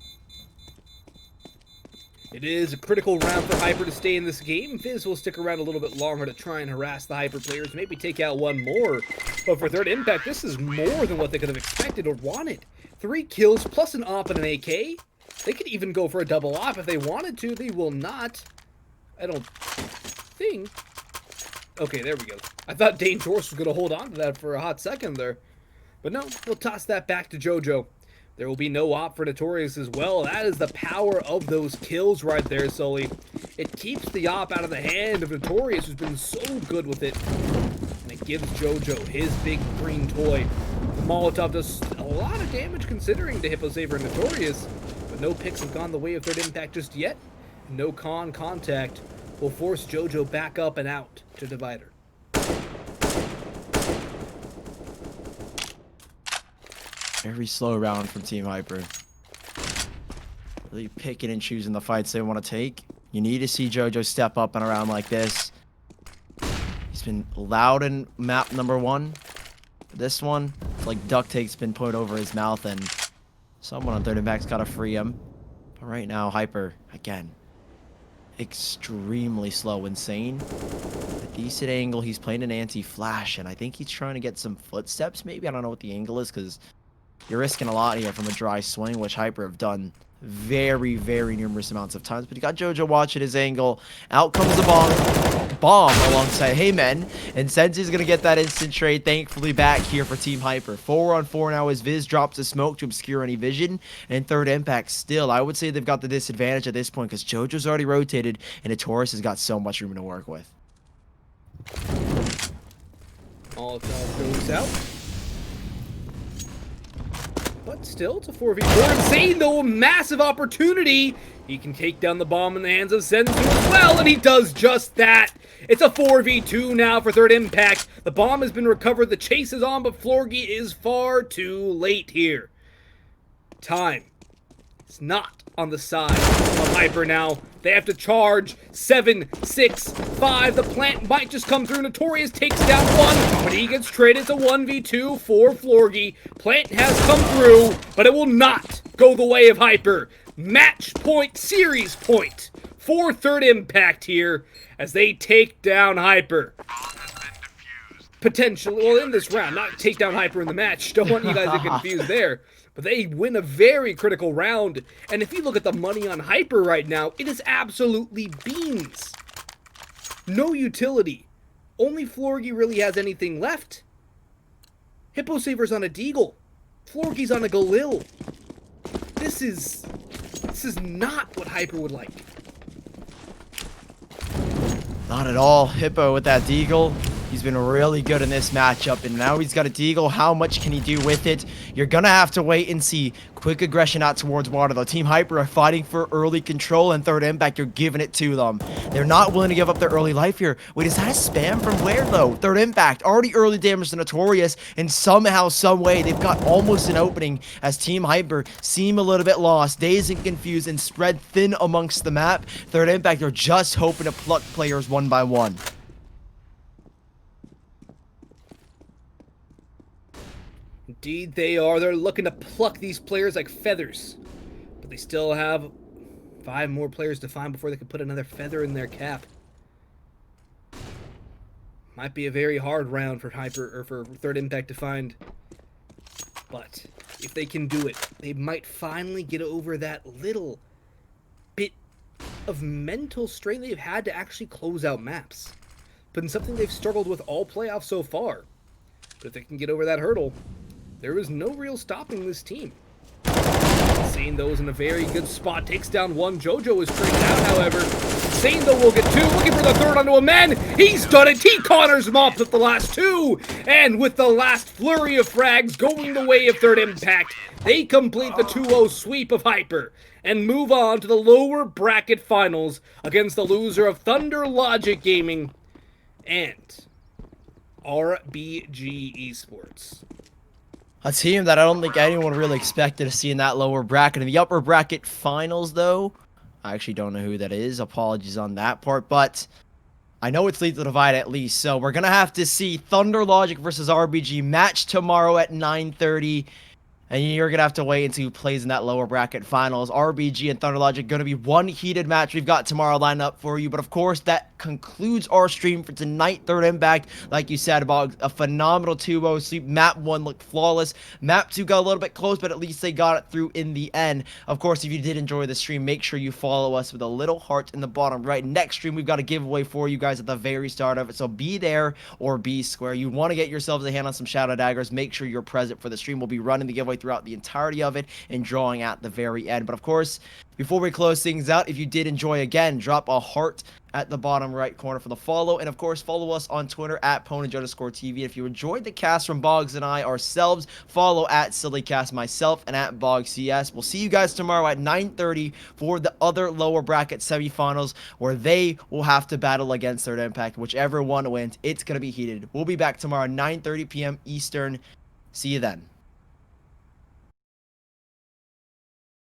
It is a critical round for Hyper to stay in this game. Fizz will stick around a little bit longer to try and harass the Hyper players, maybe take out one more. But for Third Impact, this is more than what they could have expected or wanted. 3 kills plus an op and an AK. They could even go for a double op if they wanted to. They will not. I don't think. Okay, there we go. I thought Dangerous was going to hold on to that for a hot second there. But no, we'll toss that back to Jojo. There will be no op for Notorious as well. That is the power of those kills right there, Sully. It keeps the op out of the hand of Notorious, who's been so good with it. And it gives Jojo his big green toy. The Molotov does a lot of damage considering to Hippo Saver and Notorious, but no picks have gone the way of Third Impact just yet. No contact will force Jojo back up and out to Divider. Very slow round from Team Hyper. Really picking and choosing the fights they want to take. You need to see Jojo step up in a round like this. He's been loud in map number 1. This one, it's like duct tape's been put over his mouth and someone on Third Impact's got to free him. But right now, Hyper, again, extremely slow, insane. A decent angle. He's playing an anti-flash, and I think he's trying to get some footsteps, maybe. I don't know what the angle is, because you're risking a lot here from a dry swing, which Hyper have done very, very numerous amounts of times. But you got Jojo watching his angle. Out comes the bomb alongside Heymen. And Sensi's going to get that instant trade, thankfully, back here for Team Hyper. 4-on-4 now as Viz drops a smoke to obscure any vision. And Third Impact still, I would say they've got the disadvantage at this point because Jojo's already rotated and Notorious has got so much room to work with. Molotov goes out. But still, it's a 4v4. Insane, though, a massive opportunity. He can take down the bomb in the hands of Senzu as well, and he does just that. It's a 4v2 now for Third Impact. The bomb has been recovered. The chase is on, but Florgy is far too late here. Time is not on the side of Hyper now. They have to charge. 7, 6, 5. The plant might just come through. Notorious takes down one, but he gets traded. It's a 1v2 for Florgy. Plant has come through, but it will not go the way of Hyper. Match point, series point for Third Impact here as they take down Hyper. Potentially, well, in this round, not take down Hyper in the match. Don't want you guys to get confused there. But they win a very critical round. And if you look at the money on Hyper right now, it is absolutely beans. No utility. Only Florgy really has anything left. Hippo Saver's on a Deagle. Florgy's on a Galil. This is not what Hyper would like. Not at all. Hippo with that Deagle. He's been really good in this matchup, and now he's got a Deagle. How much can he do with it? You're going to have to wait and see. Quick aggression out towards water, though. Team Hyper are fighting for early control, and Third Impact, you're giving it to them. They're not willing to give up their early life here. Wait, is that a spam from where, though? Third Impact, already early damage to Notorious, and somehow, some way, they've got almost an opening as Team Hyper seem a little bit lost, dazed and confused, and spread thin amongst the map. Third Impact are just hoping to pluck players one by one. Indeed they are. They're looking to pluck these players like feathers. But they still have 5 more players to find before they can put another feather in their cap. Might be a very hard round for Hyper or for Third Impact to find. But if they can do it, they might finally get over that little bit of mental strain they've had to actually close out maps. But it's something they've struggled with all playoffs so far. But if they can get over that hurdle, there is no real stopping this team. Seeing those in a very good spot. Takes down one. Jojo is traded out, however. Insane though will get 2, looking for the third onto a man. He's done it. T-Connors mopped up the last 2. And with the last flurry of frags going the way of Third Impact, they complete the 2-0 sweep of Hyperrr and move on to the lower bracket finals against the loser of Thunder Logic Gaming and RBG Esports. A team that I don't think anyone really expected to see in that lower bracket. In the upper bracket finals, though, I actually don't know who that is. Apologies on that part, but I know it's Lethal Divide at least. So we're going to have to see Thunder Logic versus RBG match tomorrow at 9:30. And you're going to have to wait until who plays in that lower bracket finals. RBG and Thunder Logic going to be one heated match we've got tomorrow lined up for you. But of course, that concludes our stream for tonight. Third Impact, like you said, about a phenomenal 2-0 sweep. Map 1 looked flawless. Map 2 got a little bit close, but at least they got it through in the end. Of course, if you did enjoy the stream, make sure you follow us with a little heart in the bottom right. Next stream, we've got a giveaway for you guys at the very start of it. So be there or be square. You want to get yourselves a hand on some Shadow Daggers. Make sure you're present for the stream. We'll be running the giveaway throughout the entirety of it and drawing at the very end. But of course, before we close things out, if you did enjoy, again, drop a heart at the bottom right corner for the follow. And of course, follow us on Twitter at Ponage_TV. If you enjoyed the cast from Boggs and I ourselves, follow at SillyCast myself and at BoggsCS. We'll see you guys tomorrow at 9:30 for the other lower bracket semifinals, where they will have to battle against Third Impact. Whichever one wins, it's going to be heated. We'll be back tomorrow at 9:30 p.m. Eastern. See you then.